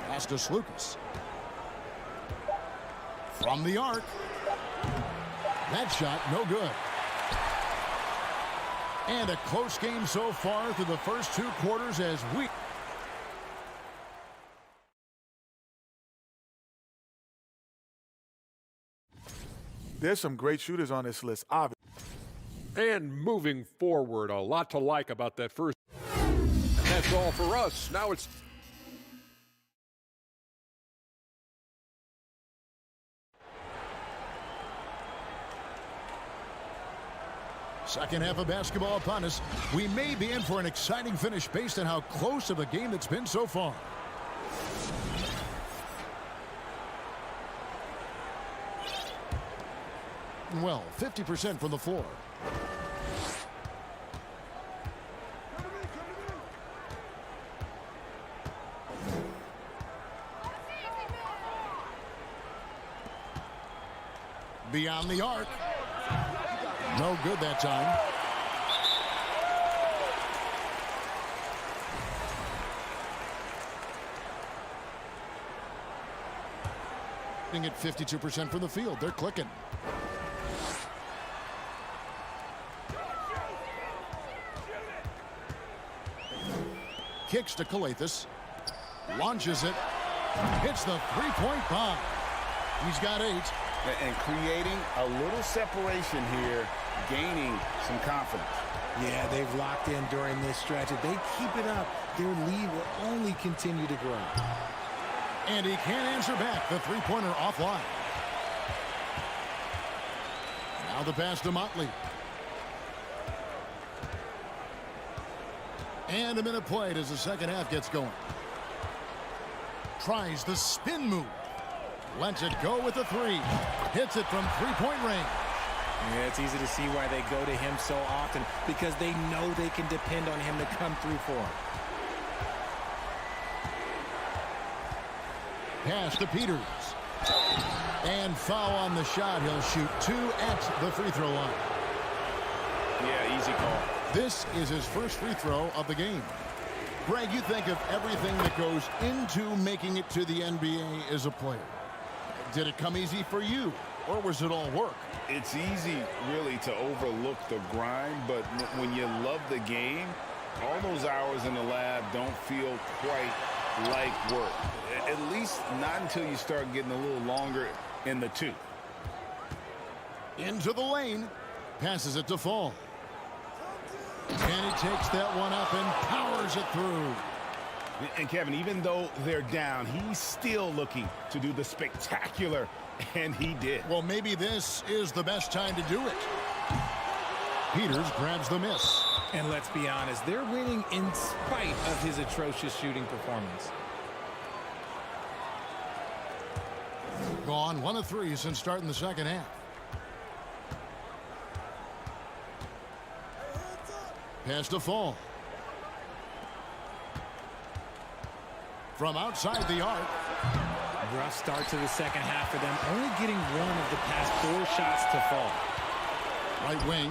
Pass to Slukas. From the arc. That shot, no good. And a close game so far through the first 2 quarters as we...
There's some great shooters on this list, obviously.
And moving forward, a lot to like about that first. And that's all for us. Now it's...
Second half of basketball upon us. We may be in for an exciting finish based on how close of a game it's been so far. Well, 50% from the floor. Beyond the arc. No good that time. At 52% from the field. They're clicking. Kicks to Kalathis. Launches it. Hits the three-point bomb. He's got 8.
And creating a little separation here, gaining some confidence.
Yeah, they've locked in during this stretch. If they keep it up, their lead will only continue to grow.
And he can't answer back. The three-pointer offline. Now the pass to Motley. And a minute played as the second half gets going. Tries the spin move. Lets it go with the 3. Hits it from three-point range.
Yeah, it's easy to see why they go to him so often, because they know they can depend on him to come through for them.
Pass to Peters. And foul on the shot. He'll shoot 2 at the free throw line.
Yeah, easy call.
This is his first free throw of the game. Greg, you think of everything that goes into making it to the NBA as a player. Did it come easy for you, or was it all work?
It's easy, really, to overlook the grind, but when you love the game, all those hours in the lab don't feel quite
like work. At least not until you start getting a little longer in the tooth.
Into the lane. Passes it to Fall. And he takes that one up and powers it through.
And Kevin, even though they're down, he's still looking to do the spectacular, and he did.
Well, maybe this is the best time to do it. Peters grabs the miss.
And let's be honest, they're winning in spite of his atrocious shooting performance.
Gone 1 of 3 since starting the second half. Pass to Fall. From outside the arc.
Rough start to the second half for them, only getting one of the past 4 shots to fall.
Right wing.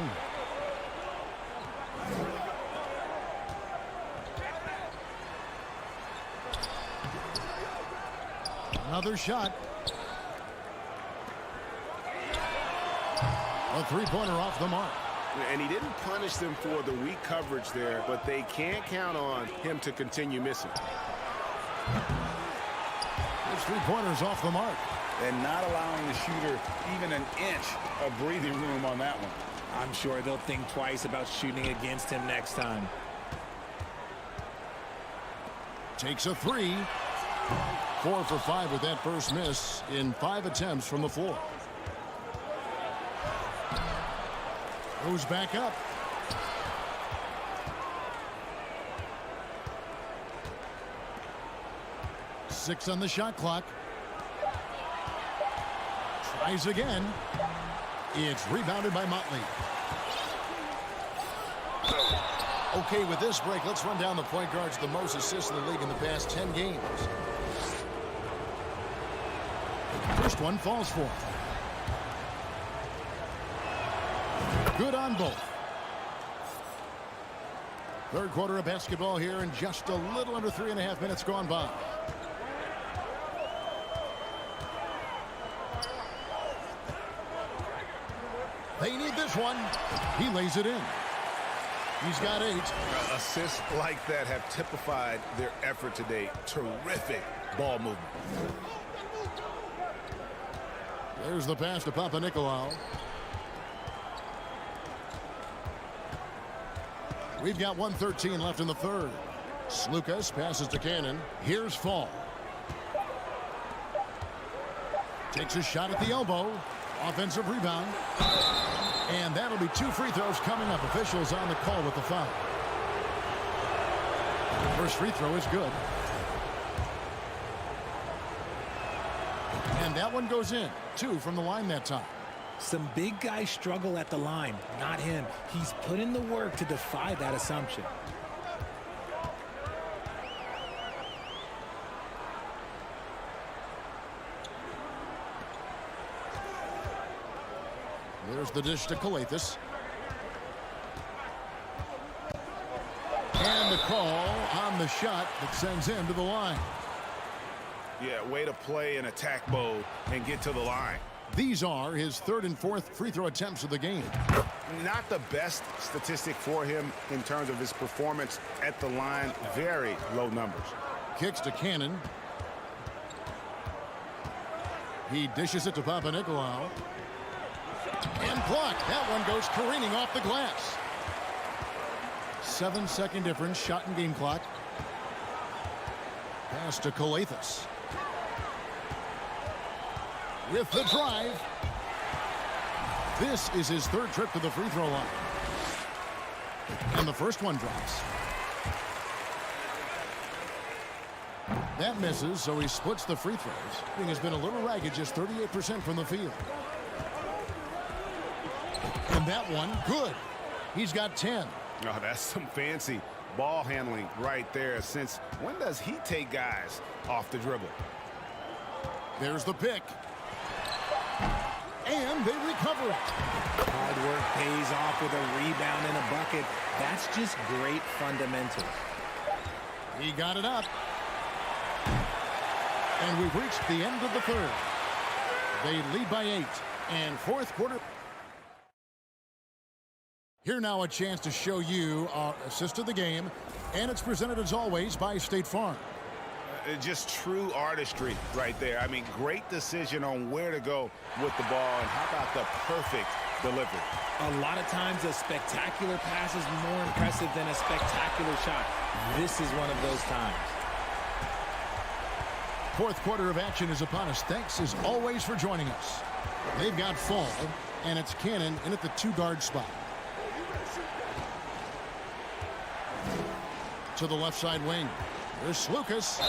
Another shot. A three-pointer off the mark.
And he didn't punish them for the weak coverage there, but they can't count on him to continue missing.
Those three-pointers off the mark.
And not allowing the shooter even an inch of breathing room on that one.
I'm sure they'll think twice about shooting against him next time.
Takes a 3. 4 for 5 with that first miss in 5 attempts from the floor. Goes back up. Six on the shot clock. Tries again. It's rebounded by Motley. Okay, with this break, let's run down the point guards, the most assists in the league in the past 10 games. First one falls for. Good on both. Third quarter of basketball here, and just a little under 3.5 minutes gone by. They need this one. He lays it in. He's got 8.
Assists like that have typified their effort today. Terrific ball movement.
There's the pass to Papanikolaou. We've got 1:13 left in the third. Slukas passes to Cannon. Here's Fall. Takes a shot at the elbow. Offensive rebound. And that'll be 2 free throws coming up. Officials on the call with the foul. First free throw is good. And that one goes in. 2 from the line that time.
Some big guys struggle at the line. Not him. He's put in the work to defy that assumption.
There's the dish to Calathes. And the call on the shot that sends him to the line.
Yeah, way to play in attack mode and get to the line.
These are his 3rd and 4th free throw attempts of the game.
Not the best statistic for him in terms of his performance at the line. Very low numbers.
Kicks to Cannon. He dishes it to Papanikolaou. And blocked. That one goes careening off the glass. 7-second difference. Shot and game clock. Pass to Calathes. With the drive. This is his 3rd trip to the free throw line. And the first one drops. That misses, so he splits the free throws. He has been a little ragged, just 38% from the field. And that one, good. He's got 10.
Oh, that's some fancy ball handling right there. Since when does he take guys off the dribble?
There's the pick. And they recover it.
Hard work pays off with a rebound and a bucket. That's just great fundamentals.
He got it up. And we've reached the end of the third. They lead by 8. And fourth quarter. Here now a chance to show you our assist of the game. And it's presented as always by State Farm.
Just true artistry right there. I mean, great decision on where to go with the ball, and how about the perfect delivery?
A lot of times a spectacular pass is more impressive than a spectacular shot. This is one of those times.
Fourth quarter of action is upon us. Thanks as always for joining us. They've got Fall, and it's Cannon in at the 2-guard spot. To the left side wing. There's Lucas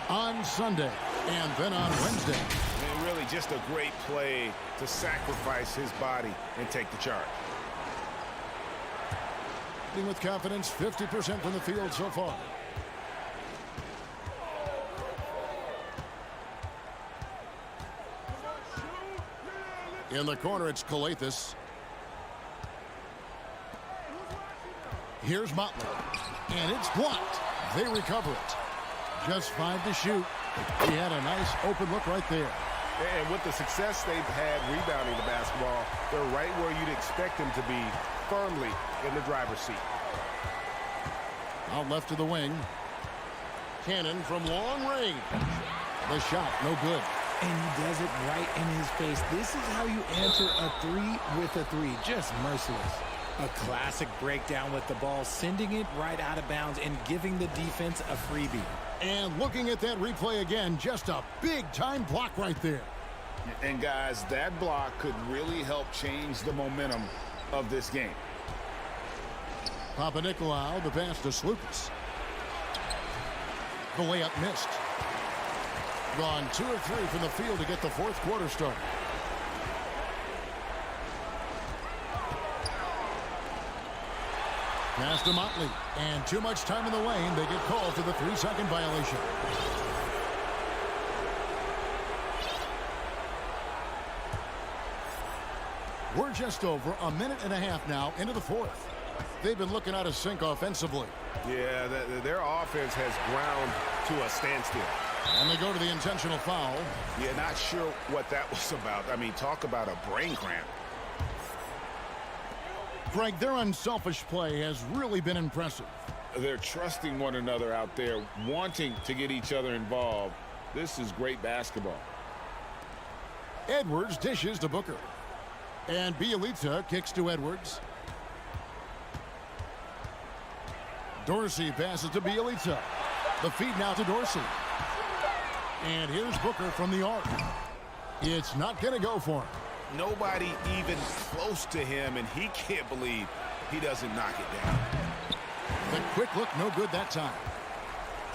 on Sunday and then on Wednesday.
And really just a great play to sacrifice his body and take the charge.
With confidence, 50% from the field so far. In the corner, it's Calathis. Here's Motley, and it's blocked. They recover it. Just 5 to shoot. He had a nice open look right there.
And with the success they've had rebounding the basketball, they're right where you'd expect them to be, firmly in the driver's seat.
Out left to the wing. Cannon from long range. The shot, no good.
And he does it right in his face. This is how you answer a 3 with a 3. Just merciless. A classic breakdown with the ball, sending it right out of bounds and giving the defense a freebie.
And looking at that replay again, just a big-time block right there.
And, guys, that block could really help change the momentum of this game.
Papanikolaou, the pass to Slukas. The layup missed. Gone 2 of 3 from the field to get the fourth quarter started. Pass to Motley, and too much time in the lane. They get called for the 3-second violation. We're just over a minute and a half now into the fourth. They've been looking out of sync offensively.
Yeah, their offense has ground to a standstill.
And they go to the intentional foul.
Yeah, not sure what that was about. I mean, talk about a brain cramp.
Greg, their unselfish play has really been impressive.
They're trusting one another out there, wanting to get each other involved. This is great basketball.
Edwards dishes to Booker. And Bielitsa kicks to Edwards. Dorsey passes to Bielitsa. The feed now to Dorsey. And here's Booker from the arc. It's not going to go for him.
Nobody even close to him, and he can't believe he doesn't knock it down.
The quick look, no good that time.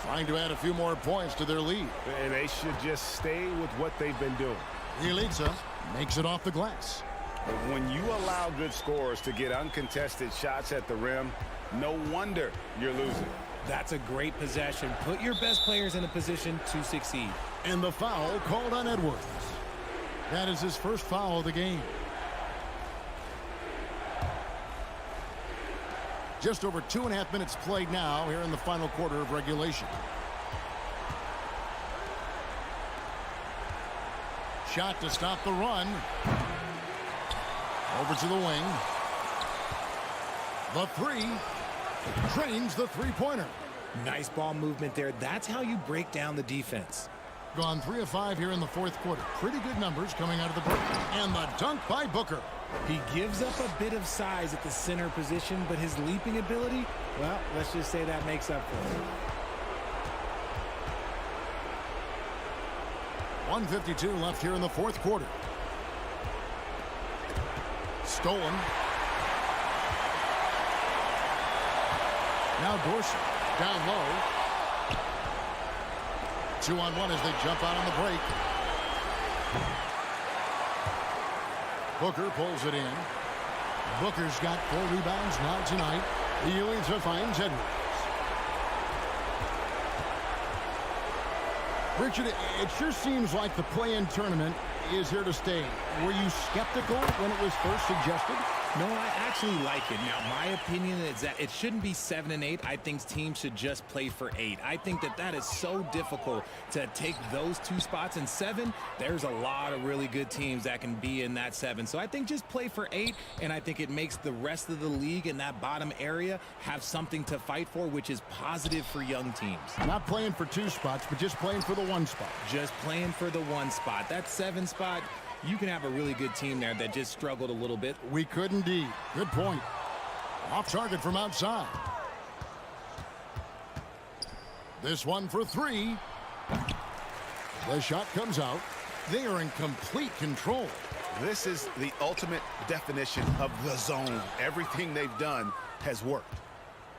Trying to add a few more points to their lead.
And they should just stay with what they've been doing.
Bielitsa makes it off the glass.
But when you allow good scorers to get uncontested shots at the rim, no wonder you're losing.
That's a great possession. Put your best players in a position to succeed.
And the foul called on Edwards. That is his first foul of the game. Just over 2.5 minutes played now here in the final quarter of regulation. Shot to stop the run. Over to the wing. The 3 drains the 3-pointer.
Nice ball movement there. That's how you break down the defense.
Gone 3 of 5 here in the fourth quarter. Pretty good numbers coming out of the break. And the dunk by Booker.
He gives up a bit of size at the center position, but his leaping ability, well, let's just say that makes up for it.
1:52 left here in the fourth quarter. Stolen. Now Dorsey down low. 2-on-1 as they jump out on the break. Booker pulls it in. Booker's got 4 rebounds now tonight. Bielitsa finds Edwards. Richard, it sure seems like the play-in tournament is here to stay. Were you skeptical when it was first suggested?
No, I actually like it. Now, my opinion is that it shouldn't be 7 and 8. I think teams should just play for 8. I think that is so difficult to take those 2 spots. In 7, there's a lot of really good teams that can be in that 7. So I think just play for 8, and I think it makes the rest of the league in that bottom area have something to fight for, which is positive for young teams.
Not playing for 2 spots, but just playing for the 1 spot.
Just playing for the 1 spot. That 7 spot, you can have a really good team there that just struggled a little bit.
We could indeed. Good point. Off target from outside. This one for 3. The shot comes out. They are in complete control.
This is the ultimate definition of the zone. Everything they've done has worked.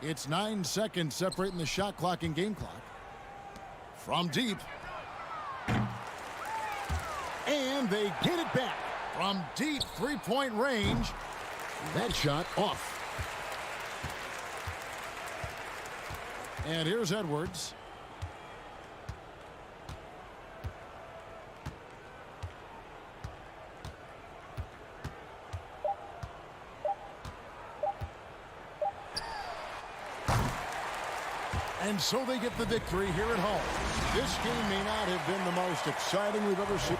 It's 9 seconds separating the shot clock and game clock. From deep. And they get it back from deep 3-point range. That shot off. And here's Edwards. And so they get the victory here at home. This game may not have been the most exciting we've ever seen.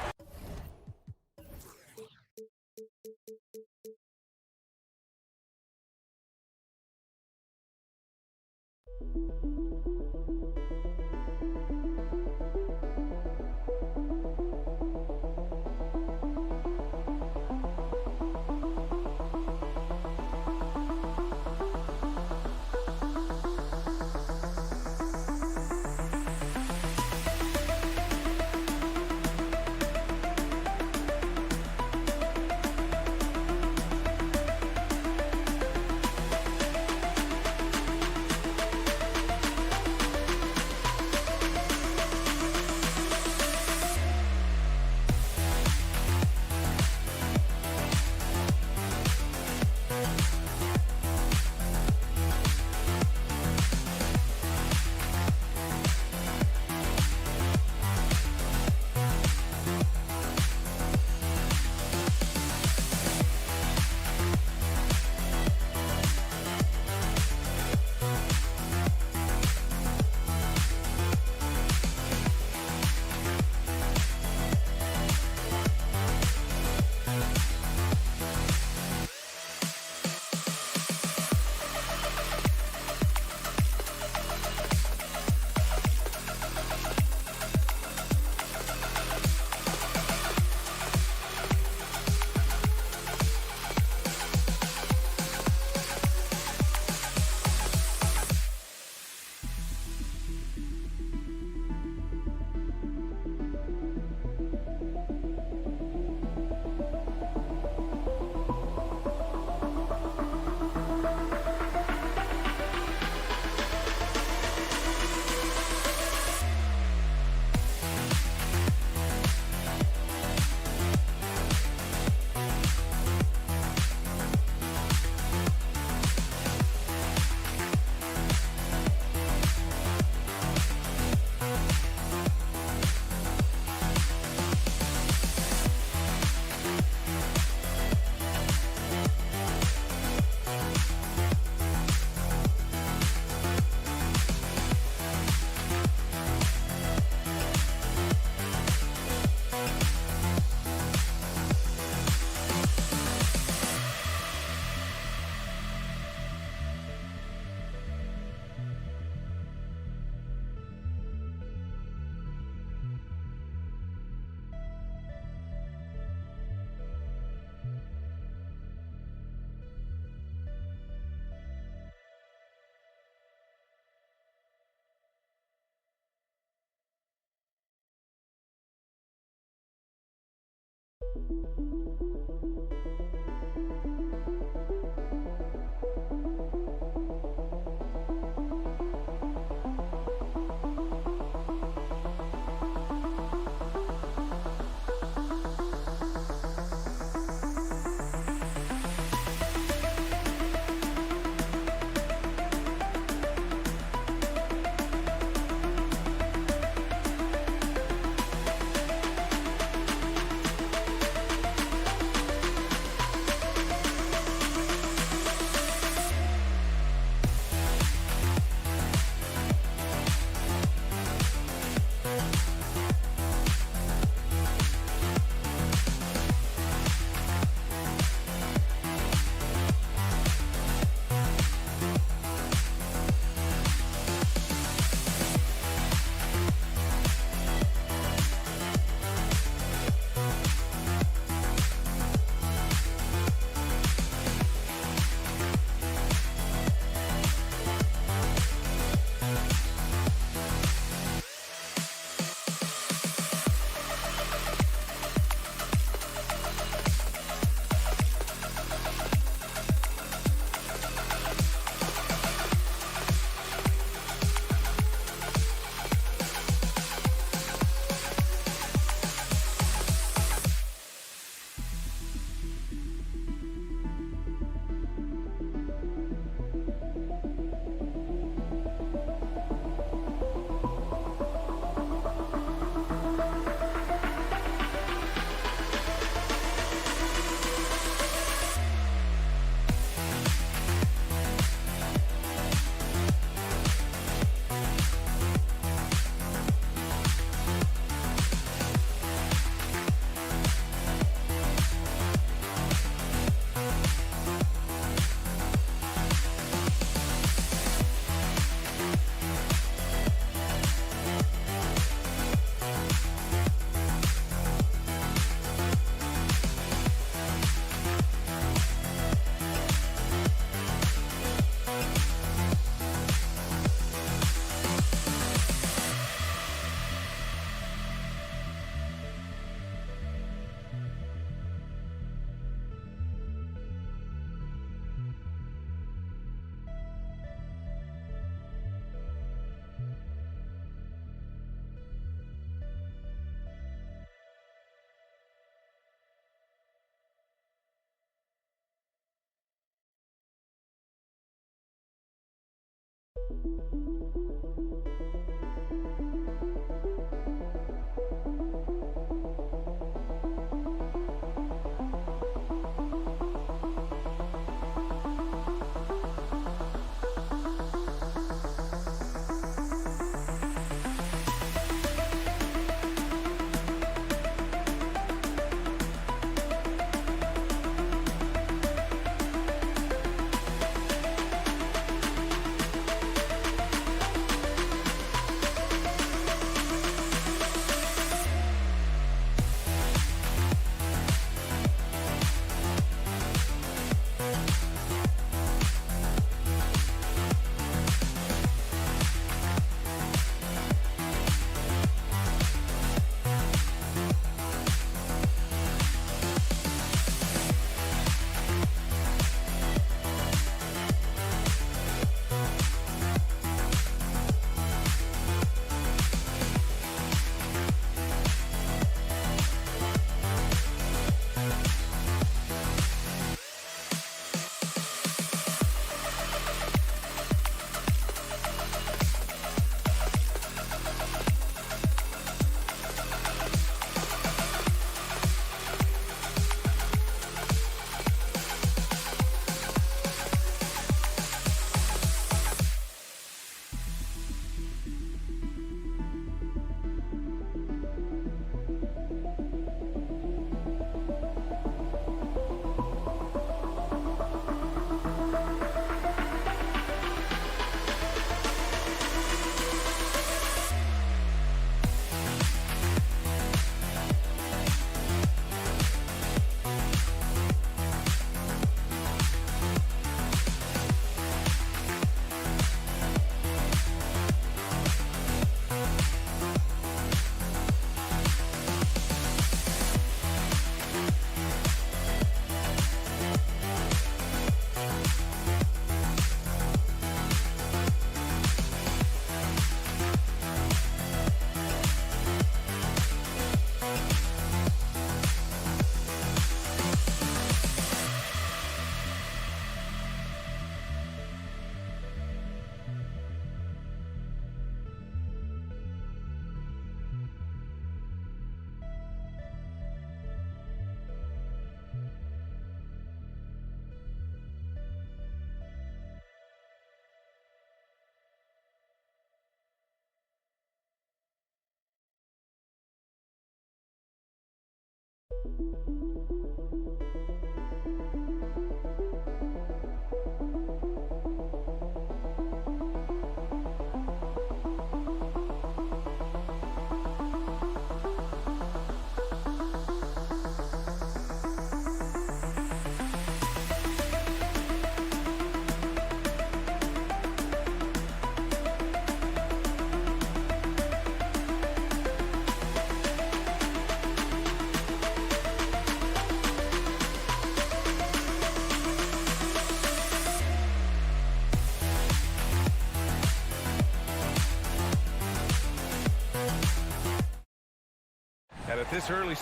And at this early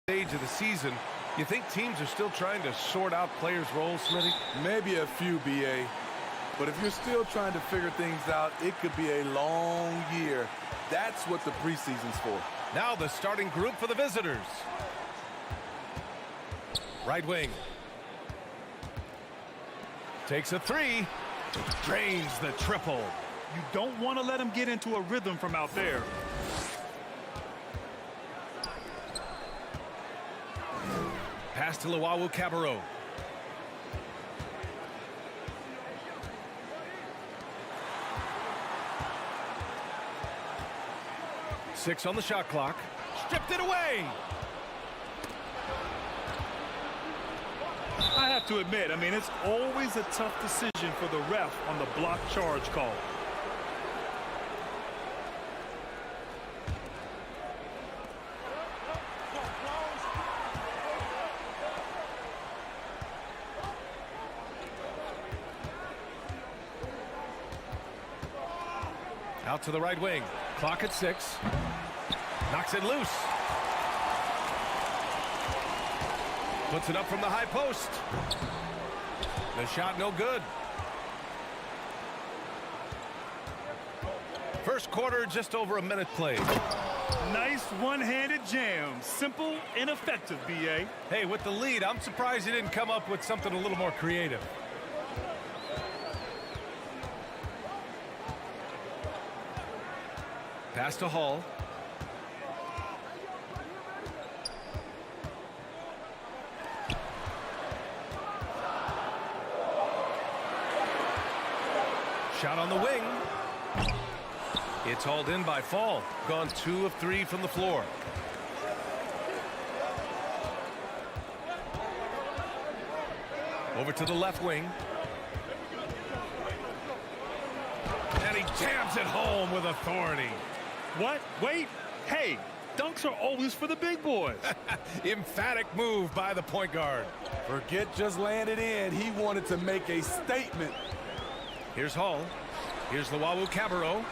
stage of the season, you think teams are still trying to sort out players' roles, Smitty?
Maybe a few, BA. But if you're still trying to figure things out, it could be a long year. That's what the preseason's for.
Now the starting group for the visitors. Right wing. Takes a three. Drains the triple.
You don't want to let him get into a rhythm from out there.
Pass to Luau Cabarro. Six on the shot clock. Stripped it away.
I have to admit, I mean, it's always a tough decision for the ref on the block charge call.
Out to the right wing. Clock at 6. Knocks it loose. Puts it up from the high post. The shot no good. First quarter, just over a minute played.
Nice one-handed jam. Simple and effective, B.A.
Hey, with the lead, I'm surprised he didn't come up with something a little more creative. Pass to Hall. Shot on the wing. It's hauled in by Fall. Gone 2 of 3 from the floor. Over to the left wing. And he jams it home with authority.
What? Wait. Hey, dunks are always for the big boys.
Emphatic move by the point guard.
Forget just laying it in. He wanted to make a statement.
Here's Hall. Here's the Wawu Cabarro.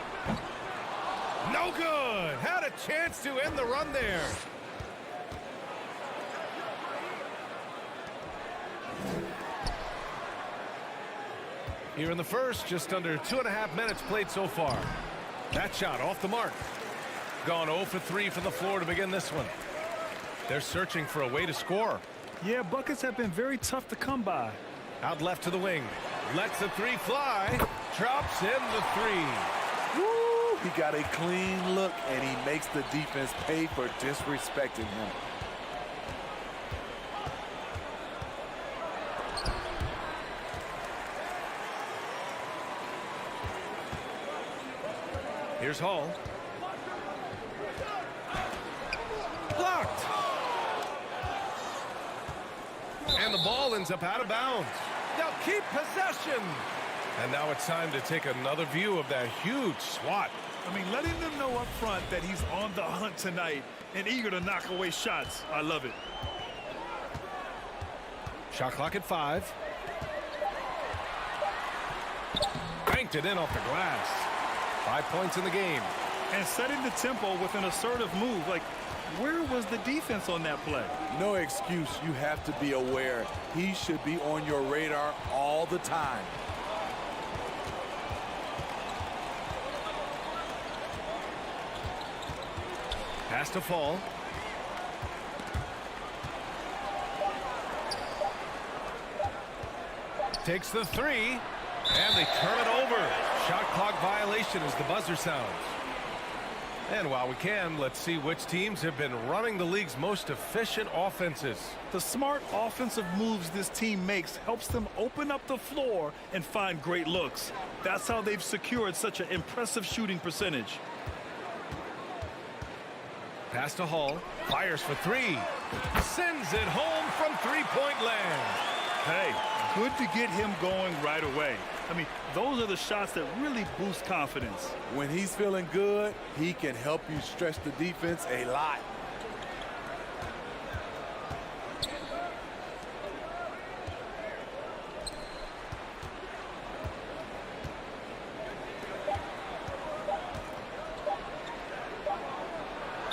No good. Had a chance to end the run there. Here in the first, just under 2.5 minutes played so far. That shot off the mark. Gone 0 for 3 from the floor to begin this one. They're searching for a way to score.
Yeah, buckets have been very tough to come by.
Out left to the wing. Lets the three fly. Drops in the three.
Woo! He got a clean look, and he makes the defense pay for disrespecting him.
Here's Hall. Blocked. And the ball ends up out of bounds. They'll keep possession. And now it's time to take another view of that huge swat.
I mean, letting them know up front that he's on the hunt tonight and eager to knock away shots. I love it.
Shot clock at 5. Banked it in off the glass. 5 points in the game.
And setting the tempo with an assertive move. Like, where was the defense on that play?
No excuse. You have to be aware. He should be on your radar all the time.
Pass to Fall. Takes the three. And they turn it over. Shot clock violation as the buzzer sounds. And while we can, let's see which teams have been running the league's most efficient offenses.
The smart offensive moves this team makes helps them open up the floor and find great looks. That's how they've secured such an impressive shooting percentage.
Pass to Hall. Fires for three. Sends it home from three-point land.
Hey, good to get him going right away. I mean, those are the shots that really boost confidence.
When he's feeling good, he can help you stretch the defense a lot.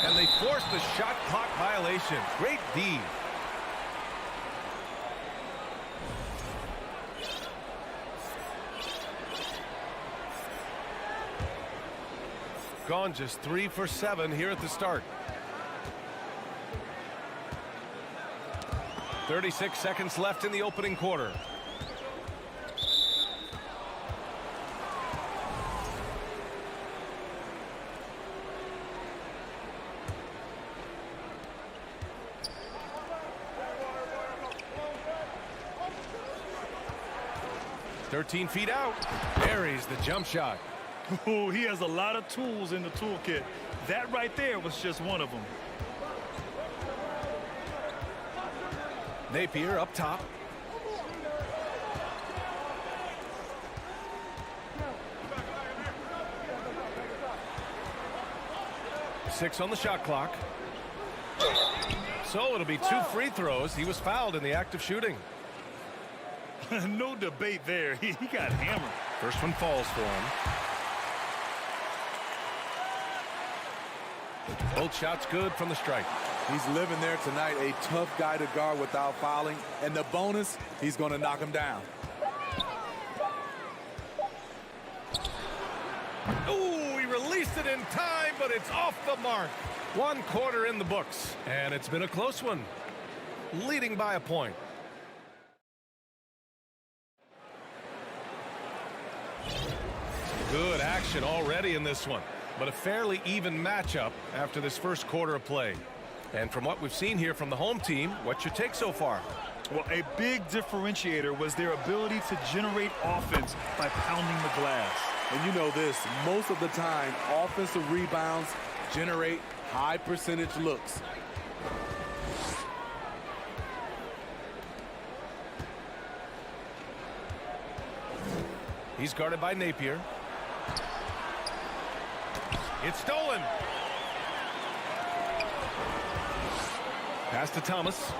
And they force the shot clock violation. Great D. Gone just 3 for 7 here at the start. 36 seconds left in the opening quarter. "13 feet out." Buries the jump shot.
Ooh, he has a lot of tools in the toolkit. That right there was just one of them.
Napier up top. Six on the shot clock. So it'll be 2 free throws. He was fouled in the act of shooting.
No debate there. He got hammered.
First one falls for him. Both shots good from the strike.
He's living there tonight, a tough guy to guard without fouling. And the bonus, he's going to knock him down.
Ooh, he released it in time, but it's off the mark. 1 quarter in the books, and it's been a close one. Leading by a point. Good action already in this one, but a fairly even matchup after this first quarter of play. And from what we've seen here from the home team, what's your take so far?
Well, a big differentiator was their ability to generate offense by pounding the glass.
And you know this, most of the time, offensive rebounds generate high percentage looks.
He's guarded by Napier. It's stolen. Pass to Thomas.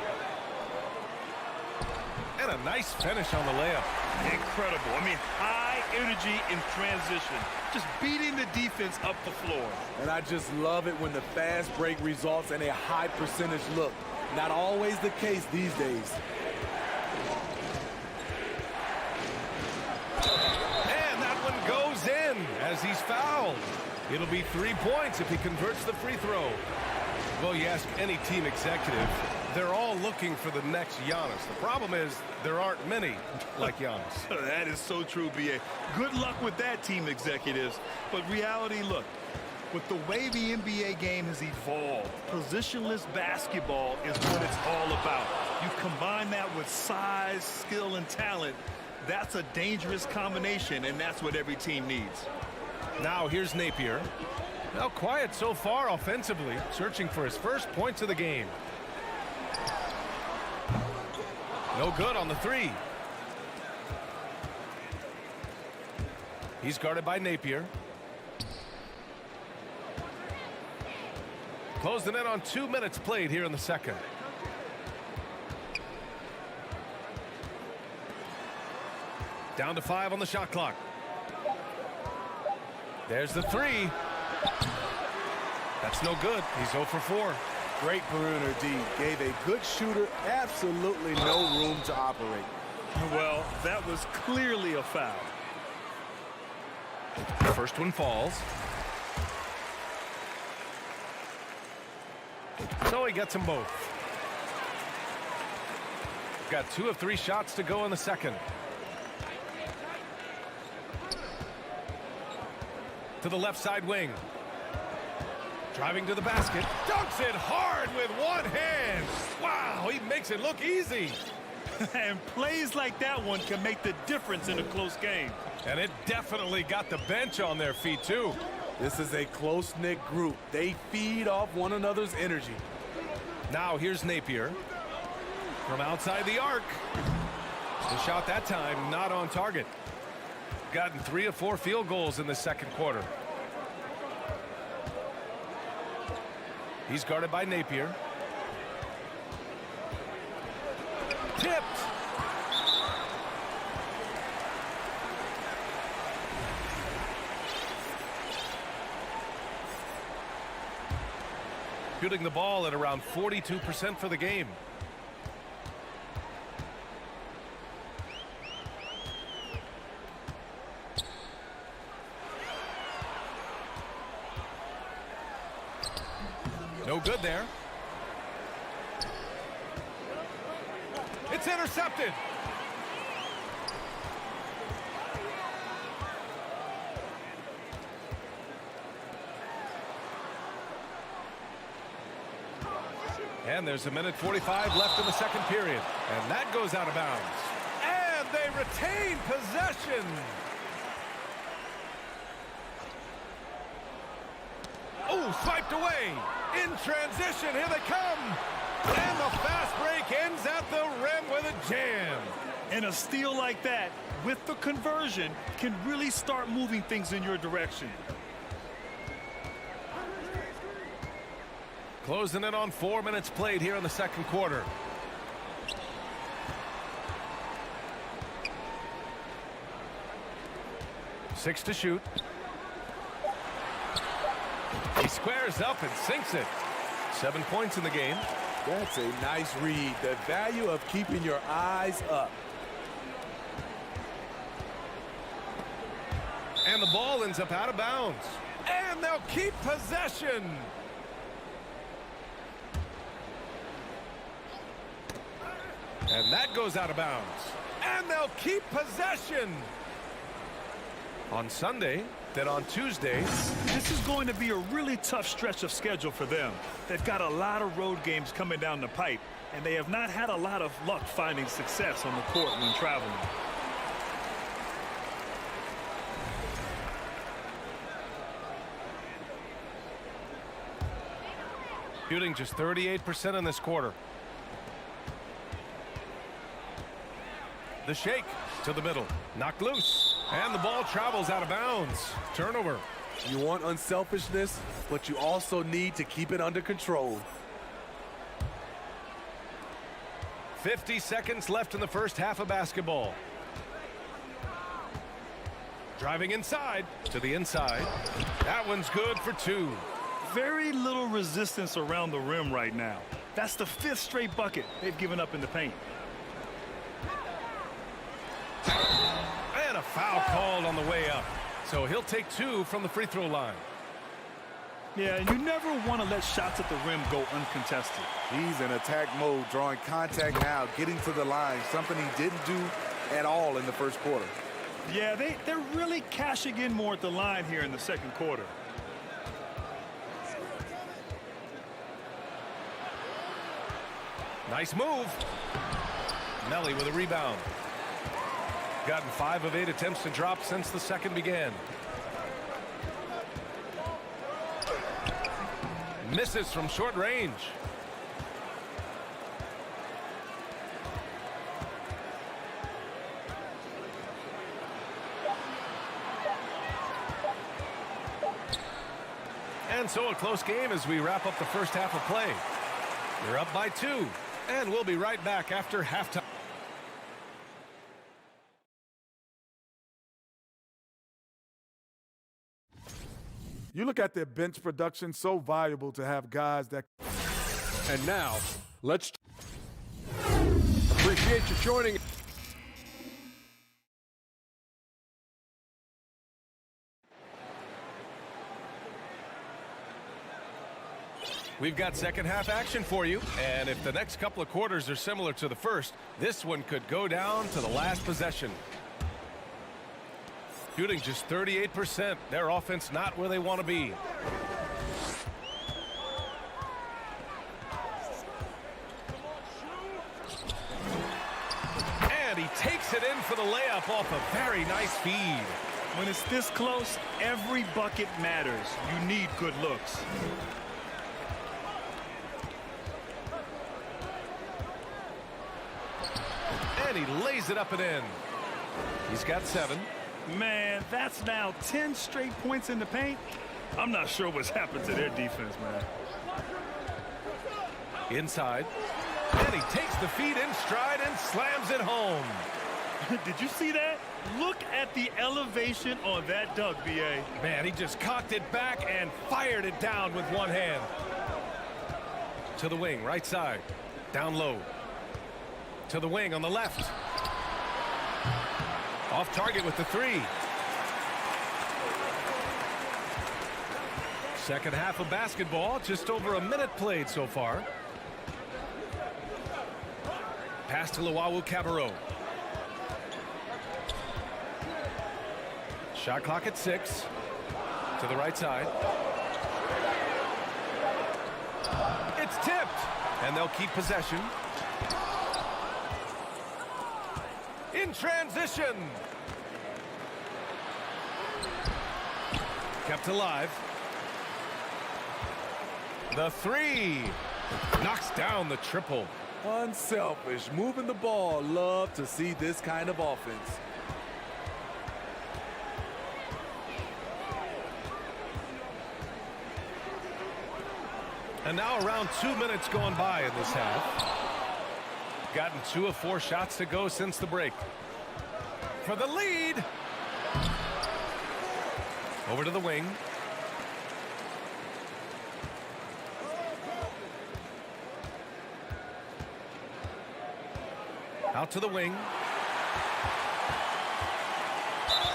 And a nice finish on the layup.
Incredible. I mean, high energy in transition. Just beating the defense up the floor.
And I just love it when the fast break results in a high percentage look. Not always the case these days.
And that one goes in as he's fouled. It'll be 3 points if he converts the free throw. Well, you ask any team executive, they're all looking for the next Giannis. The problem is there aren't many like Giannis.
That is so true, B.A. Good luck with that, team executives. But reality, look, with the way the NBA game has evolved, positionless basketball is what it's all about. You combine that with size, skill, and talent, that's a dangerous combination, and that's what every team needs.
Now here's Napier. Now quiet so far offensively, searching for his first points of the game. No good on the three. He's guarded by Napier. Closing in on 2 minutes played here in the second. Down to 5 on the shot clock. There's the three. That's no good. He's 0 for 4.
Great perimeter D. Gave a good shooter absolutely no room to operate.
Well, that was clearly a foul.
First one falls. So he gets them both. Got 2 of 3 shots to go in the second. To the left side wing. Driving to the basket. Dunks it hard with one hand. Wow, he makes it look easy.
And plays like that one can make the difference in a close game.
And it definitely got the bench on their feet, too.
This is a close-knit group. They feed off one another's energy.
Now here's Napier. From outside the arc. The shot that time not on target. Gotten 3 of 4 field goals in the second quarter. He's guarded by Napier. Tipped. Shooting the ball at around 42% for the game. No good there. It's intercepted. And there's 1:45 left in the second period. And that goes out of bounds. And they retain possession. Oh, swiped away. In transition, here they come. And the fast break ends at the rim with a jam.
And a steal like that, with the conversion, can really start moving things in your direction.
Closing in on 4 minutes played here in the second quarter. Six to shoot. He squares up and sinks it. 7 points in the game.
That's a nice read. The value of keeping your eyes up.
And the ball ends up out of bounds. And they'll keep possession. And that goes out of bounds. And they'll keep possession. On Sunday, then on Tuesday.
This is going to be a really tough stretch of schedule for them. They've got a lot of road games coming down the pipe, and they have not had a lot of luck finding success on the court when traveling.
Shooting just 38% in this quarter. The shake to the middle. Knocked loose. And the ball travels out of bounds. Turnover.
You want unselfishness, but you also need to keep it under control.
50 seconds left in the first half of basketball. Driving inside to the inside. That one's good for 2.
Very little resistance around the rim right now. That's the 5th straight bucket they've given up in the paint.
And a foul called on the way up. So he'll take 2 from the free throw line.
Yeah, you never want to let shots at the rim go uncontested.
He's in attack mode, drawing contact now, getting to the line, something he didn't do at all in the first quarter.
Yeah, they're really cashing in more at the line here in the second quarter.
Nice move. Melly with a rebound. Gotten 5 of 8 attempts to drop since the second began. Misses from short range. And so a close game as we wrap up the first half of play. We're up by 2, and we'll be right back after halftime.
You look at their bench production, so valuable to have guys that.
And now, let's appreciate you joining.
We've got second half action for you, and if the next couple of quarters are similar to the first, this one could go down to the last possession. Shooting just 38%. Their offense not where they want to be. And he takes it in for the layup off a very nice feed.
When it's this close, every bucket matters. You need good looks.
And he lays it up and in. He's got 7.
Man, that's now 10 straight points in the paint. I'm not sure what's happened to their defense, man.
Inside. And he takes the feed in stride and slams it home.
Did you see that? Look at the elevation on that dunk, B.A.
Man, he just cocked it back and fired it down with one hand. To the wing, right side. Down low. To the wing on the left. Off target with the 3. Second half of basketball, just over a minute played so far. Pass to Luau Cabarro. Shot clock at 6. To the right side. It's tipped, and they'll keep possession. In transition. Kept alive. The 3. Knocks down the triple.
Unselfish, moving the ball. Love to see this kind of offense.
And now around 2 minutes gone by in this half. Gotten 2 of 4 shots to go since the break. For the lead. Over to the wing. Out to the wing.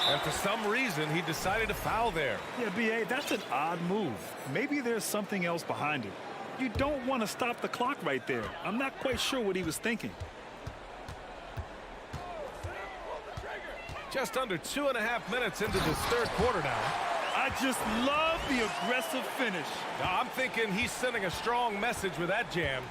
And for some reason, he decided to foul there.
Yeah, B.A., that's an odd move. Maybe there's something else behind it. You don't want to stop the clock right there. I'm not quite sure what he was thinking.
Just under 2.5 minutes into this third quarter now.
I just love the aggressive finish.
Now, I'm thinking he's sending a strong message with that jam.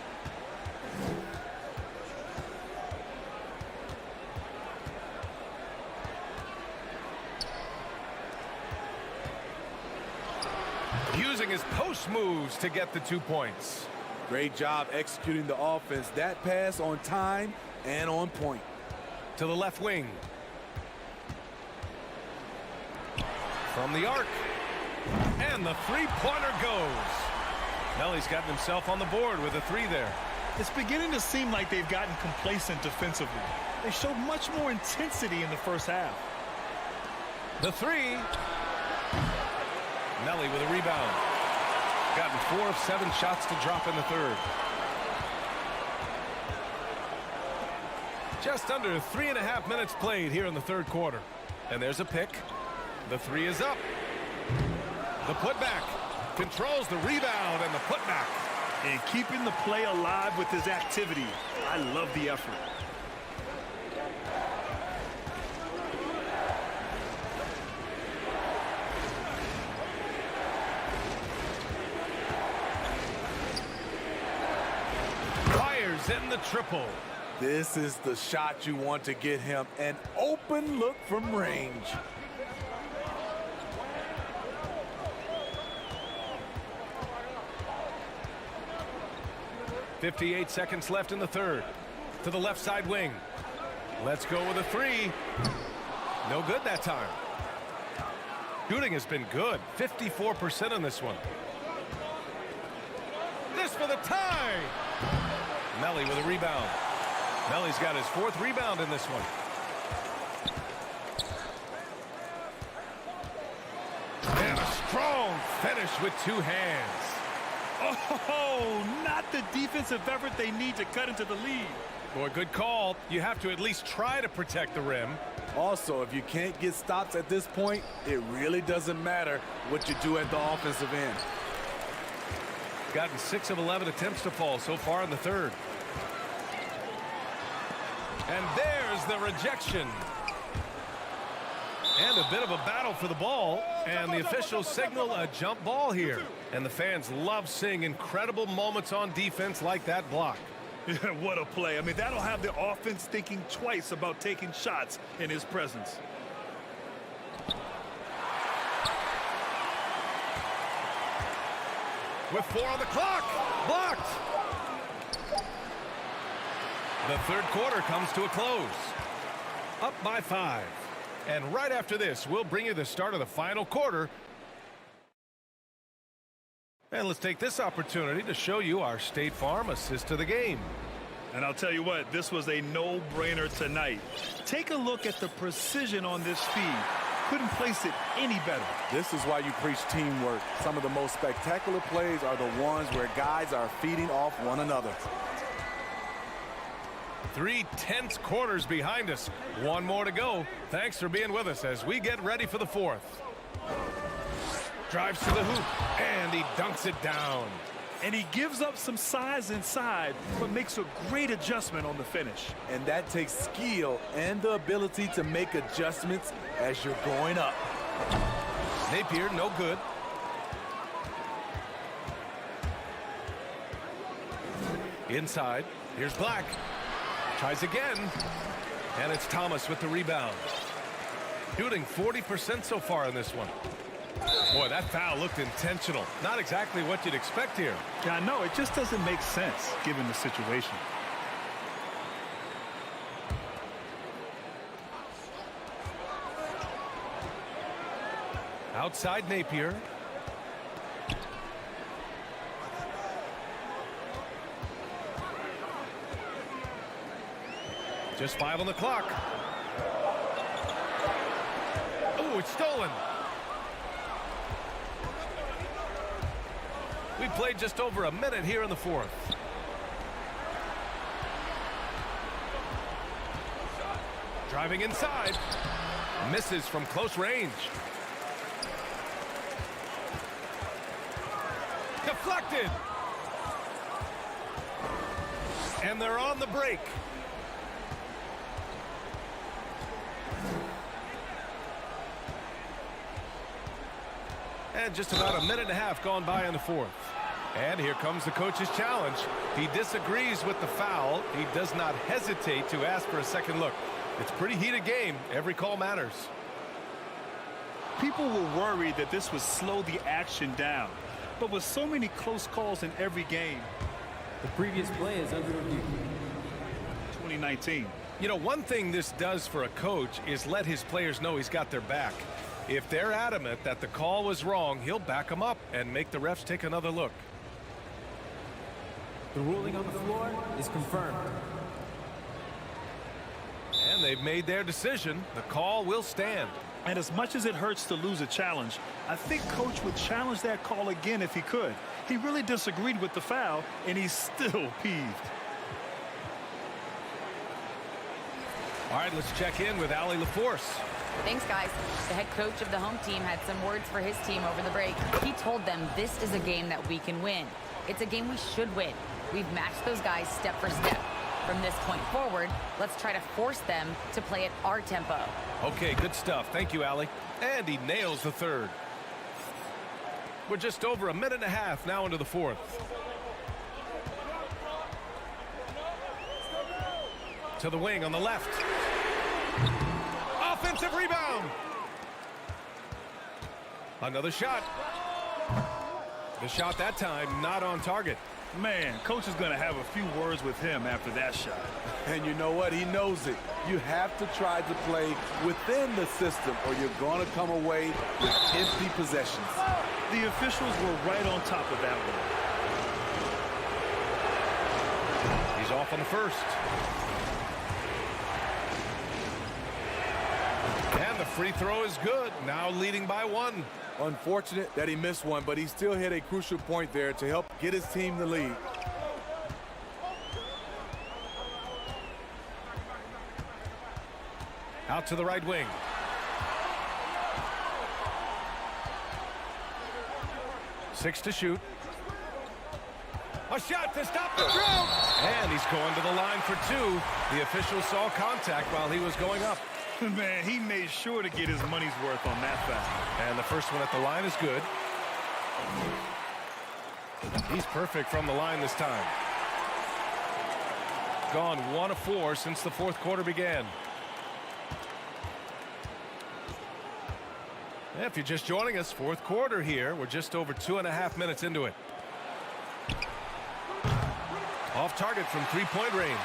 Using his post moves to get the 2 points.
Great job executing the offense. That pass on time and on point.
To the left wing. From the arc. And the three-pointer goes. Nelly's gotten himself on the board with a 3 there.
It's beginning to seem like they've gotten complacent defensively. They showed much more intensity in the first half.
The 3. Nelly with a rebound. Gotten 4 of 7 shots to drop in the third. Just under 3.5 minutes played here in the third quarter. And there's a pick. The 3 is up. The putback. Controls the rebound and the putback.
And keeping the play alive with his activity. I love the effort.
Fires in the triple.
This is the shot you want to get him. An open look from range.
.58 seconds left in the third. To the left side wing. Let's go with a 3. No good that time. Shooting has been good. 54% on this one. This for the tie. Melly with a rebound. Melly's got his 4th rebound in this one. And a strong finish with 2 hands.
Oh, not the defensive effort they need to cut into the lead.
Boy, good call. You have to at least try to protect the rim.
Also, if you can't get stops at this point, it really doesn't matter what you do at the offensive end.
Gotten 6 of 11 attempts to fall so far in the third. And there's the rejection. And a bit of a battle for the ball. And the officials signal a jump ball here. And the fans love seeing incredible moments on defense like that block.
Yeah, what a play. I mean, that'll have the offense thinking twice about taking shots in his presence.
With 4 on the clock. Blocked. The third quarter comes to a close. Up by 5. And right after this, we'll bring you the start of the final quarter. And let's take this opportunity to show you our State Farm assist to the game.
And I'll tell you what, this was a no-brainer tonight. Take a look at the precision on this feed. Couldn't place it any better.
This is why you preach teamwork. Some of the most spectacular plays are the ones where guys are feeding off one another.
3 tense quarters behind us. 1 more to go. Thanks for being with us as we get ready for the 4th. Drives to the hoop, and he dunks it down.
And he gives up some size inside, but makes a great adjustment on the finish.
And that takes skill and the ability to make adjustments as you're going up.
Napier, no good. Inside, here's Black. Tries again, and it's Thomas with the rebound. Shooting 40% so far in this one. Boy, that foul looked intentional. Not exactly what you'd expect here.
Yeah, I know. It just doesn't make sense given the situation.
Outside Napier. Just 5 on the clock. Oh, it's stolen. We played just over a minute here in the 4th. Driving inside. Misses from close range. Deflected. And they're on the break. And just about a minute and a half gone by in the fourth. And here comes the coach's challenge. He disagrees with the foul. He does not hesitate to ask for a second look. It's a pretty heated game. Every call matters.
People were worried that this would slow the action down. But with so many close calls in every game.
The previous play is under review.
2019.
You know, one thing this does for a coach is let his players know he's got their back. If they're adamant that the call was wrong, he'll back them up and make the refs take another look.
The ruling on the floor is confirmed.
And they've made their decision. The call will stand.
And as much as it hurts to lose a challenge, I think Coach would challenge that call again if he could. He really disagreed with the foul, and he's still peeved.
All right, let's check in with Allie LaForce.
Thanks, guys. The head coach of the home team had some words for his team over the break. He told them this is a game that we can win. It's a game we should win. We've matched those guys step for step. From this point forward, let's try to force them to play at our tempo.
Okay, good stuff. Thank you, Allie. And he nails the third. We're just over a minute and a half now into the fourth. To the wing on the left. Offensive rebound. Another shot. The shot that time not on target.
Man, coach is going to have a few words with him after that shot.
And you know what? He knows it. You have to try to play within the system or you're going to come away with empty possessions.
The officials were right on top of that one.
He's off on the first. And the free throw is good. Now leading by one.
Unfortunate that he missed one, but he still hit a crucial point there to help get his team the lead.
Out to the right wing. Six to shoot. A shot to stop the drought. And he's going to the line for two. The official saw contact while he was going up.
Man, he made sure to get his money's worth on that foul.
And the first one at the line is good. He's perfect from the line this time. Gone 1 of 4 since the fourth quarter began. Yeah, if you're just joining us, fourth quarter here. We're just over 2.5 minutes into it. Off target from three-point range.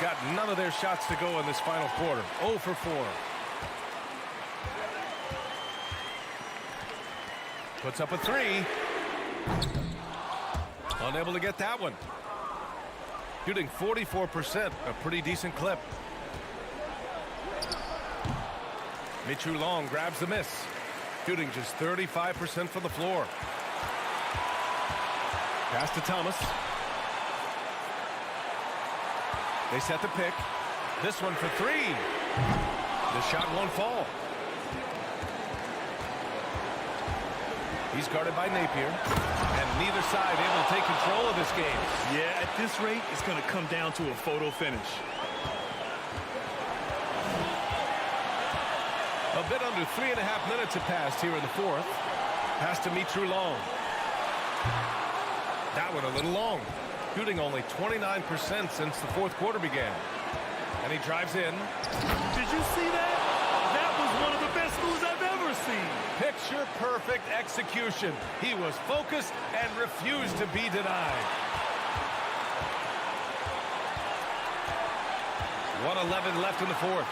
Got none of their shots to go in this final quarter. 0 for 4. Puts up a three. Unable to get that one. Shooting 44%, a pretty decent clip. Michu Long grabs the miss. Shooting just 35% from the floor. Pass to Thomas. They set the pick. This one for three. The shot won't fall. He's guarded by Napier. And neither side able to take control of this game.
Yeah, at this rate, it's going to come down to a photo finish.
A bit under 3.5 minutes have passed here in the fourth. Pass to Michu Long. That one a little long. Shooting only 29% since the fourth quarter began. And he drives in.
Did you see that? That was one of the best moves I've ever seen.
Picture perfect execution. He was focused and refused to be denied. 1:11 left in the fourth.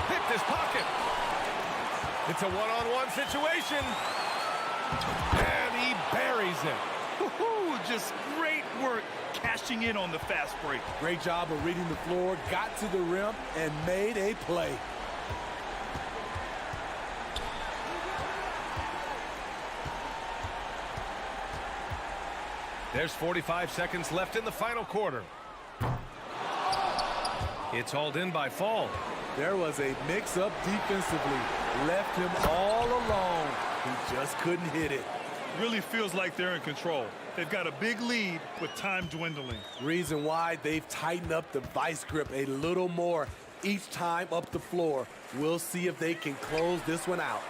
Picked his pocket. It's a one-on-one situation. And he buries it.
Just great work cashing in on the fast break.
Great job of reading the floor, got to the rim, and made a play.
There's 45 seconds left in the final quarter. It's hauled in by Fall.
There was a mix-up defensively. Left him all alone. He just couldn't hit it.
Really feels like they're in control. They've got a big lead with time dwindling.
Reason why they've tightened up the vice grip a little more each time up the floor. We'll see if they can close this one out.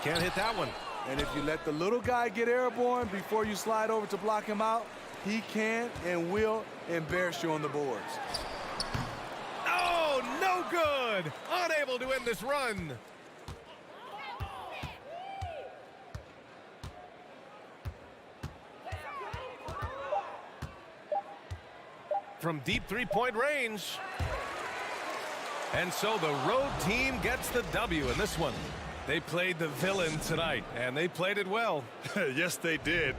Can't hit that one.
And if you let the little guy get airborne before you slide over to block him out, he can and will embarrass you on the boards.
Oh, no good. Unable to end this run. From deep three-point range. And so the road team gets the W in this one. They played the villain tonight, and they played it well.
Yes, they did.